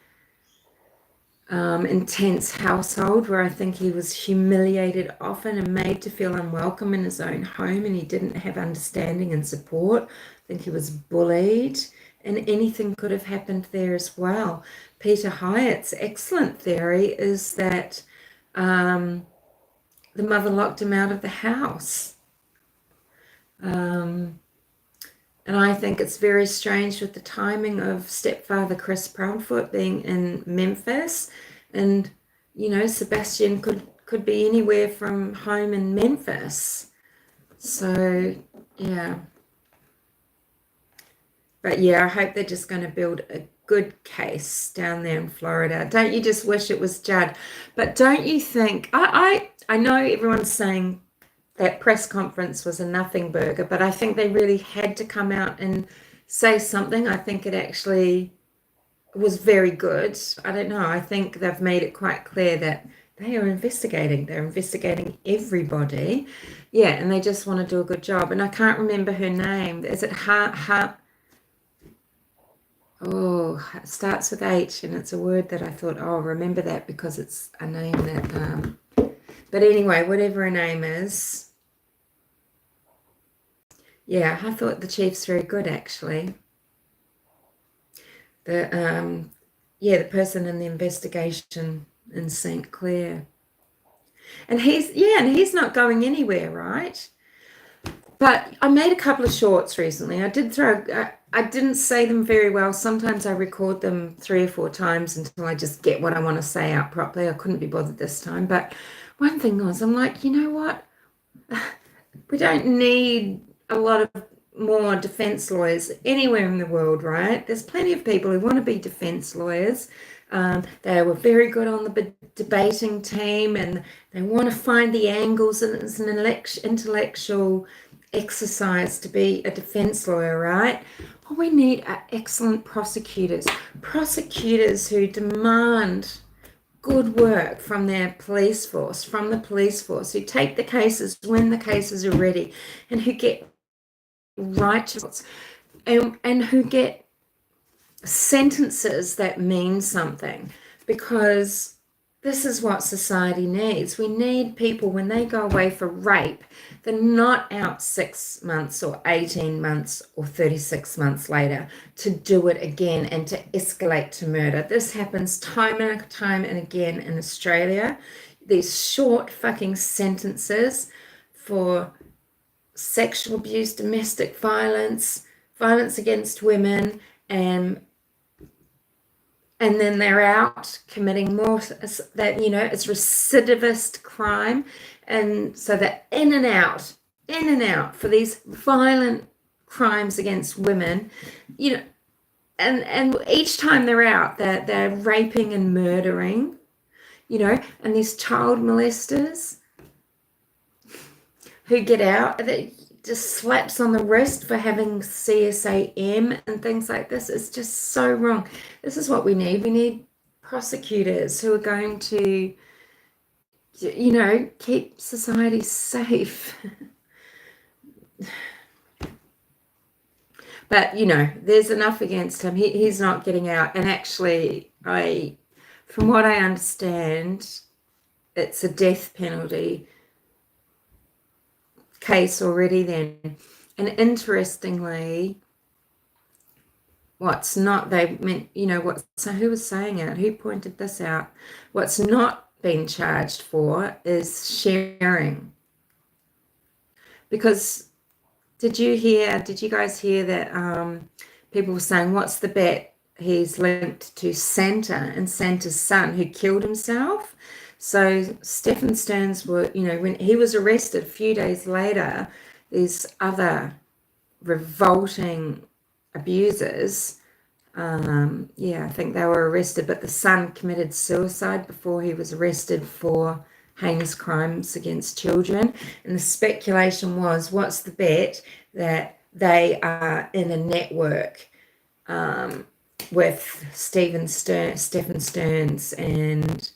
intense household where I think he was humiliated often and made to feel unwelcome in his own home, and he didn't have understanding and support. I think he was bullied, and anything could have happened there as well. Peter Hyatt's excellent theory is that the mother locked him out of the house. And I think it's very strange with the timing of stepfather Chris Proudfoot being in Memphis, and Sebastian could be anywhere from home in Memphis. So yeah, but yeah, I hope they're just going to build a good case down there in Florida. Don't you just wish it was Judd? But don't you think? I know everyone's saying that press conference was a nothing burger, but I think they really had to come out and say something. I think it actually was very good. I don't know. I think they've made it quite clear that they are investigating. They're investigating everybody. Yeah, and they just want to do a good job. And I can't remember her name. Is it Oh, it starts with H, and it's a word that I thought, oh, remember that because it's a name that... But anyway, whatever her name is... Yeah, I thought the chief's very good, actually. The person in the investigation in St. Clair. And he's not going anywhere, right? But I made a couple of shorts recently. I didn't say them very well. Sometimes I record them 3 or 4 times until I just get what I want to say out properly. I couldn't be bothered this time. But one thing was, I'm like, you know what? We don't need a lot of more defense lawyers anywhere in the world, right? There's plenty of people who want to be defense lawyers. They were very good on the debating team, and they want to find the angles, and it's an intellectual exercise to be a defense lawyer, right? What we need are excellent prosecutors who demand good work from their police force, who take the cases when the cases are ready, and who get righteous and who get sentences that mean something, because this is what society needs. We need people, when they go away for rape, they're not out 6 months or 18 months or 36 months later to do it again and to escalate to murder. This happens time and again in Australia. These short fucking sentences for sexual abuse, domestic violence, violence against women, and then they're out committing more, that it's recidivist crime. And so they're in and out for these violent crimes against women. and each time they're out, they're raping and murdering, you know, and these child molesters who get out, that just slaps on the wrist for having CSAM and things like this. It's just so wrong. This is what we need. We need prosecutors who are going to, you know, keep society safe. But, you know, there's enough against him. He's not getting out. And actually, from what I understand, it's a death penalty case already then. And interestingly, what's not, they meant, you know, what, so who was saying it? Who pointed this out? What's not been charged for is sharing. Because did you guys hear that people were saying, what's the bet? He's linked to Santa and Santa's son who killed himself. So Stephen Stearns were, you know, when he was arrested a few days later, these other revolting abusers, I think they were arrested, but the son committed suicide before he was arrested for heinous crimes against children. And the speculation was, what's the bet that they are in a network with Stephen Stearns, and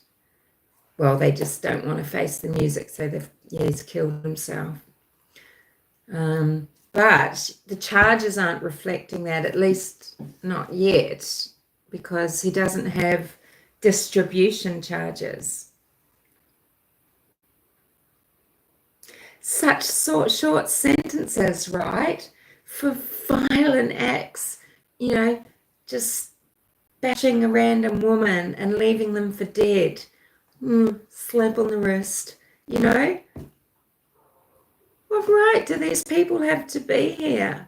well, they just don't want to face the music, so he's killed himself. But the charges aren't reflecting that, at least not yet, because he doesn't have distribution charges. Such short sentences, right? For violent acts, you know, just bashing a random woman and leaving them for dead. Slap on the wrist, you know? What right do these people have to be here?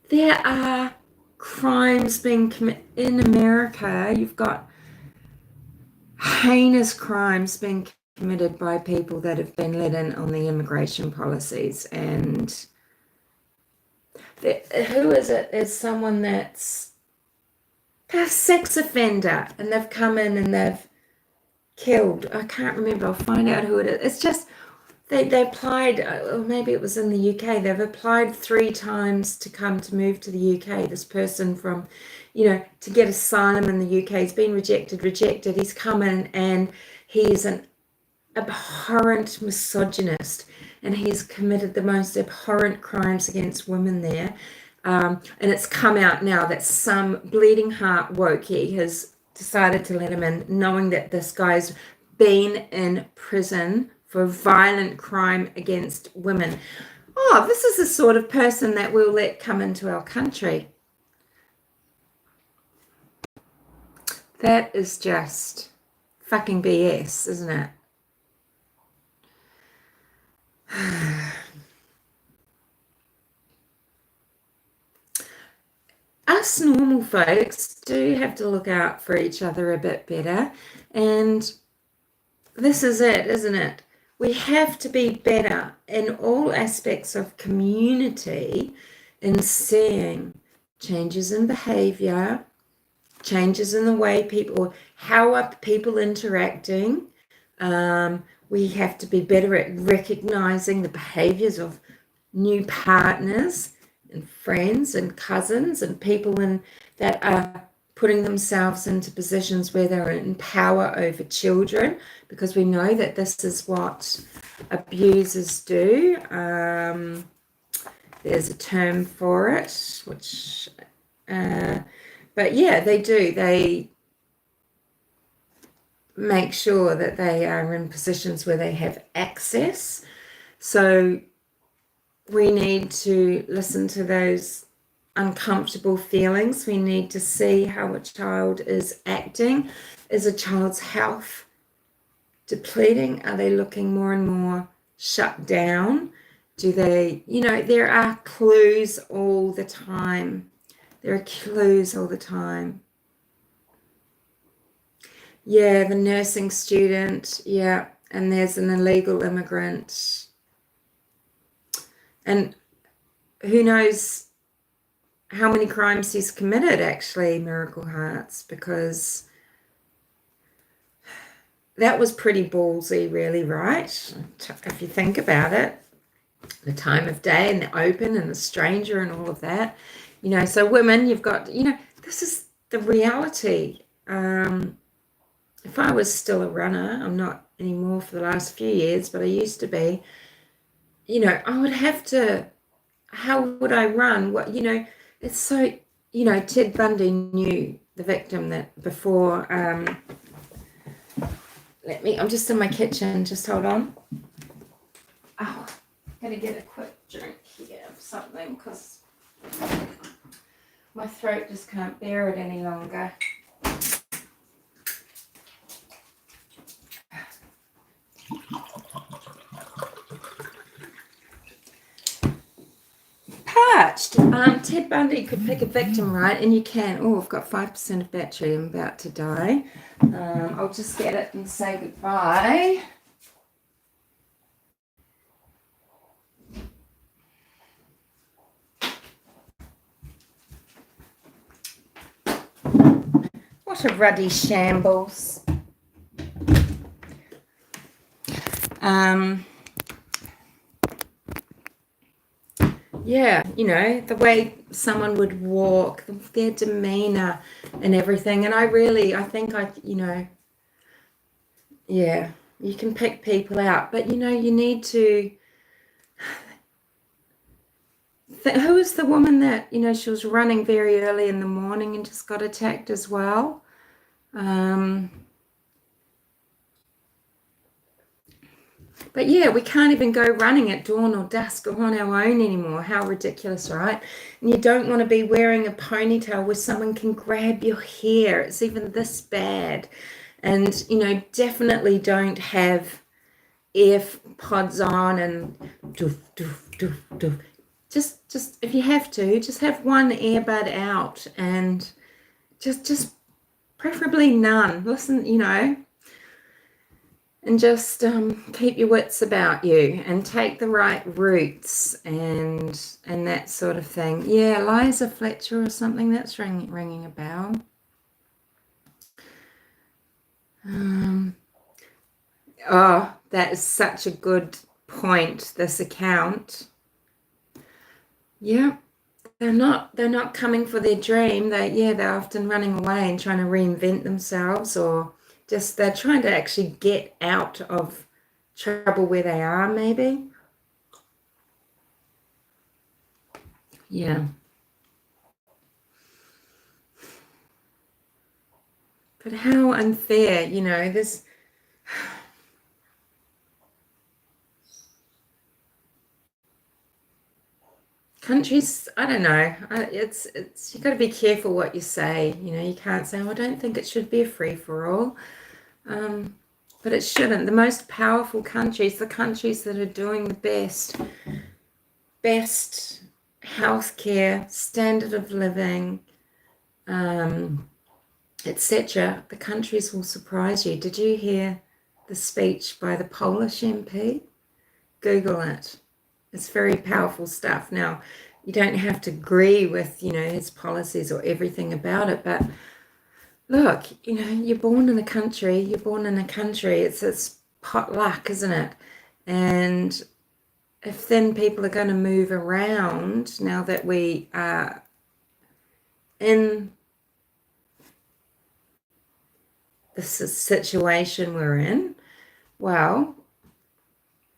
There are crimes being committed in America. You've got heinous crimes being committed by people that have been let in on the immigration policies. And who is it? There's someone that's a sex offender, and they've come in and they've killed. I can't remember. I'll find out who it is. It's just they applied, or maybe it was in the UK. They've applied 3 times to move to the UK. This person from, you know, to get asylum in the UK. He's been rejected. He's come in and he's an abhorrent misogynist, and he's committed the most abhorrent crimes against women there. And it's come out now that some bleeding heart wokey has decided to let him in, knowing that this guy's been in prison for violent crime against women. Oh, this is the sort of person that we'll let come into our country. That is just fucking BS, isn't it? Us normal folks do have to look out for each other a bit better, and this is it, isn't it? We have to be better in all aspects of community in seeing changes in behavior, changes in the way how are people interacting. We have to be better at recognizing the behaviors of new partners and friends and cousins and people that are putting themselves into positions where they're in power over children, because we know that this is what abusers do. There's a term for it, which, but yeah, they do. They make sure that they are in positions where they have access. So we need to listen to those uncomfortable feelings. We need to see how a child is acting. Is a child's health depleting? Are they looking more and more shut down? Do they, you know, there are clues all the time. There are clues all the time. Yeah, the nursing student, yeah, and there's an illegal immigrant. And who knows how many crimes he's committed, actually, Miracle Hearts, because that was pretty ballsy, really, right? If you think about it, the time of day and the open and the stranger and all of that, you know. So women, you've got, you know, this is the reality. If I was still a runner, I'm not anymore for the last few years, but I used to be, you know, I would have to, how would I run? What, you know, it's so, you know, Ted Bundy knew the victim that before, I'm just in my kitchen, just hold on. Oh, gotta get a quick drink here of something because my throat just can't bear it any longer. Parched. Ted Bundy could pick a victim, right? And you can. Oh, I've got 5% of battery. I'm about to die. I'll just get it and say goodbye. What a ruddy shambles. Yeah, you know, the way someone would walk, their demeanor and everything. And I think you know, yeah, you can pick people out, but you know, you need to, who was the woman that, you know, she was running very early in the morning and just got attacked as well? But yeah, we can't even go running at dawn or dusk or on our own anymore. How ridiculous, right? And you don't want to be wearing a ponytail where someone can grab your hair. It's even this bad. And, you know, definitely don't have AirPods on and doof, doof, doof, doof. Just if you have to, just have one earbud out and just preferably none. Listen, you know, and just keep your wits about you and take the right routes and that sort of thing. Yeah, Liza Fletcher or something, that's ringing a bell. Oh, that is such a good point, this account. Yeah, they're not coming for their dream. They're often running away and trying to reinvent themselves, or just they're trying to actually get out of trouble where they are, maybe. Yeah. But how unfair, you know, this countries, I don't know. It's you got to be careful what you say. You know, you can't say, "Oh, I don't think it should be a free for all." But it shouldn't. The most powerful countries, the countries that are doing the best healthcare, standard of living, etc., the countries will surprise you. Did you hear the speech by the Polish MP? Google it. It's very powerful stuff. Now, you don't have to agree with, you know, his policies or everything about it, but look, you know, you're born in a country, it's pot luck, isn't it? And if then people are going to move around now that we are in the situation we're in, well,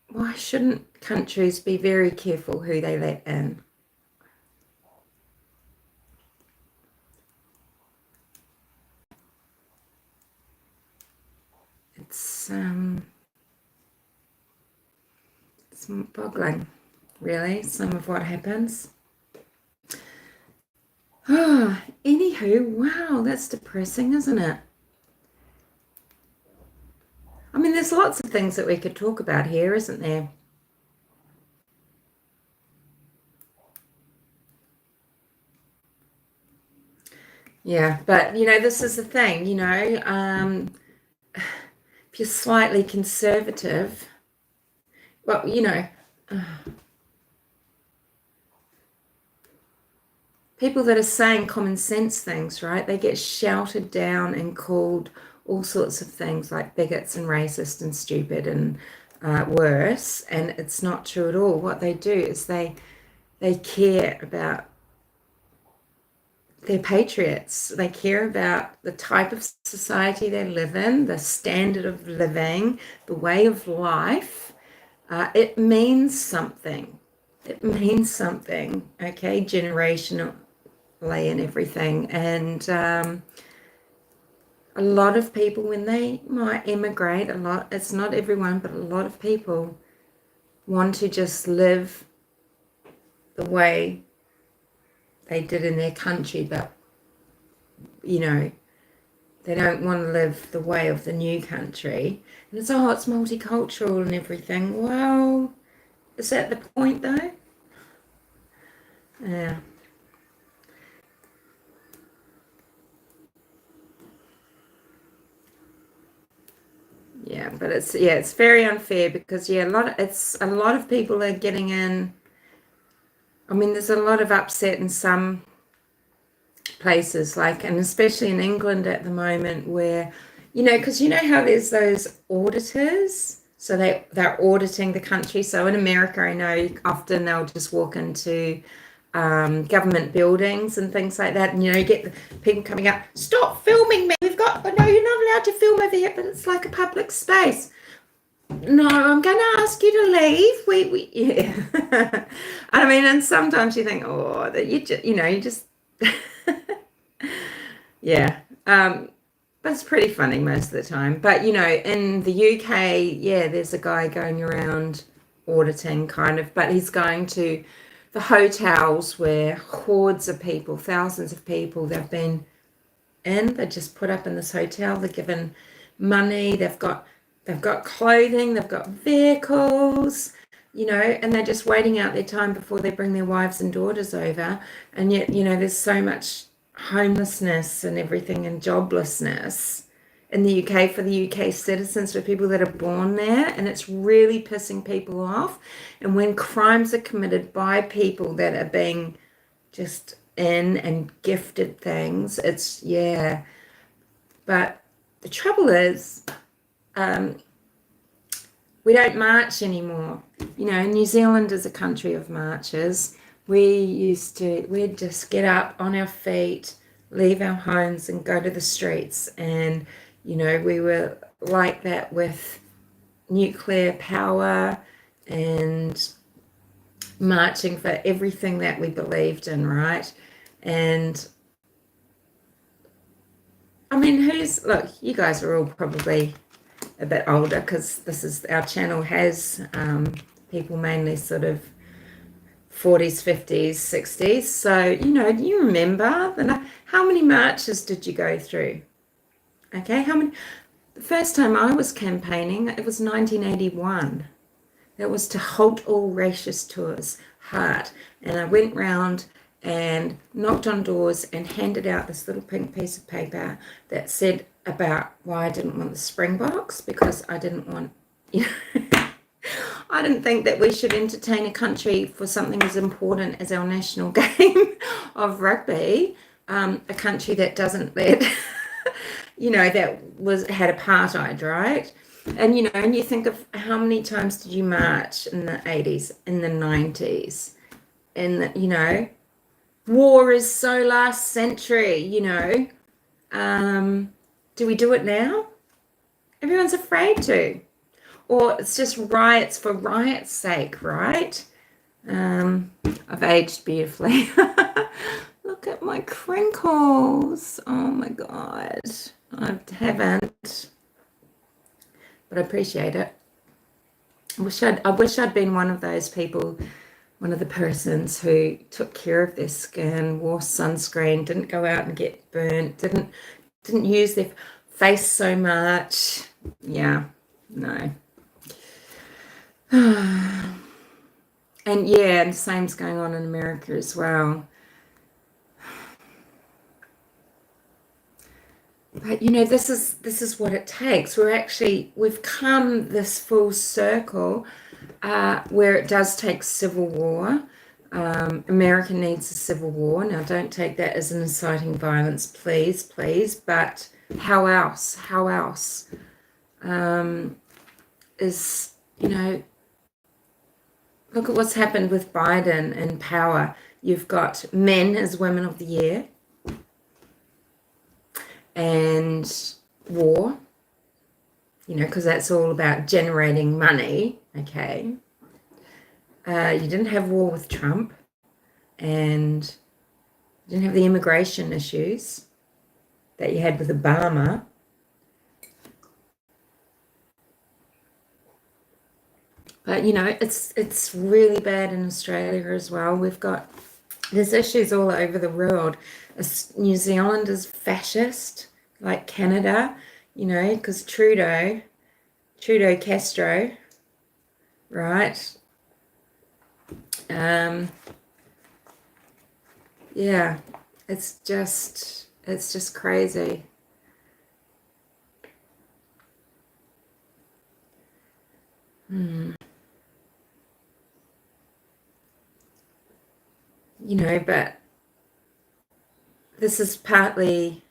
why shouldn't countries be very careful who they let in? It's boggling, really, some of what happens. Oh, anywho, wow, that's depressing, isn't it? I mean, there's lots of things that we could talk about here, isn't there? Yeah, but you know, this is the thing, you know, if you're slightly conservative, well, you know, people that are saying common sense things, right? They get shouted down and called all sorts of things like bigots and racist and stupid and worse. And it's not true at all. What they do is they care about, they're patriots. They care about the type of society they live in, the standard of living, the way of life. It means something. It means something, okay, generationally and everything. And a lot of people, when they might emigrate, it's not everyone, but a lot of people want to just live the way they did in their country, but, you know, they don't want to live the way of the new country. And it's multicultural and everything. Well, is that the point, though? Yeah. Yeah, but it's very unfair because a lot of people are getting in. I mean, there's a lot of upset in some places, and especially in England at the moment, where, because how there's those auditors, so they're auditing the country. So in America, I know often they'll just walk into government buildings and things like that, and you get the people coming up, stop filming me, no, you're not allowed to film over here, but it's like a public space. No, I'm going to ask you to leave. Yeah. I mean, and sometimes you think, oh, that you just yeah. That's pretty funny most of the time. But in the UK, yeah, there's a guy going around auditing kind of, but he's going to the hotels where hordes of people, thousands of people, they've been in. They're just put up in this hotel. They're given money. They've got clothing. They've got vehicles. And they're just waiting out their time before they bring their wives and daughters over. And yet, there's so much homelessness and everything and joblessness in the UK for the UK citizens, for people that are born there, and it's really pissing people off. And when crimes are committed by people that are being just in and gifted things, but the trouble is we don't march anymore. New Zealand is a country of marches. We'd just get up on our feet, leave our homes and go to the streets. And, we were like that with nuclear power and marching for everything that we believed in, right? And I mean, look, you guys are all probably a bit older because our channel has people mainly sort of 40s, 50s, 60s. So, do you remember how many marches did you go through? Okay, the first time I was campaigning, it was 1981. That was to halt all racist tours, HART. And I went round and knocked on doors and handed out this little pink piece of paper that said about why I didn't want the Springboks, because I didn't want, I didn't think that we should entertain a country for something as important as our national game of rugby, a country that doesn't let, that had apartheid, right? And, and you think of how many times did you march in the 80s, in the 90s, and, war is so last century, do we do it now? Everyone's afraid to. Or it's just riots for riots' sake, right? I've aged beautifully. Look at my crinkles. Oh my God. I haven't. But I appreciate it. I wish I'd been one of those people, one of the persons who took care of their skin, wore sunscreen, didn't go out and get burnt, didn't use their face so much. Yeah, no. And the same's going on in America as well. But this is what it takes. We've come this full circle where it does take civil war America needs a civil war. Now, don't take that as an inciting violence, please, please. But how else? How else? Is, you know, look at what's happened with Biden in power. You've got men as Women of the Year and war, you know, because that's all about generating money, okay? You didn't have war with Trump, and you didn't have the immigration issues that you had with Obama. But, you know, it's really bad in Australia as well. There's issues all over the world. New Zealand is fascist, like Canada, you know, because Trudeau Castro, right? Yeah, it's just crazy. You know, but this is partly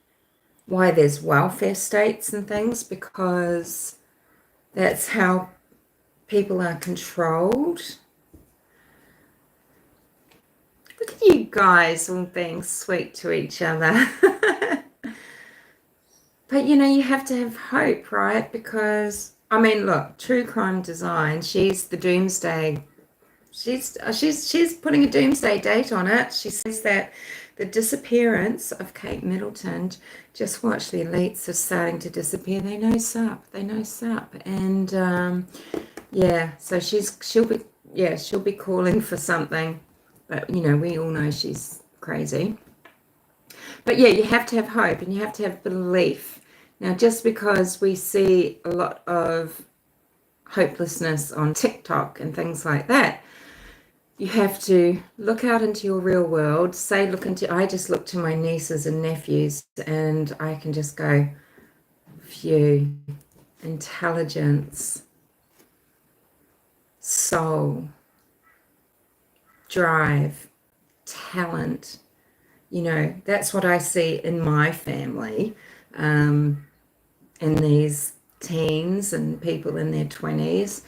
why there's welfare states and things, because that's how people are controlled. Look at you guys all being sweet to each other. But, you know, you have to have hope, right? Because, I mean, look, True Crime Design, she's the doomsday. She's putting a doomsday date on it. She says that the disappearance of Kate Middleton, just watch, the elites are starting to disappear. They know sup. And yeah, so she'll be calling for something. But, you know, we all know she's crazy. But yeah, you have to have hope and you have to have belief. Now, just because we see a lot of hopelessness on TikTok and things like that, you have to look out into your real world. I just look to my nieces and nephews and I can just go, phew, intelligence, soul, drive, talent. You know, that's what I see in my family, in these teens and people in their 20s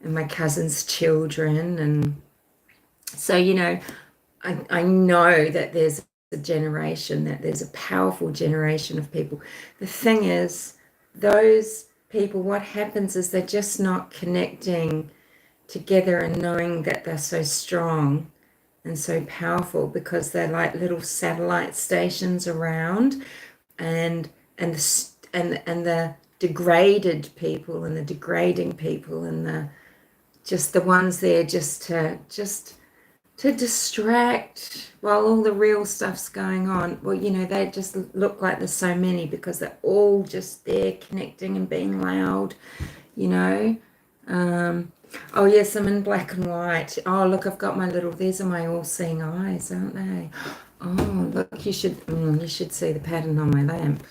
and my cousins' children. And so, you know, I know that there's a powerful generation of people. The thing is, those people, what happens is they're just not connecting together and knowing that they're so strong and so powerful, because they're like little satellite stations around, and the degraded people and the degrading people and the ones there just to distract while all the real stuff's going on. Well, you know, they just look like there's so many because they're all just there connecting and being loud, you know. Oh yes, I'm in black and white. Oh look, I've got these are my all-seeing eyes, aren't they? Oh look, you should see the pattern on my lamp.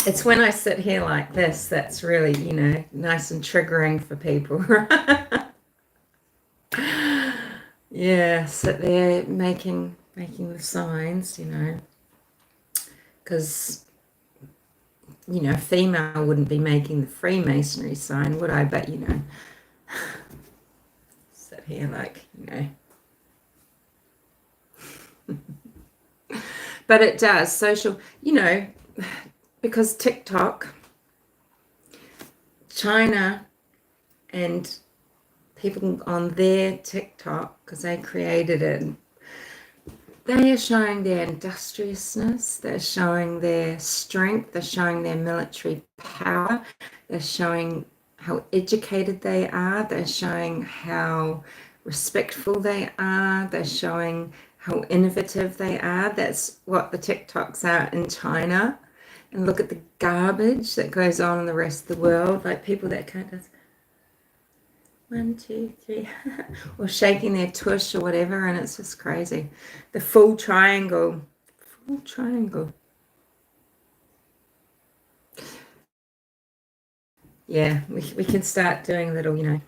It's when I sit here like this that's really, you know, nice and triggering for people. Yeah, sit there making the signs, you know, because, you know, a female wouldn't be making the Freemasonry sign, would I? But, you know, sit here like, you know. But it does, social, you know, because TikTok, China, and people on their TikTok, because they created it, they are showing their industriousness, they're showing their strength, they're showing their military power, they're showing how educated they are, they're showing how respectful they are, they're showing how innovative they are. That's what the TikToks are in China. And look at the garbage that goes on in the rest of the world, like people that can't just 1, 2, 3, or shaking their tush or whatever, and it's just crazy. The full triangle. yeah, we can start doing a little,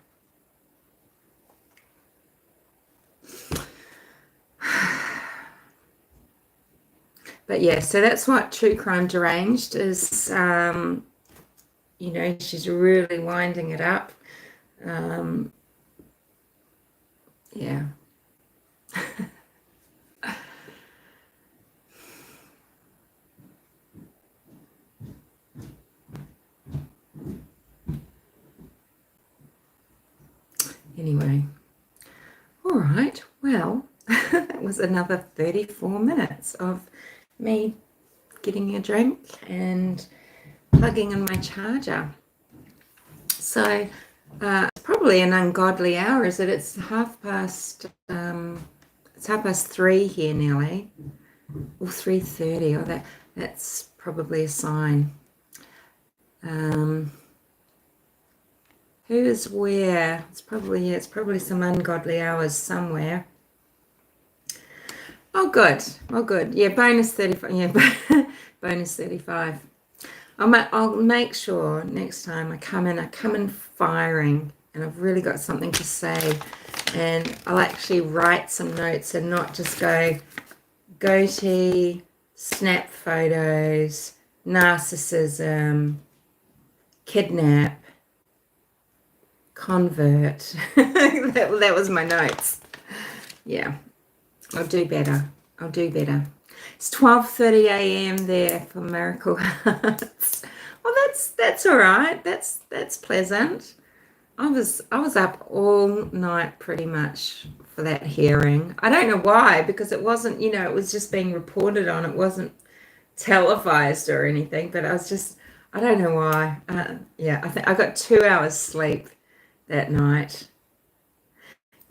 But yeah, so that's what True Crime Deranged is. She's really winding it up. Yeah. Anyway, all right. Well, that was another 34 minutes of me getting a drink and plugging in my charger. So it's probably an ungodly hour, is it? It's 3:30 here nearly, or 3:30. Oh, that's probably a sign. Who is where? It's probably some ungodly hours somewhere. Oh, good. Oh, good. Yeah, bonus 35. Yeah, bonus 35. I'll make sure next time I come in firing, and I've really got something to say, and I'll actually write some notes and not just go goatee, snap photos, narcissism, kidnap, convert. that was my notes. Yeah, I'll do better. It's 12:30 a.m. there for Miracle Hearts. Well, that's all right. That's pleasant. I was up all night pretty much for that hearing. I don't know why, because it wasn't, it was just being reported on. It wasn't televised or anything, but I don't know why. Yeah, I think I got 2 hours sleep that night.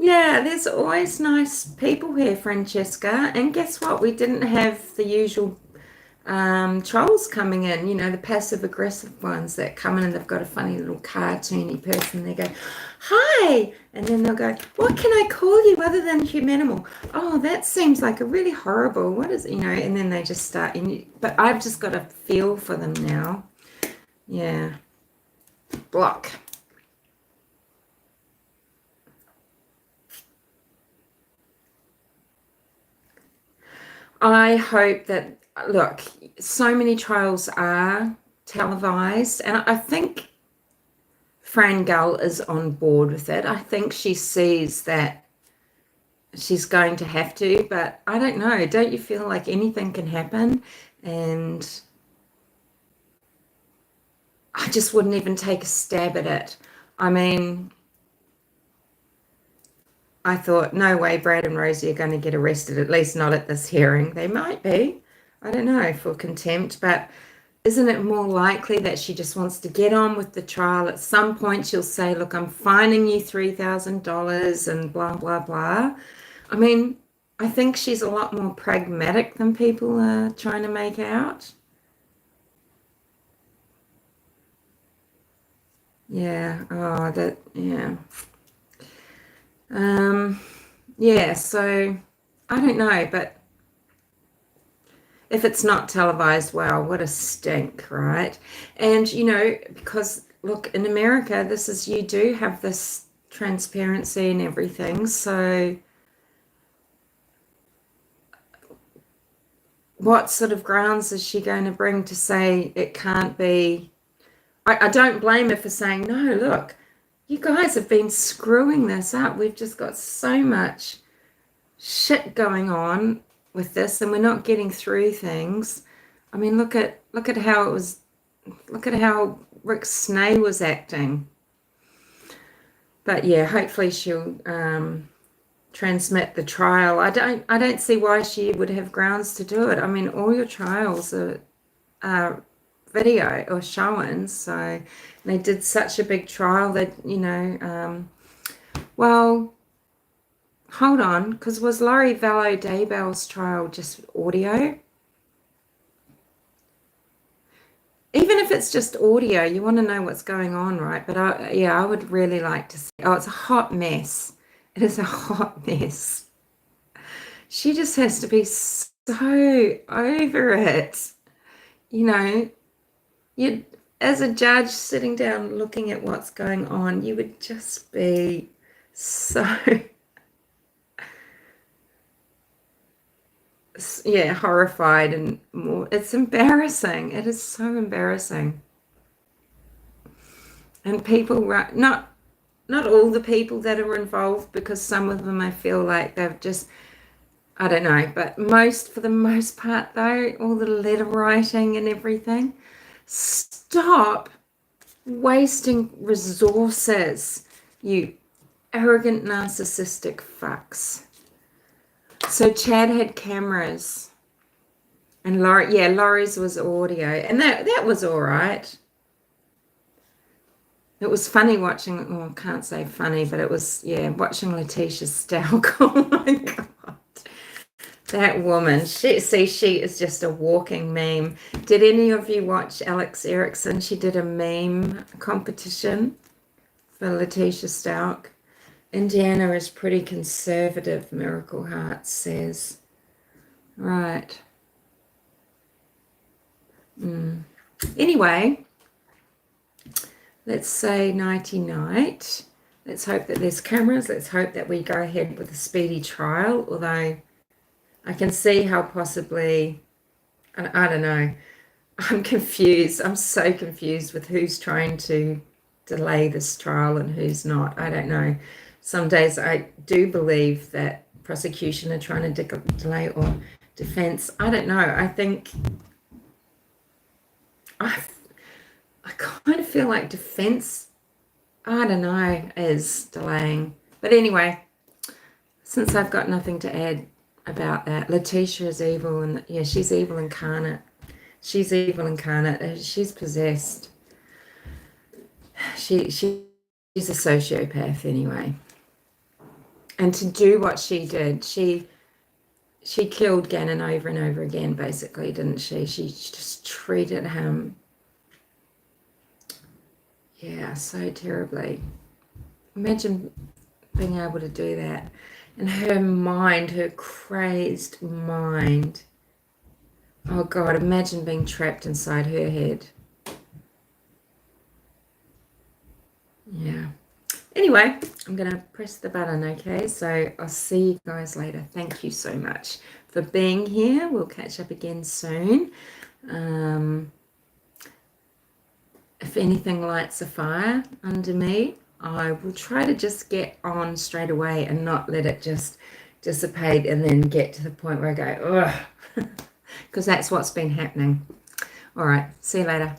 Yeah, there's always nice people here, Francesca. And guess what? We didn't have the usual trolls coming in, the passive aggressive ones that come in and they've got a funny little cartoony person. They go, hi, and then they'll go, what can I call you other than Humanimal? Oh, that seems like a really horrible, what is, and then they just start, but I've just got a feel for them now. Yeah. Block. I hope that, look, so many trials are televised, and I think Fran Gull is on board with it. I think she sees that she's going to have to, but I don't know. Don't you feel like anything can happen? And I just wouldn't even take a stab at it. I mean, I thought, no way Brad and Rosie are going to get arrested, at least not at this hearing. They might be, I don't know, for contempt, but isn't it more likely that she just wants to get on with the trial? At some point she'll say, look, I'm fining you $3,000 and blah, blah, blah. I mean, I think she's a lot more pragmatic than people are trying to make out. Yeah, yeah. Yeah, so I don't know, but if it's not televised, wow, what a stink, right? And, because look, in America, you do have this transparency and everything. So what sort of grounds is she going to bring to say it can't be? I don't blame her for saying, no, look, you guys have been screwing this up. We've just got so much shit going on with this, and we're not getting through things. I mean, look at how Rick Snay was acting. But yeah, hopefully she'll transmit the trial. I don't see why she would have grounds to do it. I mean, all your trials are video or showings, so they did such a big trial that well, hold on, because was Laurie Vallow Daybell's trial just audio? Even if it's just audio, you want to know what's going on, right? But I would really like to see. Oh, it's a hot mess. It is a hot mess. She just has to be so over it. You as a judge sitting down looking at what's going on, you would just be so, yeah, horrified and more. It's embarrassing. It is so embarrassing. And people, not all the people that are involved, because some of them I feel like they've just, I don't know, but for the most part though, all the letter writing and everything, stop wasting resources, you arrogant, narcissistic fucks. So Chad had cameras, and Laurie's was audio, and that was all right. It was funny watching, well, I can't say funny, but it was, yeah, watching Letitia Stalk. Oh my God. That woman, she is just a walking meme. Did any of you watch Alex Erickson? She did a meme competition for Letitia Stalk. Indiana is pretty conservative, Miracle Heart says. Right. Anyway, let's say nighty night. Let's hope that there's cameras. Let's hope that we go ahead with a speedy trial, although I can see how possibly, I don't know, I'm confused. I'm so confused with who's trying to delay this trial and who's not. I don't know. Some days I do believe that prosecution are trying to delay, or defense. I don't know. I think I kind of feel like defense, I don't know, is delaying. But anyway, since I've got nothing to add about that, Letitia is evil, and yeah, she's evil incarnate. She's evil incarnate. She's possessed. She's a sociopath anyway. And to do what she did, she killed Gannon over and over again, basically, didn't she? She just treated him, yeah, so terribly. Imagine being able to do that. And her mind, her crazed mind. Oh God, imagine being trapped inside her head. Yeah. Anyway, I'm going to press the button, okay? So I'll see you guys later. Thank you so much for being here. We'll catch up again soon. If anything lights a fire under me, I will try to just get on straight away and not let it just dissipate and then get to the point where I go, ugh, because that's what's been happening. All right, see you later.